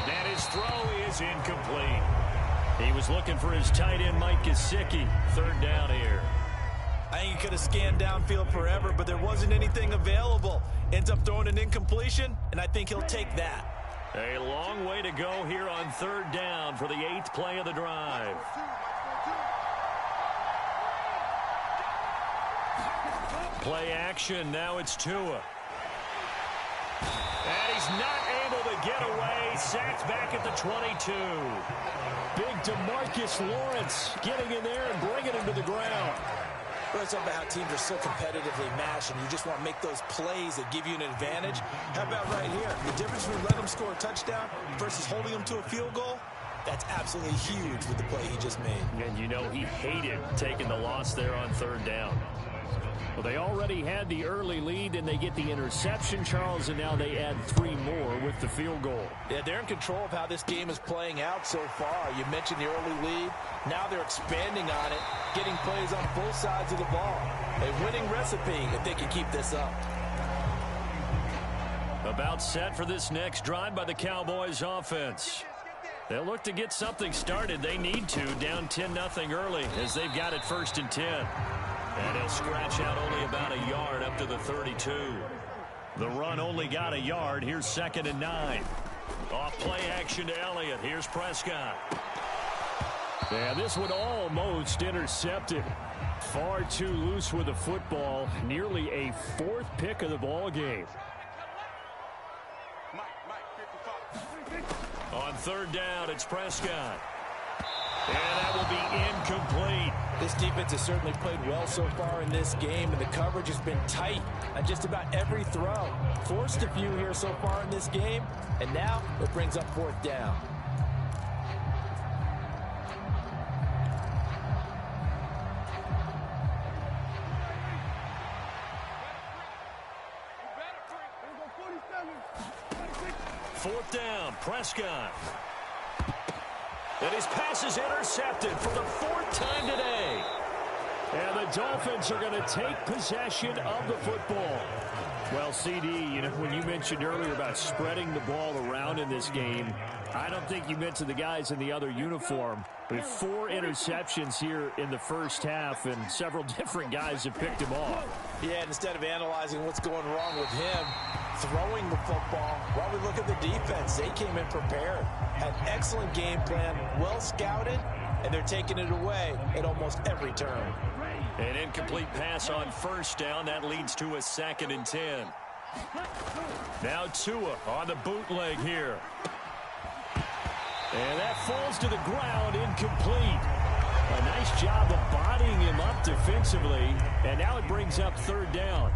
And his throw is incomplete. He was looking for his tight end, Mike Gesicki. 3rd down here. I think he could have scanned downfield forever, but there wasn't anything available. Ends up throwing an incompletion, and I think he'll take that. A long way to go here on 3rd down for the 8th play of the drive. Play action. Now it's Tua. And he's not able to get away. Sacked back at the 22. Big DeMarcus Lawrence getting in there and bringing him to the ground. We're talking about how teams are so competitively matched, and you just want to make those plays that give you an advantage. How about right here? The difference between letting them score a touchdown versus holding them to a field goal, that's absolutely huge with the play he just made. And you know he hated taking the loss there on third down. Well, they already had the early lead, and they get the interception, Charles, and now they add 3 more with the field goal. Yeah, they're in control of how this game is playing out so far. You mentioned the early lead. Now they're expanding on it, getting plays on both sides of the ball. A winning recipe if they can keep this up. About set for this next drive by the Cowboys offense. They'll look to get something started. They need to, down 10-0 early as they've got it 1st and 10. And he'll scratch out only about a yard up to the 32. The run only got a yard. Here's 2nd and 9. Off play action to Elliott. Here's Prescott. Yeah, this one almost intercepted. Far too loose with the football. Nearly a 4th pick of the ball game. On 3rd down, it's Prescott. And that will be incomplete. This defense has certainly played well so far in this game, and the coverage has been tight on just about every throw. Forced a few here so far in this game, and now it brings up 4th down. Fourth down, Prescott. And his pass is intercepted for the 4th time today. And the Dolphins are going to take possession of the football. Well, CD, you know, when you mentioned earlier about spreading the ball around in this game, I don't think you mentioned the guys in the other uniform. With 4 interceptions here in the first half, and several different guys have picked him off. Yeah, and instead of analyzing what's going wrong with him, throwing the football, while we look at the defense, they came in prepared. Had excellent game plan, well scouted, and they're taking it away at almost every turn. An incomplete pass on 1st down. That leads to a 2nd and 10. Now Tua on the bootleg here. And that falls to the ground, incomplete. A nice job of bodying him up defensively. And now it brings up 3rd down.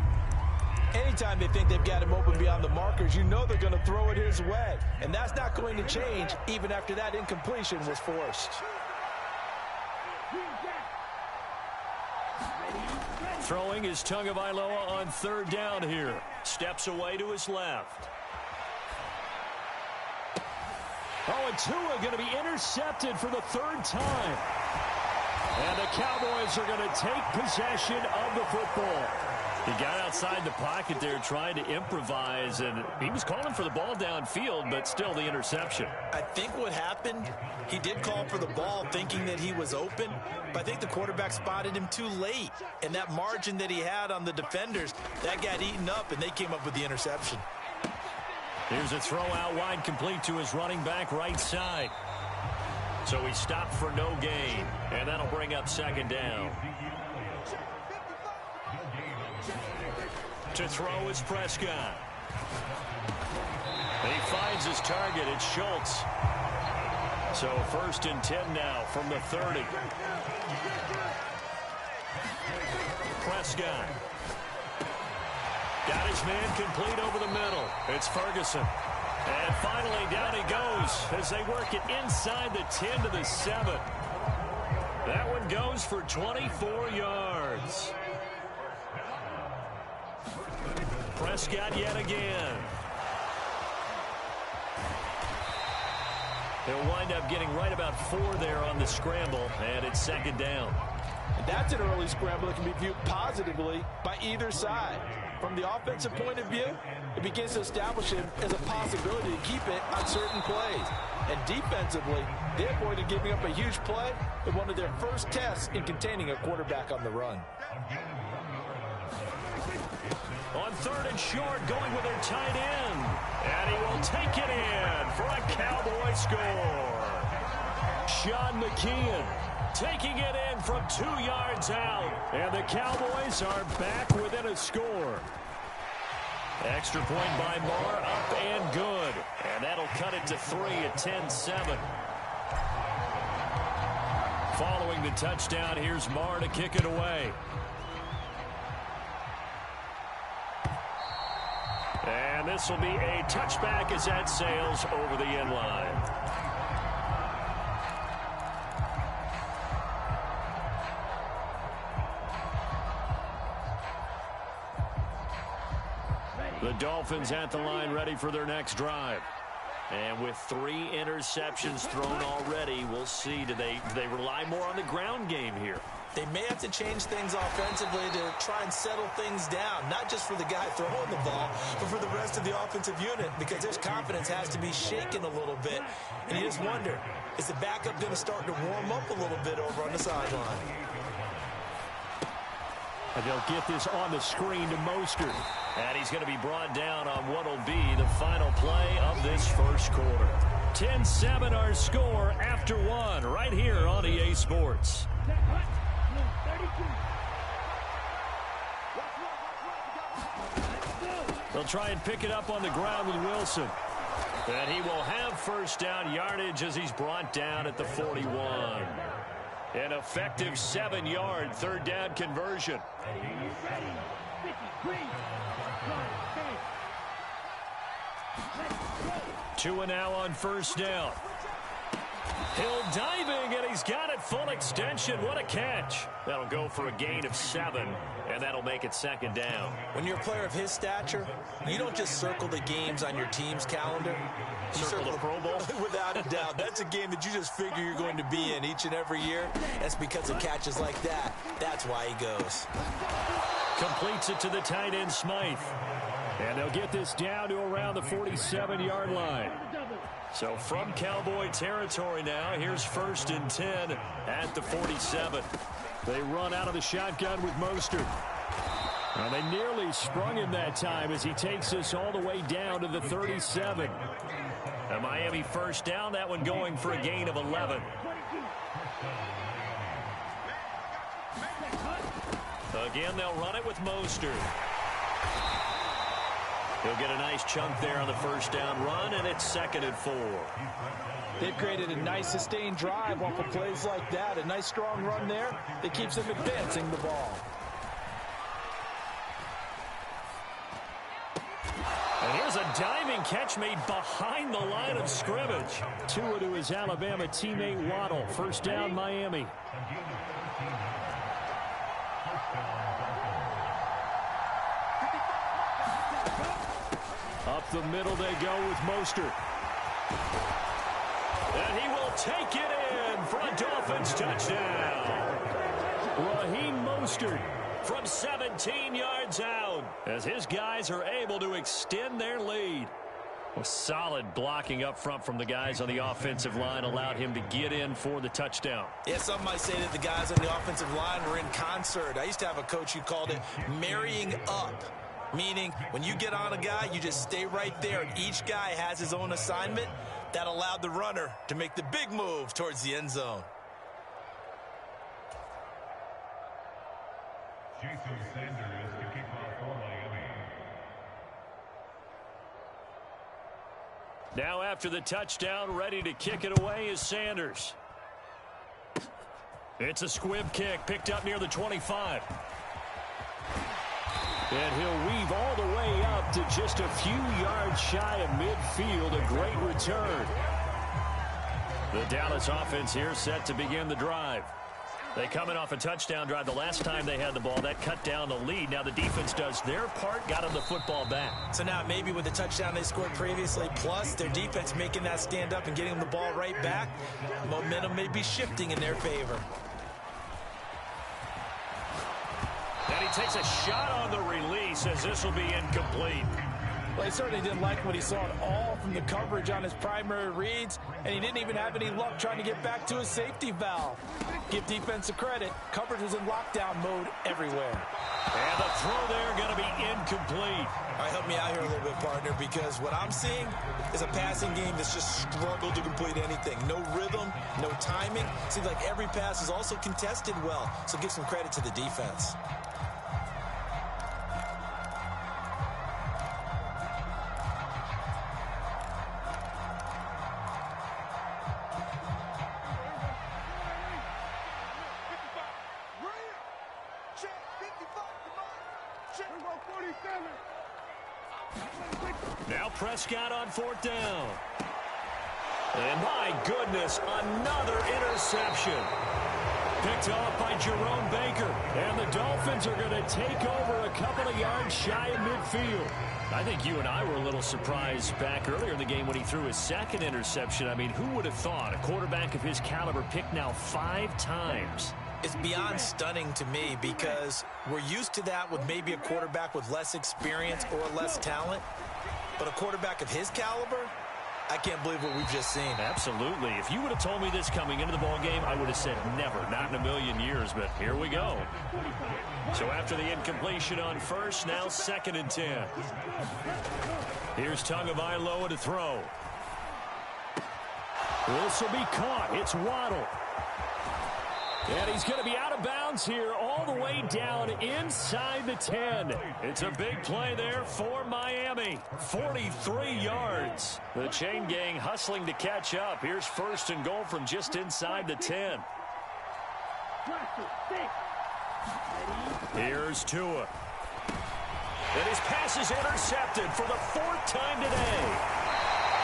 Anytime they think they've got him open beyond the markers, you know they're going to throw it his way. And that's not going to change even after that incompletion was forced. Throwing is Tagovailoa on 3rd down here. Steps away to his left. Oh, and Tua going to be intercepted for the 3rd time. And the Cowboys are going to take possession of the football. He got outside the pocket there trying to improvise, and he was calling for the ball downfield, but still the interception. I think what happened, he did call for the ball thinking that he was open, but I think the quarterback spotted him too late. And that margin that he had on the defenders, that got eaten up, and they came up with the interception. Here's a throw out wide, complete to his running back right side. So he stopped for no gain, and that'll bring up 2nd down. To throw is Prescott. He finds his target. It's Schultz. So 1st and 10 now from the 30. Prescott. Got his man complete over the middle. It's Ferguson. And finally down he goes as they work it inside the 10 to the 7. That one goes for 24 yards. Prescott yet again. He'll wind up getting right about 4 there on the scramble, and it's 2nd down. And that's an early scramble that can be viewed positively by either side. From the offensive point of view, it begins to establish him as a possibility to keep it on certain plays. And defensively, they avoided giving up a huge play in one of their first tests in containing a quarterback on the run. On 3rd and short, going with their tight end. And he will take it in for a Cowboy score. Sean McKeon taking it in from 2 yards out. And the Cowboys are back within a score. Extra point by Marr, up and good. And that'll cut it to 3 at 10-7. Following the touchdown, here's Marr to kick it away. this will be a touchback as that sails over the end line. The Dolphins at the line ready for their next drive. And with 3 interceptions thrown already, we'll see. Do they rely more on the ground game here? They may have to change things offensively to try and settle things down, not just for the guy throwing the ball, but for the rest of the offensive unit, because his confidence has to be shaken a little bit. And you just wonder, is the backup going to start to warm up a little bit over on the sideline? And they'll get this on the screen to Mostert. And he's going to be brought down on what will be the final play of this first quarter. 10-7 our score after 1 right here on EA Sports. They'll try and pick it up on the ground with Wilson. And he will have first down yardage as he's brought down at the 41. An effective 7-yard third down conversion. 2 now on first down. Hill diving, and he's got it full extension. What a catch. That'll go for a gain of 7, and that'll make it second down. When you're a player of his stature, you don't just circle the games on your team's calendar. You circle the Pro Bowl? Without a doubt. That's a game that you just figure you're going to be in each and every year. That's because of catches like that. That's why he goes. Completes it to the tight end, Smythe. And they'll get this down to around the 47-yard line. So from Cowboy territory now, here's 1st and 10 at the 47. They run out of the shotgun with Mostert. Well, they nearly sprung him that time as he takes us all the way down to the 37. A Miami first down, that one going for a gain of 11. Again, they'll run it with Mostert. He'll get a nice chunk there on the first down run, and it's 2nd and 4. They've created a nice sustained drive off of plays like that. A nice strong run there that keeps them advancing the ball. And here's a diving catch made behind the line of scrimmage. Tua to his Alabama teammate Waddle. First down, Miami. Up the middle they go with Mostert. And he will take it in for a Dolphins touchdown. Raheem Mostert from 17 yards out as his guys are able to extend their lead. Well, solid blocking up front from the guys on the offensive line allowed him to get in for the touchdown. Yeah, some might say that the guys on the offensive line were in concert. I used to have a coach who called it marrying up. Meaning, when you get on a guy, you just stay right there, and each guy has his own assignment. That allowed the runner to make the big move towards the end zone. Jason Sanders to kick off for Miami. Now after the touchdown, ready to kick it away is Sanders. It's a squib kick picked up near the 25. And he'll weave all the way up to just a few yards shy of midfield. A great return. The Dallas offense here set to begin the drive. They come in off a touchdown drive. The last time they had the ball, that cut down the lead. Now the defense does their part, got them the football back. So now maybe with the touchdown they scored previously, plus their defense making that stand up and getting them the ball right back, momentum may be shifting in their favor. And he takes a shot on the release as this will be incomplete. Well, he certainly didn't like what he saw at all from the coverage on his primary reads, and he didn't even have any luck trying to get back to his safety valve. Give defensive credit. Coverage was in lockdown mode everywhere. And the throw there going to be incomplete. All right, help me out here a little bit, partner, because what I'm seeing is a passing game that's just struggled to complete anything. No rhythm, no timing. Seems like every pass is also contested well, so give some credit to the defense. Now Prescott on 4th down. And my goodness, another interception. Picked off by Jerome Baker. And the Dolphins are going to take over a couple of yards shy of midfield. I think you and I were a little surprised back earlier in the game when he threw his second interception. I mean, who would have thought a quarterback of his caliber picked now 5 times? It's beyond stunning to me because we're used to that with maybe a quarterback with less experience or less talent. But a quarterback of his caliber, I can't believe what we've just seen. Absolutely. If you would have told me this coming into the ball game, I would have said never, not in a million years, but here we go. So after the incompletion on first, now 2nd and 10. Here's Tagovailoa to throw. This will be caught. It's Waddle. And he's going to be out of bounds here all the way down inside the 10. It's a big play there for Miami. 43 yards. The chain gang hustling to catch up. Here's 1st and goal from just inside the 10. Here's Tua. And his pass is intercepted for the 4th time today.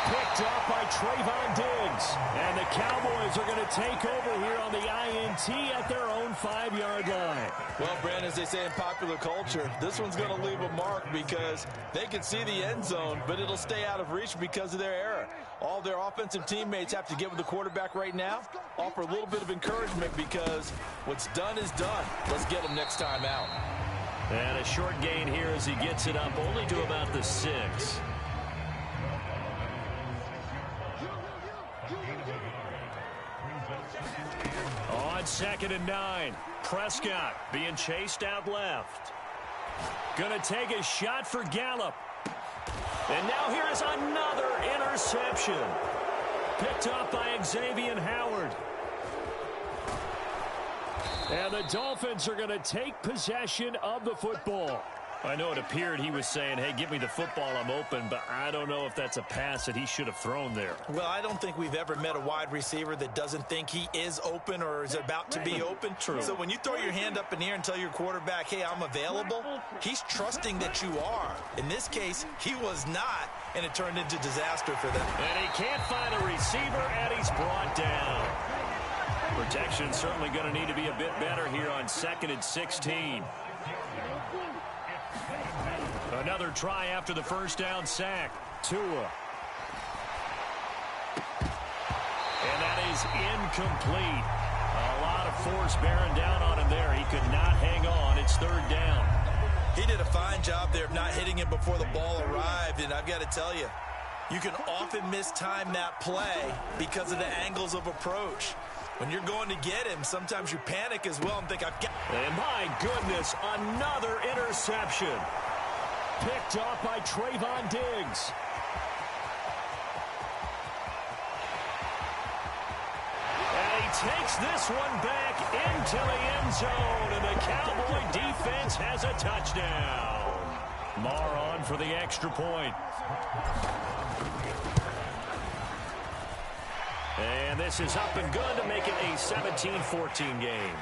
Picked up by Trayvon Diggs. And the Cowboys are going to take over here on the INT at their own 5-yard line. Well, Brandon, as they say in popular culture, this one's going to leave a mark because they can see the end zone, but it'll stay out of reach because of their error. All their offensive teammates have to get with the quarterback right now, offer a little bit of encouragement because what's done is done. Let's get them next time out. And a short gain here as he gets it up only to about the 6. On 2nd and 9, Prescott being chased out left. Gonna take a shot for Gallup. And now here is another interception. Picked up by Xavier Howard. And the Dolphins are gonna take possession of the football. I know it appeared he was saying, hey, give me the football, I'm open, but I don't know if that's a pass that he should have thrown there. Well, I don't think we've ever met a wide receiver that doesn't think he is open or is about to be open. True. So when you throw your hand up in the air and tell your quarterback, hey, I'm available, he's trusting that you are. In this case, he was not, and it turned into disaster for them. And he can't find a receiver, and he's brought down. Protection certainly going to need to be a bit better here on 2nd and 16. Another try after the 1st down sack. Tua. And that is incomplete. A lot of force bearing down on him there. He could not hang on. It's 3rd down. He did a fine job there of not hitting him before the ball arrived, and I've got to tell you, you can often mistime that play because of the angles of approach. When you're going to get him, sometimes you panic as well and think, I've got... And my goodness, another interception. Picked off by Trayvon Diggs. And he takes this one back into the end zone, and the Cowboy defense has a touchdown. Marr on for the extra point. And this is up and good to make it a 17-14 game.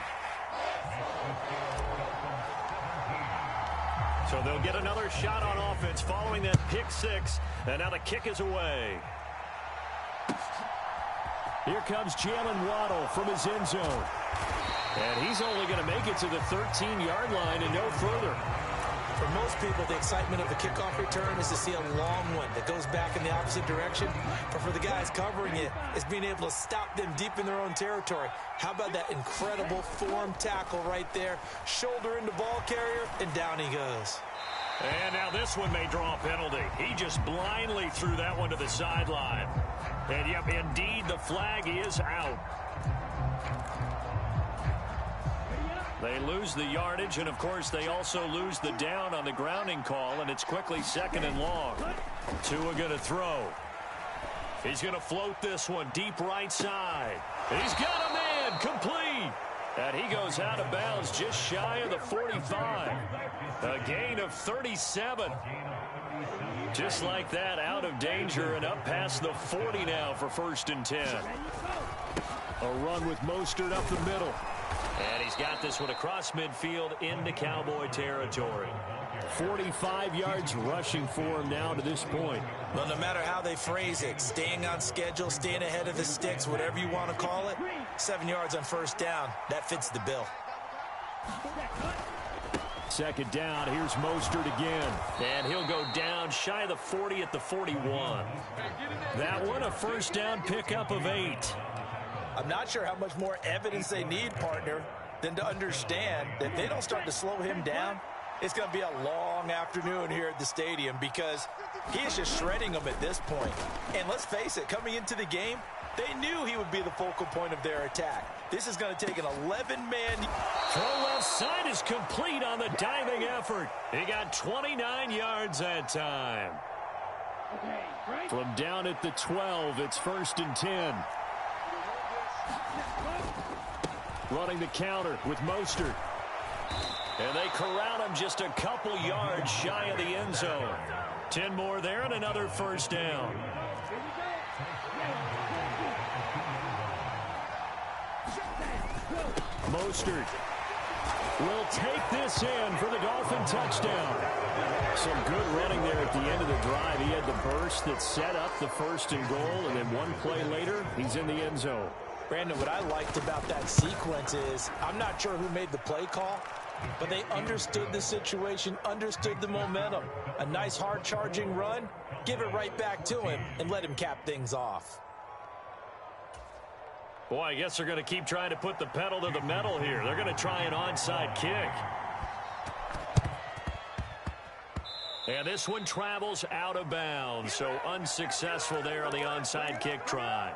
So they'll get another shot on offense following that pick 6. And now the kick is away. Here comes Jalen Waddle from his end zone. And he's only going to make it to the 13-yard line and no further. For most people, the excitement of the kickoff return is to see a long one that goes back in the opposite direction. But for the guys covering it, it's being able to stop them deep in their own territory. How about that incredible form tackle right there? Shoulder into ball carrier, and down he goes. And now this one may draw a penalty. He just blindly threw that one to the sideline. And, yep, indeed, the flag is out. They lose the yardage, and, of course, they also lose the down on the grounding call, and it's quickly 2nd and long. Tua going to throw. He's going to float this one deep right side. He's got a man complete. And he goes out of bounds just shy of the 45. A gain of 37. Just like that, out of danger and up past the 40 now for 1st and 10. A run with Mostert up the middle. And he's got this one across midfield into Cowboy territory. 45 yards rushing for him now to this point. Well, no matter how they phrase it, staying on schedule, staying ahead of the sticks, whatever you want to call it, 7 yards on first down, that fits the bill. Second down, here's Mostert again. And he'll go down shy of the 40 at the 41. That one a first down pickup of 8. I'm not sure how much more evidence they need, partner, than to understand that if they don't start to slow him down, it's going to be a long afternoon here at the stadium because he is just shredding them at this point. And let's face it, coming into the game, they knew he would be the focal point of their attack. This is going to take an 11-man. Throw left side is complete on the diving effort. He got 29 yards that time. From down at the 12, it's 1st and 10. Running the counter with Mostert. And they corral him just a couple yards shy of the end zone. 10 more there and another first down. Mostert will take this in for the Dolphin touchdown. Some good running there at the end of the drive. He had the burst that set up the 1st and goal, and then one play later, he's in the end zone. Brandon, what I liked about that sequence is I'm not sure who made the play call, but they understood the situation, understood the momentum. A nice hard-charging run, give it right back to him, and let him cap things off. Boy, I guess they're going to keep trying to put the pedal to the metal here. They're going to try an onside kick. And this one travels out of bounds, so unsuccessful there on the onside kick try.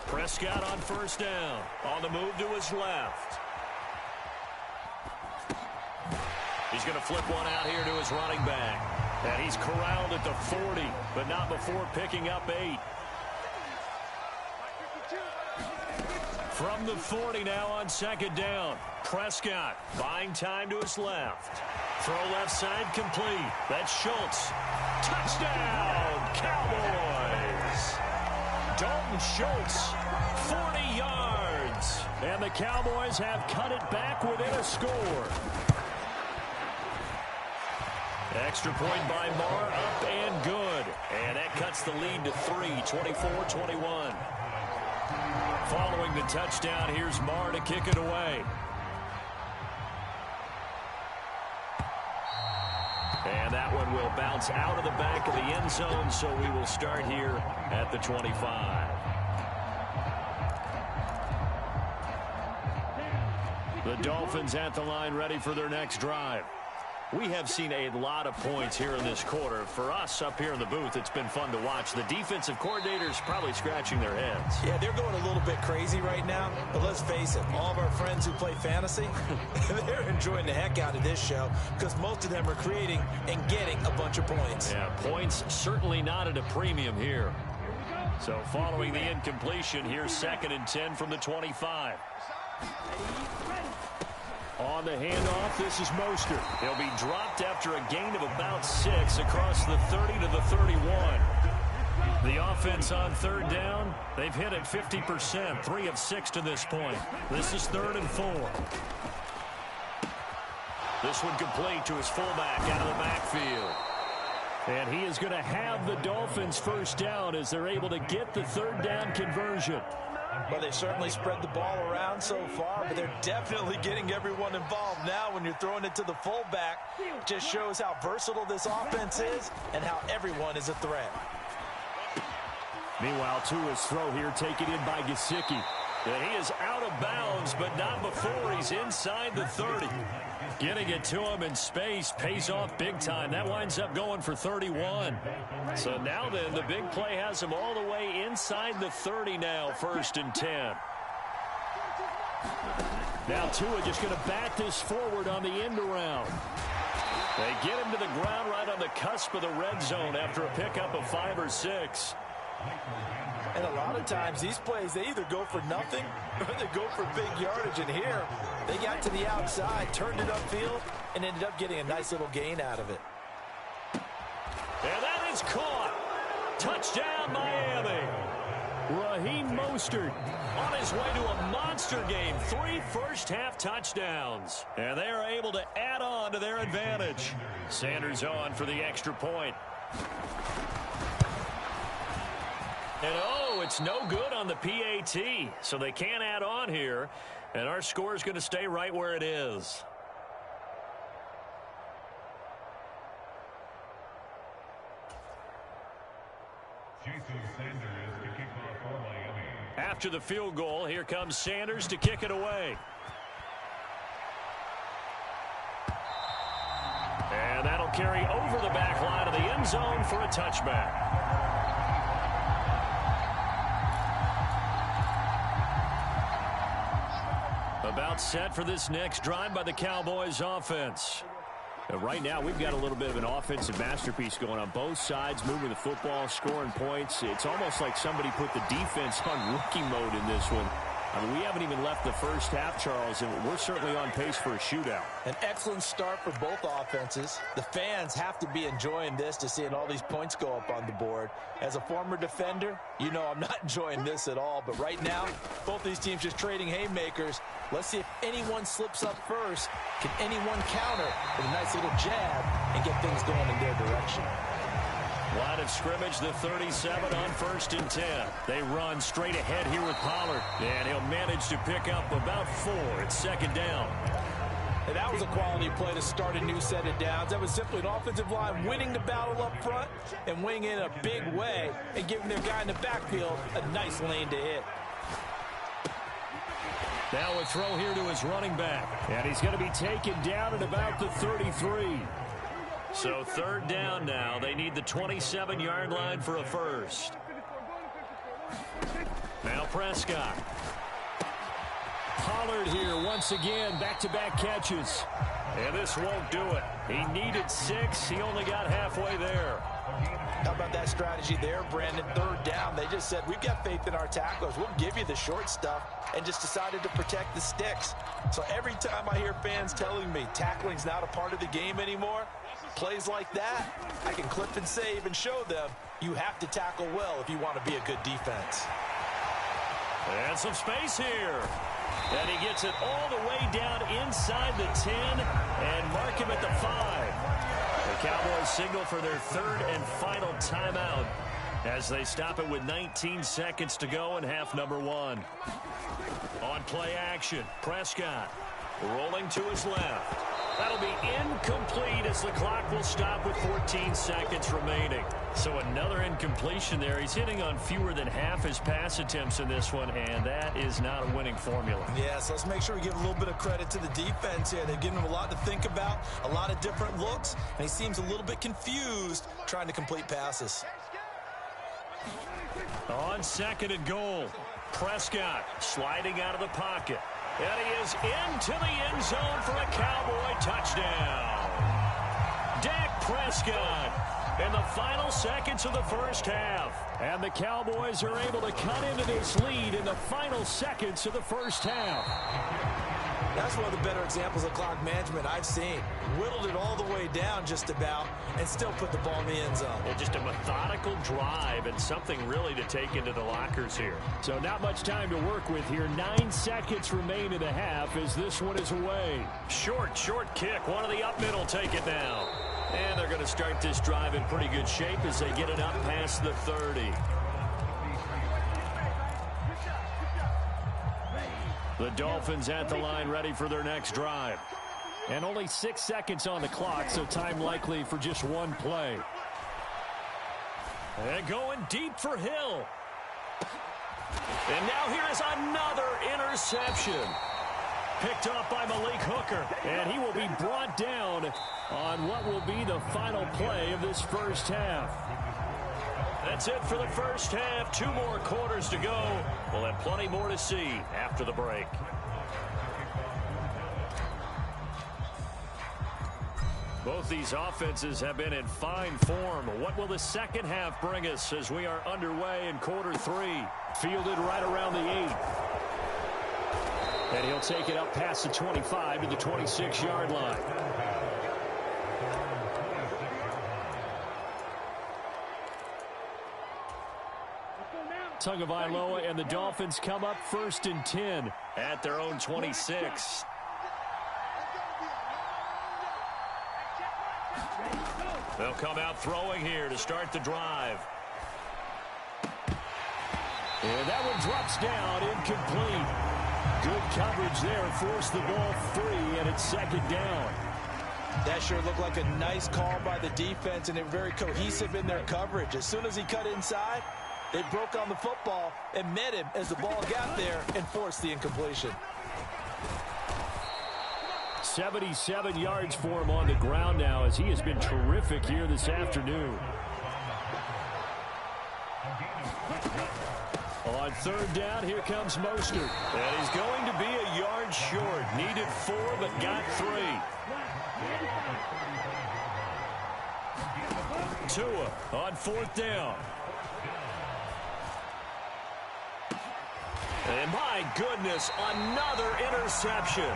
Prescott on first down. On the move to his left. He's going to flip one out here to his running back. And he's corralled at the 40, but not before picking up 8. From the 40 now on second down. Prescott buying time to his left. Throw left side complete. That's Schultz. Touchdown, Cowboys. Dalton Schultz, 40 yards. And the Cowboys have cut it back within a score. Extra point by Marr, up and good. And that cuts the lead to 3, 24-21. Following the touchdown, here's Marr to kick it away. And that one will bounce out of the back of the end zone, so we will start here at the 25. The Dolphins at the line ready for their next drive. We have seen a lot of points here in this quarter. For us up here in the booth, it's been fun to watch. The defensive coordinators probably scratching their heads. Yeah, they're going a little bit crazy right now. But let's face it, all of our friends who play fantasy, they're enjoying the heck out of this show because most of them are creating and getting a bunch of points. Yeah, points certainly not at a premium here. So following the incompletion, here's 2nd and 10 from the 25. On the handoff, this is Mostert. He'll be dropped after a gain of about 6 across the 30 to the 31. The offense on third down, they've hit it 50%, 3 of 6 to this point. This is 3rd and 4. This one complete to his fullback out of the backfield. And he is going to have the Dolphins first down as they're able to get the 3rd down conversion. Well, they certainly spread the ball around so far, but they're definitely getting everyone involved now when you're throwing it to the fullback. Just shows how versatile this offense is and how everyone is a threat. Meanwhile, Tua's throw here taken in by Gesicki. He is out of bounds, but not before he's inside the 30. Getting it to him in space pays off big time. That winds up going for 31. So now then, the big play has him all the way inside the 30 now, 1st and 10. Now Tua just going to bat this forward on the end around. They get him to the ground right on the cusp of the red zone after a pickup of 5 or 6. And a lot of times these plays, they either go for nothing or they go for big yardage. And here, they got to the outside, turned it upfield, and ended up getting a nice little gain out of it. And that is caught. Touchdown, Miami. Raheem Mostert on his way to a monster game. 3 first-half touchdowns. And they are able to add on to their advantage. Sanders on for the extra point. And it's no good on the PAT. So they can't add on here. And our score is going to stay right where it is. After the field goal, here comes Sanders to kick it away. And that'll carry over the back line of the end zone for a touchback. About set for this next drive by the Cowboys offense. Right now, we've got a little bit of an offensive masterpiece going on both sides, moving the football, scoring points. It's almost like somebody put the defense on rookie mode in this one. I mean, we haven't even left the first half, Charles, and we're certainly on pace for a shootout. An excellent start for both offenses. The fans have to be enjoying this to seeing all these points go up on the board. As a former defender, you know I'm not enjoying this at all. But right now, both these teams just trading haymakers. Let's see if anyone slips up first. Can anyone counter with a nice little jab and get things going in their direction? Line of scrimmage, the 37 on 1st and 10. They run straight ahead here with Pollard. And he'll manage to pick up about 4. It's 2nd down. And that was a quality play to start a new set of downs. That was simply an offensive line winning the battle up front and winning in a big way and giving their guy in the backfield a nice lane to hit. Now a throw here to his running back. And he's going to be taken down at about the 33. So 3rd down now. They need the 27-yard line for a first. Now Prescott. Pollard here once again. Back-to-back catches. And this won't do it. He needed 6. He only got halfway there. How about that strategy there, Brandon? 3rd down. They just said, we've got faith in our tacklers. We'll give you the short stuff, and just decided to protect the sticks. So every time I hear fans telling me tackling's not a part of the game anymore, plays like that, I can clip and save and show them you have to tackle well if you want to be a good defense. And some space here. And he gets it all the way down inside the 10 and mark him at the 5. The Cowboys signal for their 3rd and final timeout as they stop it with 19 seconds to go in half number 1. On play action, Prescott rolling to his left. That'll be incomplete as the clock will stop with 14 seconds remaining. So another incompletion there. He's hitting on fewer than half his pass attempts in this one, and that is not a winning formula. Yeah, so let's make sure we give a little bit of credit to the defense here. They've given him a lot to think about, a lot of different looks, and he seems a little bit confused trying to complete passes. On 2nd and goal, Prescott sliding out of the pocket. And he is into the end zone for a Cowboy touchdown. Dak Prescott in the final seconds of the first half. And the Cowboys are able to cut into this lead in the final seconds of the first half. That's one of the better examples of clock management I've seen. Whittled it all the way down just about and still put the ball in the end zone. Well, just a methodical drive and something really to take into the lockers here. So not much time to work with here. 9 seconds remain in the half as this one is away. Short kick. One of the up middle take it now. And they're going to start this drive in pretty good shape as they get it up past the 30. The Dolphins at the line ready for their next drive. And only 6 seconds on the clock, so time likely for just one play. And going deep for Hill. And now here is another interception. Picked off by Malik Hooker. And he will be brought down on what will be the final play of this first half. That's it for the first half. 2 more quarters to go. We'll have plenty more to see after the break. Both these offenses have been in fine form. What will the second half bring us as we are underway in quarter 3? Fielded right around the 8. And he'll take it up past the 25 to the 26-yard line. Tagovailoa and the Dolphins come up 1st and 10 at their own 26. They'll come out throwing here to start the drive. And that one drops down, incomplete. Good coverage there, forced the ball free, and it's 2nd down. That sure looked like a nice call by the defense, and they're very cohesive in their coverage. As soon as he cut inside, they broke on the football and met him as the ball got there and forced the incompletion. 77 yards for him on the ground now, as he has been terrific here this afternoon. On 3rd down, here comes Mostert. And he's going to be a yard short. Needed 4, but got 3. Tua on 4th down. And my goodness, another interception.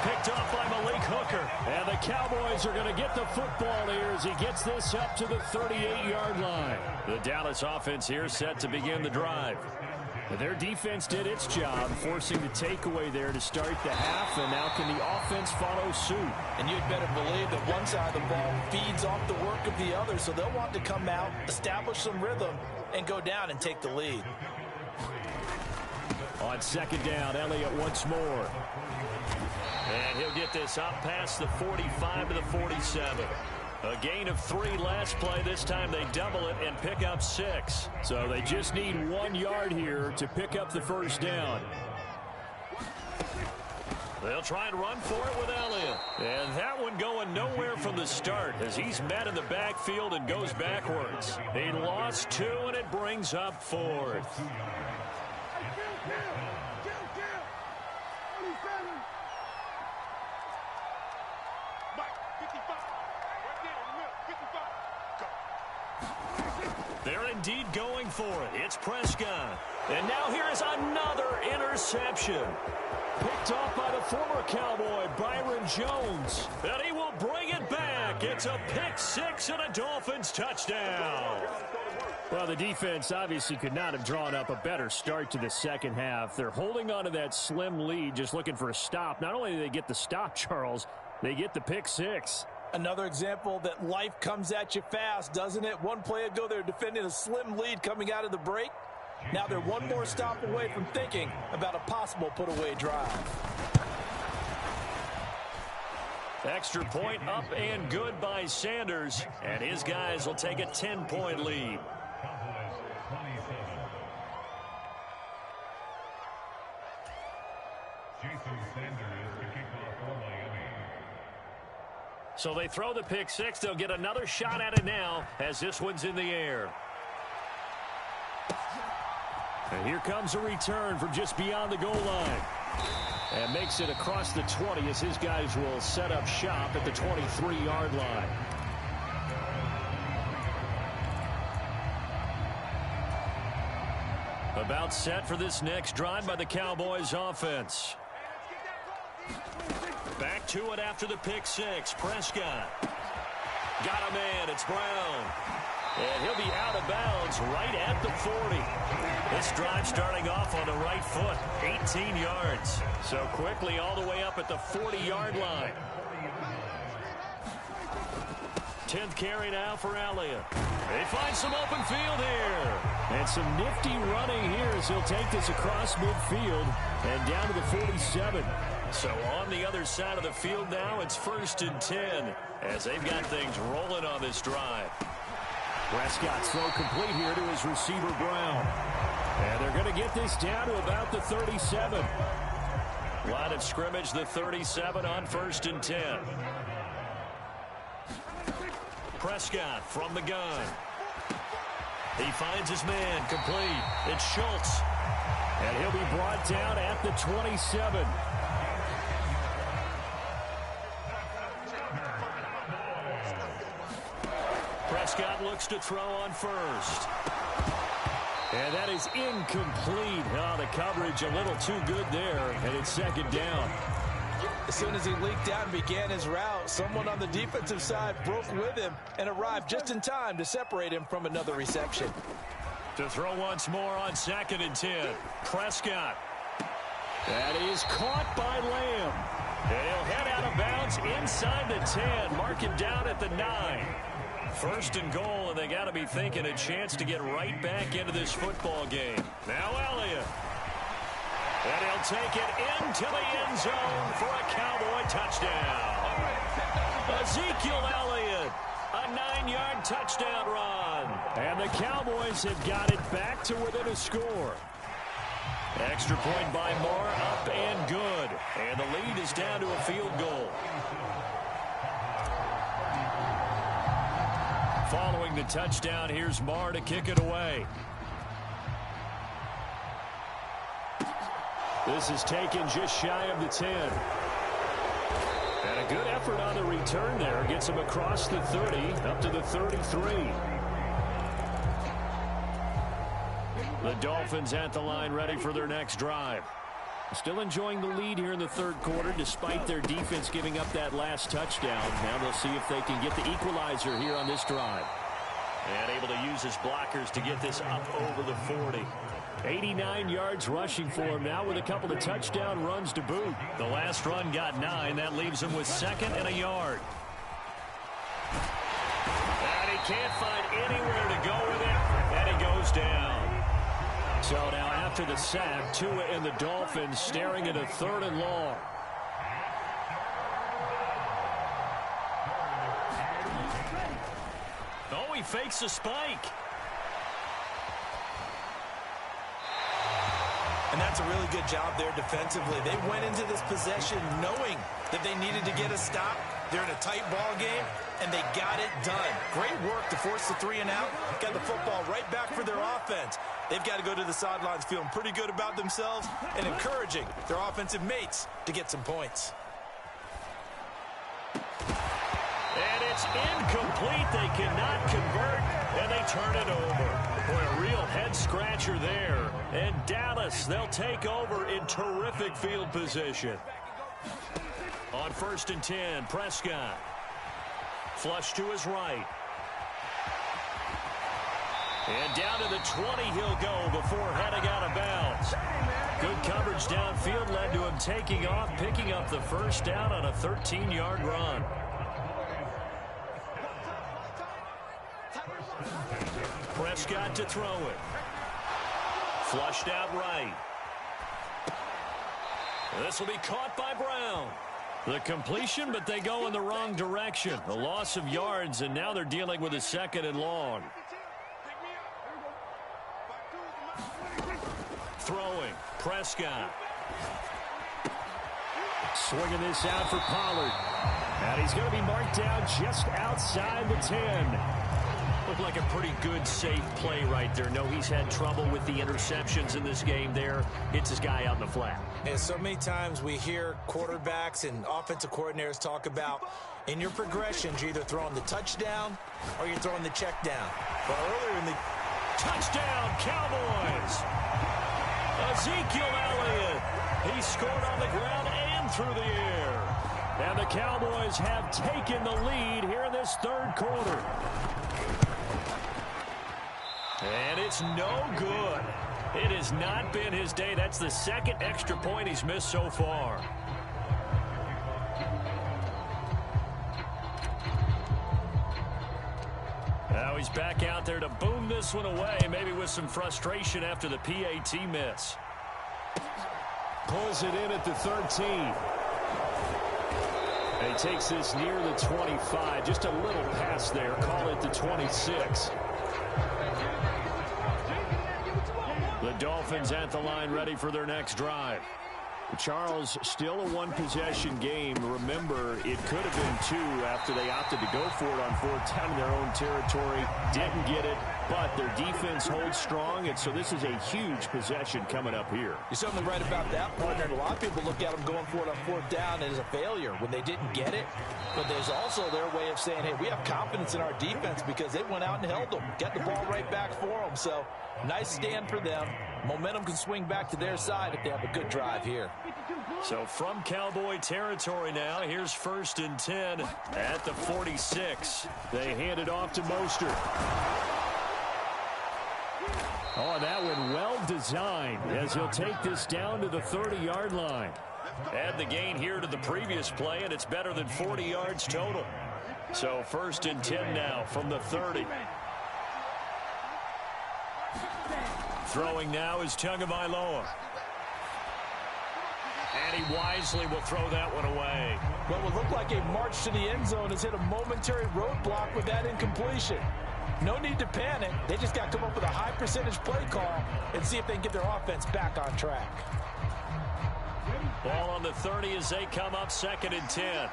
Picked off by Malik Hooker. And the Cowboys are going to get the football here as he gets this up to the 38-yard line. The Dallas offense here set to begin the drive. Their defense did its job, forcing the takeaway there to start the half, and now can the offense follow suit? And you'd better believe that one side of the ball feeds off the work of the other, so they'll want to come out, establish some rhythm, and go down and take the lead. On 2nd down, Elliott once more. And he'll get this up past the 45 to the 47. A gain of 3 last play. This time they double it and pick up 6. So they just need 1 yard here to pick up the 1st down. They'll try and run for it with Elliott. And that one going nowhere from the start as he's met in the backfield and goes backwards. He lost 2, and it brings up 4th. They're indeed going for it. It's Prescott. And now here is another interception. Picked off by the former Cowboy, Byron Jones. And he will bring it back. It's a pick 6 and a Dolphins touchdown. Well, the defense obviously could not have drawn up a better start to the second half. They're holding on to that slim lead, just looking for a stop. Not only do they get the stop, Charles, they get the pick 6. Another example that life comes at you fast, doesn't it? One play ago, they were defending a slim lead coming out of the break. Now they're one more stop away from thinking about a possible put-away drive. Extra point up and good by Sanders. And his guys will take a 10-point lead. So they throw the pick 6. They'll get another shot at it now as this one's in the air. And here comes a return from just beyond the goal line. And makes it across the 20 as his guys will set up shop at the 23-yard line. About set for this next drive by the Cowboys offense. Back to it after the pick 6. Prescott. Got a man. It's Brown. And he'll be out of bounds right at the 40. This drive starting off on the right foot. 18 yards. So quickly all the way up at the 40-yard line. 10th carry now for Elliott. They find some open field here. And some nifty running here as he'll take this across midfield and down to the 47. So on the other side of the field now, it's 1st and 10 as they've got things rolling on this drive. Prescott's throw complete here to his receiver, Brown. And they're going to get this down to about the 37. Line of scrimmage, the 37 on 1st and 10. Prescott from the gun. He finds his man, complete. It's Schultz. And he'll be brought down at the 27. Prescott looks to throw on 1st. And that is incomplete. Oh, the coverage a little too good there, and it's 2nd down. As soon as he leaked out and began his route, someone on the defensive side broke with him and arrived just in time to separate him from another reception. To throw once more on 2nd and 10. Prescott. That is caught by Lamb. And he'll head out of bounds inside the 10. Mark him down at the 9. 1st and goal, and they got to be thinking a chance to get right back into this football game. Now Elliott. And he'll take it into the end zone for a Cowboy touchdown. Ezekiel Elliott, a 9-yard touchdown run. And the Cowboys have got it back to within a score. Extra point by Moore, up and good. And the lead is down to a field goal. Following the touchdown, here's Moore to kick it away. This is taken just shy of the 10. And a good effort on the return there. Gets him across the 30, up to the 33. The Dolphins at the line, ready for their next drive. Still enjoying the lead here in the 3rd quarter, despite their defense giving up that last touchdown. Now they'll see if they can get the equalizer here on this drive. And able to use his blockers to get this up over the 40. 89 yards rushing for him now with a couple of touchdown runs to boot. The last run got 9. That leaves him with 2nd and a yard. And he can't find anywhere to go with it. And he goes down. So now after the sack, Tua and the Dolphins staring at a 3rd and long. Oh, he fakes a spike. And that's a really good job there defensively. They went into this possession knowing that they needed to get a stop. They're in a tight ball game, and they got it done. Great work to force the 3 and out. Got the football right back for their offense. They've got to go to the sidelines feeling pretty good about themselves and encouraging their offensive mates to get some points. And it's incomplete. They cannot convert, and they turn it over. Boy, a real head-scratcher there. And Dallas, they'll take over in terrific field position. On 1st and 10, Prescott. Flush to his right. And down to the 20 he'll go before heading out of bounds. Good coverage downfield led to him taking off, picking up the 1st down on a 13-yard run. Prescott to throw it. Flushed out right. This will be caught by Brown. The completion, but they go in the wrong direction. A loss of yards, and now they're dealing with a 2nd and long. Throwing. Prescott. Swinging this out for Pollard. And he's going to be marked down just outside the 10. Looked like a pretty good, safe play right there. No, he's had trouble with the interceptions in this game there. Hits his guy out in the flat. And so many times we hear quarterbacks and offensive coordinators talk about in your progressions, you're either throwing the touchdown or you're throwing the check down. But earlier in the touchdown, Cowboys. Ezekiel Elliott. He scored on the ground and through the air. And the Cowboys have taken the lead here in this 3rd quarter. And it's no good. It has not been his day. That's the 2nd extra point he's missed so far. Now he's back out there to boom this one away, maybe with some frustration after the PAT miss. Pulls it in at the 13. And he takes this near the 25. Just a little pass there. Call it the 26. The Dolphins at the line, ready for their next drive. Charles, still a one-possession game. Remember, it could have been 2 after they opted to go for it on 4th down in their own territory. Didn't get it, but their defense holds strong, and so this is a huge possession coming up here. You're certainly right about that, partner. A lot of people look at them going for it on 4th down as a failure when they didn't get it. But there's also their way of saying, hey, we have confidence in our defense because they went out and held them. Got the ball right back for them. So nice stand for them. Momentum can swing back to their side if they have a good drive here. So from Cowboy territory now, here's 1st and 10 at the 46. They hand it off to Mostert. Oh, that one well designed as he'll take this down to the 30-yard line. Add the gain here to the previous play, and it's better than 40 yards total. So 1st and 10 now from the 30. Throwing now is Tagovailoa. And he wisely will throw that one away. What would look like a march to the end zone has hit a momentary roadblock with that incompletion. No need to panic. They just got to come up with a high percentage play call and see if they can get their offense back on track. Ball on the 30 as they come up 2nd and 10.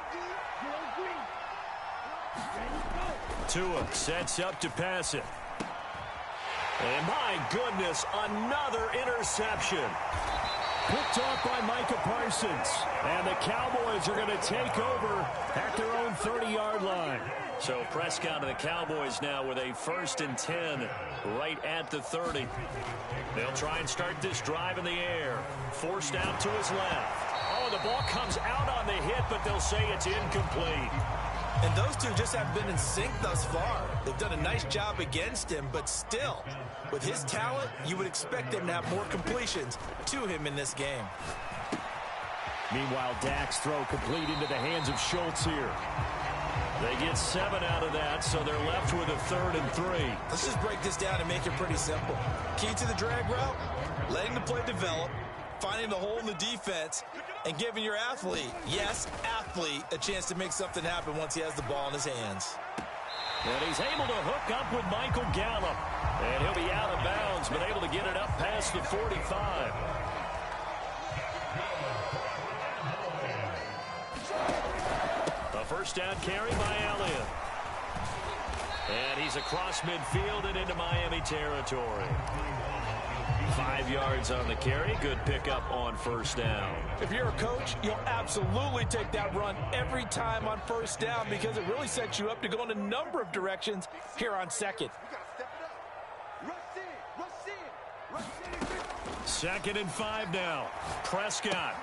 Tua sets up to pass it. And my goodness, another interception. Picked off by Micah Parsons. And the Cowboys are going to take over at their own 30-yard line. So Prescott and the Cowboys now with a 1st and 10 right at the 30. They'll try and start this drive in the air. Forced out to his left. Oh, the ball comes out on the hit, but they'll say it's incomplete. And those two just have been in sync thus far. They've done a nice job against him, but still, with his talent, you would expect them to have more completions to him in this game. Meanwhile, Dak's throw complete into the hands of Schultz here. They get 7 out of that, so they're left with a 3rd and 3. Let's just break this down and make it pretty simple. Key to the drag route, letting the play develop, finding the hole in the defense, and giving your athlete, yes, athlete, a chance to make something happen once he has the ball in his hands. And he's able to hook up with Michael Gallup. And he'll be out of bounds, but able to get it up past the 45. A 1st down carry by Elliott. And he's across midfield and into Miami territory. 5 yards on the carry. Good pickup on 1st down. If you're a coach, you'll absolutely take that run every time on 1st down because it really sets you up to go in a number of directions here on 2nd. 2nd and 5 now. Prescott.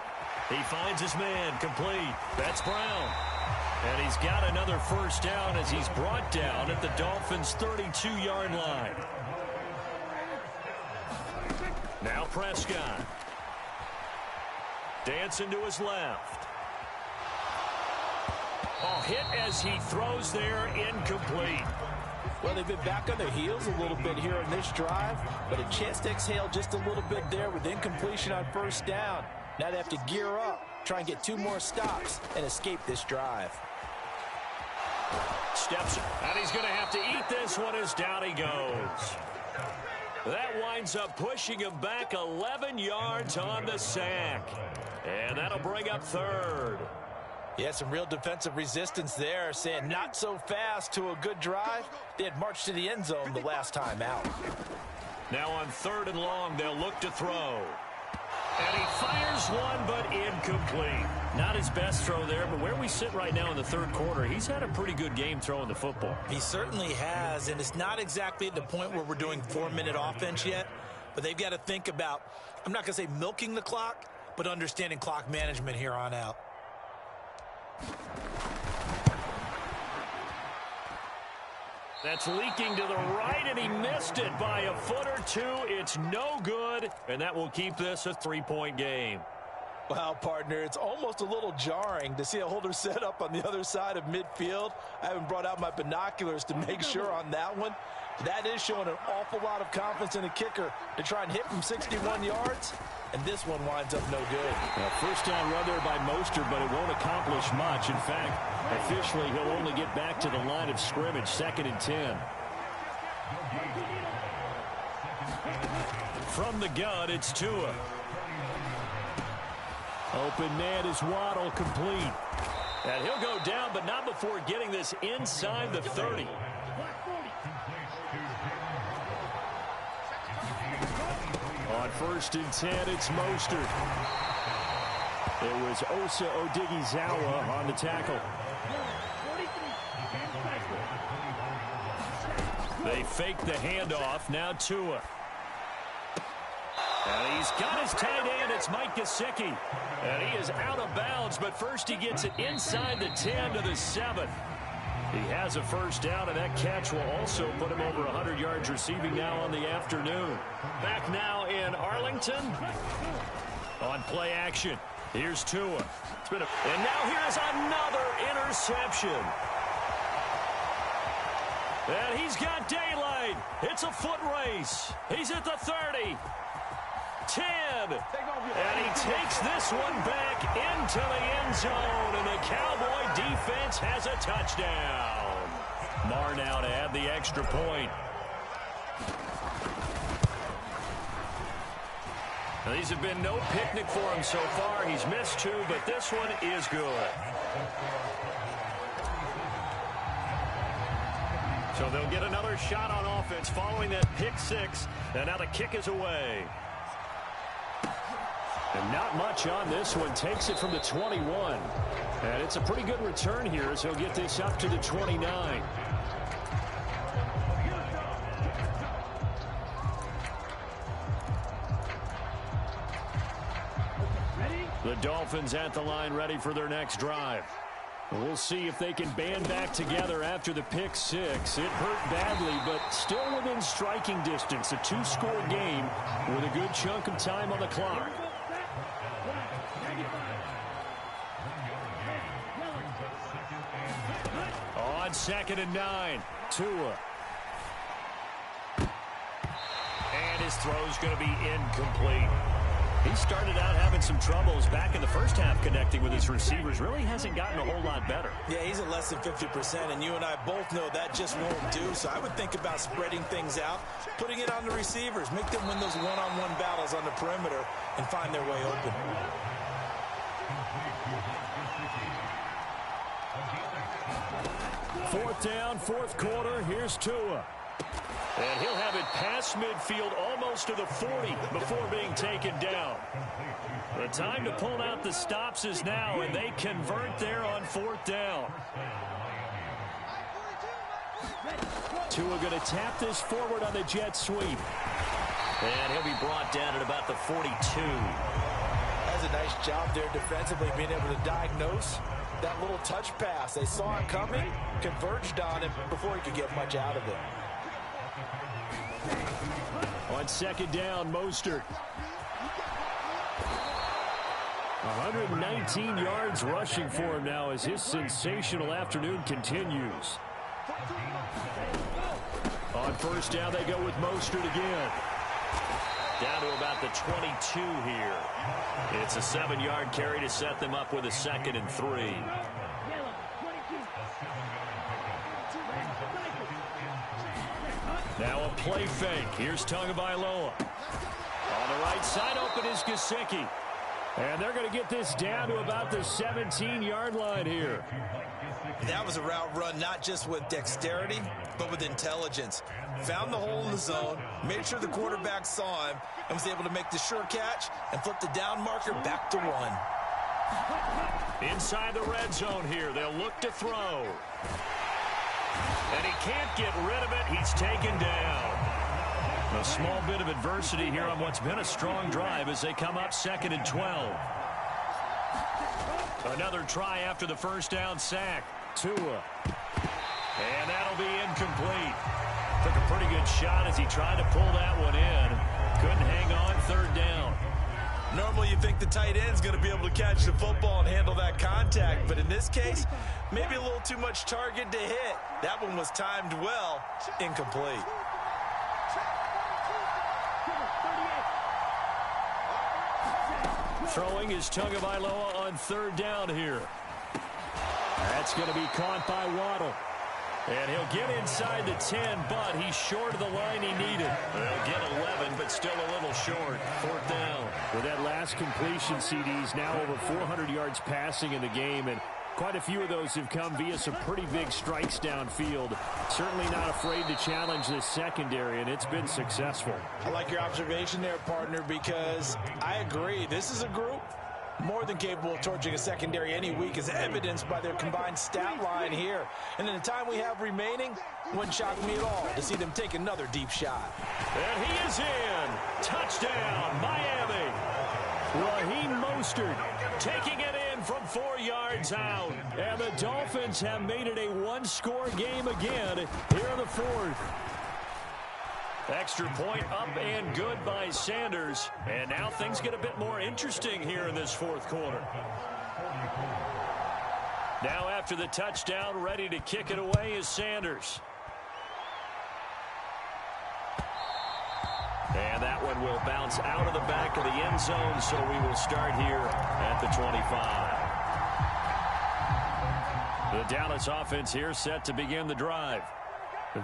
He finds his man complete. That's Brown. And he's got another 1st down as he's brought down at the Dolphins' 32-yard line. Now Prescott. Dancing to his left. Oh, hit as he throws there, incomplete. Well, they've been back on their heels a little bit here in this drive, but a chance to exhale just a little bit there with incompletion on 1st down. Now they have to gear up, try and get 2 more stops, and escape this drive. Steps, and he's going to have to eat this one as down he goes. That winds up pushing him back 11 yards on the sack. And that'll bring up 3rd. Yeah, some real defensive resistance there, saying not so fast to a good drive. They had marched to the end zone the last time out. Now on 3rd and long, they'll look to throw. And he fires one, but incomplete. Not his best throw there, but where we sit right now in the 3rd quarter, he's had a pretty good game throwing the football. He certainly has, and it's not exactly at the point where we're doing 4-minute offense yet, but they've got to think about, I'm not going to say milking the clock, but understanding clock management here on out. That's leaking to the right, and he missed it by a foot or 2. It's no good, and that will keep this a 3-point game. Wow, partner, it's almost a little jarring to see a holder set up on the other side of midfield. I haven't brought out my binoculars to make sure on that one. That is showing an awful lot of confidence in the kicker to try and hit from 61 yards, and this one winds up no good. Well, 1st down run there by Mostert, but it won't accomplish much. In fact, officially, he'll only get back to the line of scrimmage, 2nd and 10. From the gun, it's Tua. Open man is Waddle, complete. And he'll go down, but not before getting this inside the 30. On 1st and 10, it's Mostert. It was Osa Odighizuwa on the tackle. They fake the handoff. Now Tua. And he's got his tight end. It's Mike Gesicki. And he is out of bounds, but first he gets it inside the 10 to the 7. He has a first down, and that catch will also put him over 100 yards receiving now on the afternoon. Back now in Arlington. On play action, here's Tua. And now here's another interception. And he's got daylight. It's a foot race. He's at the 30. 10. And he takes this one back into the end zone. And the Cowboy defense has a touchdown. Marr now to add the extra point. Now, these have been no picnic for him so far. He's missed 2, but this one is good. So they'll get another shot on offense following that pick 6. And now the kick is away. And not much on this one. Takes it from the 21. And it's a pretty good return here as he'll get this up to the 29. The Dolphins at the line ready for their next drive. We'll see if they can band back together after the pick 6. It hurt badly, but still within striking distance. A 2-score game with a good chunk of time on the clock. On 2nd and 9, Tua. And his throw's going to be incomplete. He started out having some troubles back in the first half connecting with his receivers. Really hasn't gotten a whole lot better. Yeah, he's at less than 50%, and you and I both know that just won't do. So I would think about spreading things out, putting it on the receivers, make them win those one-on-one battles on the perimeter, and find their way open. Fourth down, fourth quarter. Here's Tua. And he'll have it past midfield almost to the 40 before being taken down. The time to pull out the stops is now, and they convert there on 4th down. Tua going to tap this forward on the jet sweep. And he'll be brought down at about the 42. That's a nice job there defensively, being able to diagnose that little touch pass. They saw it coming, converged on him before he could get much out of it. On 2nd down, Mostert. 119 yards rushing for him now as his sensational afternoon continues. On 1st down, they go with Mostert again. Down to about the 22 here. It's a 7-yard carry to set them up with a 2nd and 3. Now a play fake. Here's Tagovailoa. On the right side, open is Gesicki. And they're going to get this down to about the 17-yard line here. That was a route run not just with dexterity, but with intelligence. Found the hole in the zone, made sure the quarterback saw him, and was able to make the sure catch and flip the down marker back to 1. Inside the red zone here, they'll look to throw. And he can't get rid of it. He's taken down. A small bit of adversity here on what's been a strong drive as they come up 2nd and 12. Another try after the first down sack. Tua. And that'll be incomplete. Took a pretty good shot as he tried to pull that one in. Couldn't hang on, 3rd down. Normally you think the tight end's going to be able to catch the football and handle that contact, but in this case, maybe a little too much target to hit. That one was timed well, incomplete. Throwing is Tagovailoa on 3rd down here. That's going to be caught by Waddle. And he'll get inside the 10, but he's short of the line he needed. They'll get 11, but still a little short. 4th down. With that last completion, CD's now over 400 yards passing in the game, and quite a few of those have come via some pretty big strikes downfield. Certainly not afraid to challenge this secondary, and it's been successful. I like your observation there, partner, because I agree. This is a group more than capable of torching a secondary any week, as evidenced by their combined stat line here. And in the time we have remaining, wouldn't shock me at all to see them take another deep shot. And he is in. Touchdown, Miami. Raheem Mostert taking it in one from 4 yards out. And the Dolphins have made it a one-score game again here in the fourth. Extra point up and good by Sanders. And now things get a bit more interesting here in this fourth quarter. Now after the touchdown, ready to kick it away is Sanders. And that one will bounce out of the back of the end zone, so we will start here at the 25. The Dallas offense here set to begin the drive.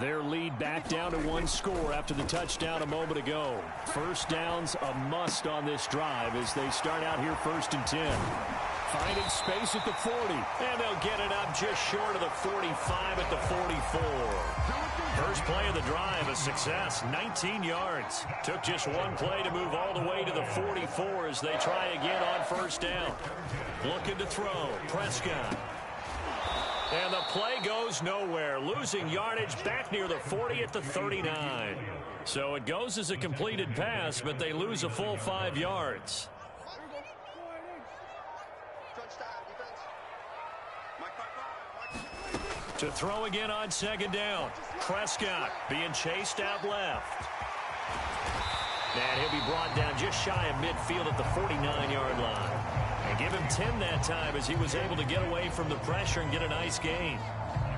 Their lead back down to one score after the touchdown a moment ago. First down's a must on this drive as they start out here 1st and 10. Finding space at the 40. And they'll get it up just short of the 45 at the 44. First play of the drive, a success, 19 yards. Took just one play to move all the way to the 44 as they try again on first down. Looking to throw, Prescott. And the play goes nowhere, losing yardage back near the 40 at the 39. So it goes as a completed pass, but they lose a full 5 yards. To throw again on second down. Prescott being chased out left. And he'll be brought down just shy of midfield at the 49-yard line. And give him 10 that time as he was able to get away from the pressure and get a nice gain.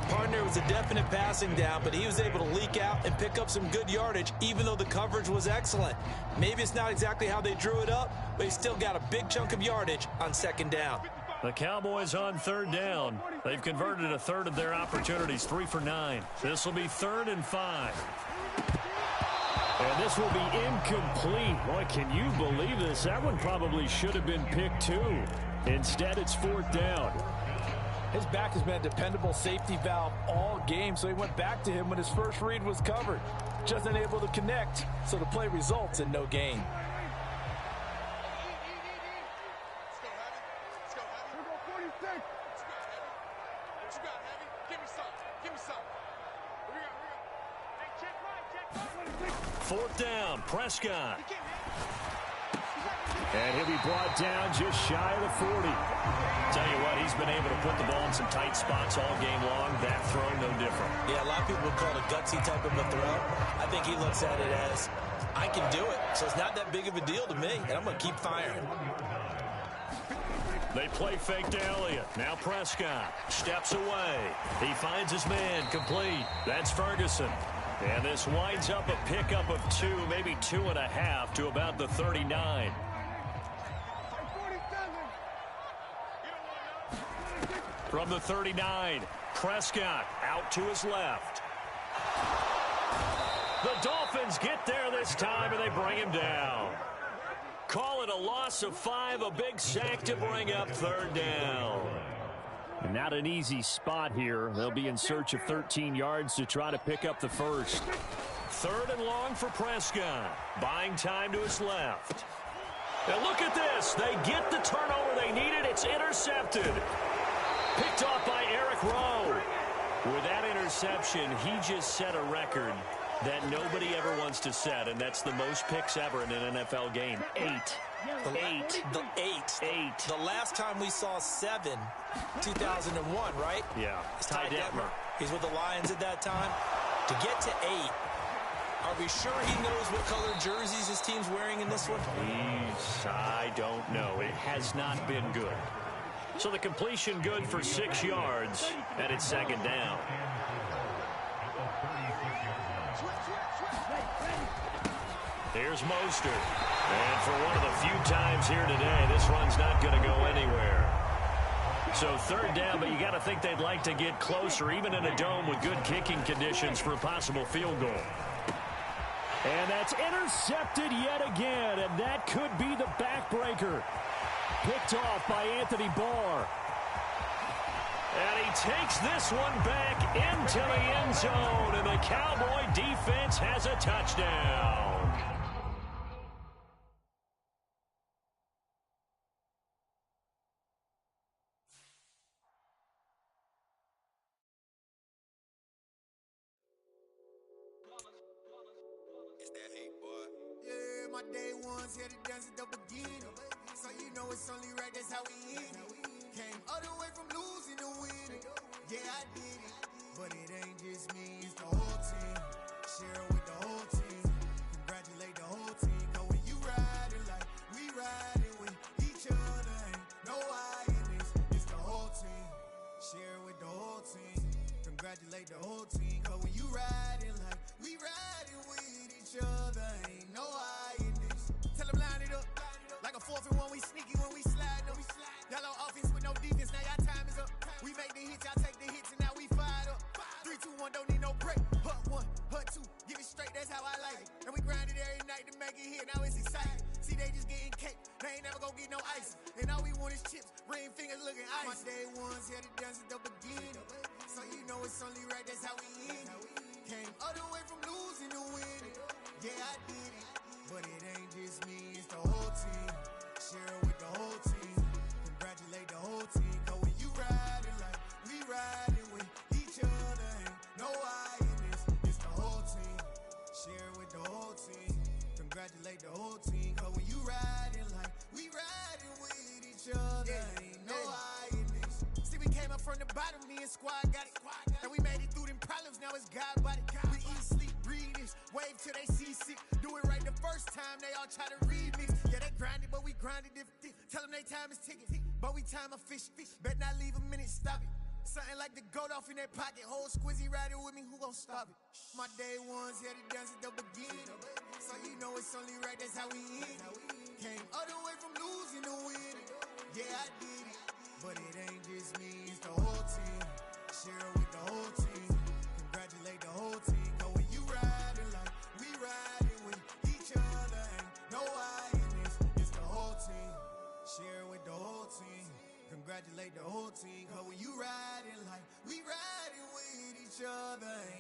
Partner, was a definite passing down, but he was able to leak out and pick up some good yardage, even though the coverage was excellent. Maybe it's not exactly how they drew it up, but he still got a big chunk of yardage on second down. The Cowboys on third down. They've converted a third of their opportunities, 3 for 9. This will be 3rd and 5. And this will be incomplete. Boy, can you believe this? That one probably should have been picked too. Instead, it's 4th down. His back has been a dependable safety valve all game, so he went back to him when his first read was covered. Just unable to connect, so the play results in no gain. Fourth down, Prescott. And he'll be brought down just shy of the 40. Tell you what, he's been able to put the ball in some tight spots all game long. That throw, no different. Yeah, a lot of people would call it a gutsy type of a throw. I think he looks at it as, I can do it, so it's not that big of a deal to me, and I'm going to keep firing. They play fake to Elliott. Now Prescott steps away. He finds his man complete. That's Ferguson. And this winds up a pickup of 2, maybe 2.5 to about the 39. From the 39, Prescott out to his left. The Dolphins get there this time, and they bring him down. Call it a loss of 5, a big sack to bring up 3rd down. And not an easy spot here. They'll be in search of 13 yards to try to pick up the first. 3rd and long for Prescott. Buying time to his left. And look at this. They get the turnover they needed. It's intercepted. Picked off by Eric Rowe. With that interception, he just set a record that nobody ever wants to set, and that's the most picks ever in an NFL game. 8. The last time we saw 7, 2001, right? Yeah. It's Ty Detmer. He's with the Lions at that time. To get to 8, are we sure he knows what color jerseys his team's wearing in this one? I don't know. It has not been good. So the completion good for 6 yards, and it's 2nd down. Here's Mostert. And for one of the few times here today, this run's not going to go anywhere. So 3rd down, but you got to think they'd like to get closer, even in a dome with good kicking conditions for a possible field goal. And that's intercepted yet again, and that could be the backbreaker. Picked off by Anthony Barr. And he takes this one back into the end zone, and the Cowboy defense has a touchdown. Yeah, my day ones here to dance at the beginning. So you know it's only right, that's how we end it. Came all the way from losing to winning. Yeah, I did it. But it ain't just me, it's the whole team. Share it with the whole team. Congratulate the whole team. Cause when you riding like we riding with each other, ain't no I in this. It's the whole team. Share it with the whole team. Congratulate the whole team. Cause when you riding like we riding with each other, ain't no I in this. Tell them line it up. Like a 4th and 1, we sneaky when we slide up. Y'all on offense with no defense, now y'all time is up. We make the hits, y'all take the hits, and now we fired up. 3, 2, 1, don't need no break. Hut 1, hut 2, give it straight, that's how I like it. And we grind it every night to make it hit, now it's exciting. See, they just getting cake, they ain't never gonna get no ice. And all we want is chips, ring fingers looking ice. My day ones here to dance at the beginning. So you know it's only right, that's how we end it. Came all the way from losing to winning. Yeah, I did it. But it ain't just me, it's the whole team. Share it with the whole team. Congratulate the whole team. Cause when you riding like we riding with each other, ain't no I in this. It's the whole team. Share it with the whole team. Congratulate the whole team. Cause when you riding like we riding with each other, ain't no I in this. See, we came up from the bottom, me and squad got it. And we made it through them problems, now it's God body. We eat, sleep, breathe this. Wave till they see sick. Do it right the first time, they all try to remix. Yeah, they grinded, but we grinded different. Tell them they time is ticking, but we time a fish. Bet not leave a minute, stop it. Something like the goat off in their pocket. Whole squizzy riding with me, who gon' stop it? My day ones here to dance at the beginning. So you know it's only right, that's how we end it. Came all the way from losing to winning. Yeah, I did it. But it ain't just me, it's the whole team. Share it with the whole team. Congratulate the whole team. Cause when you riding like we riding with each other, ain't no I in this. It's the whole team. Share it with the whole team. Congratulate the whole team. Cause when you riding like we riding with each other, ain't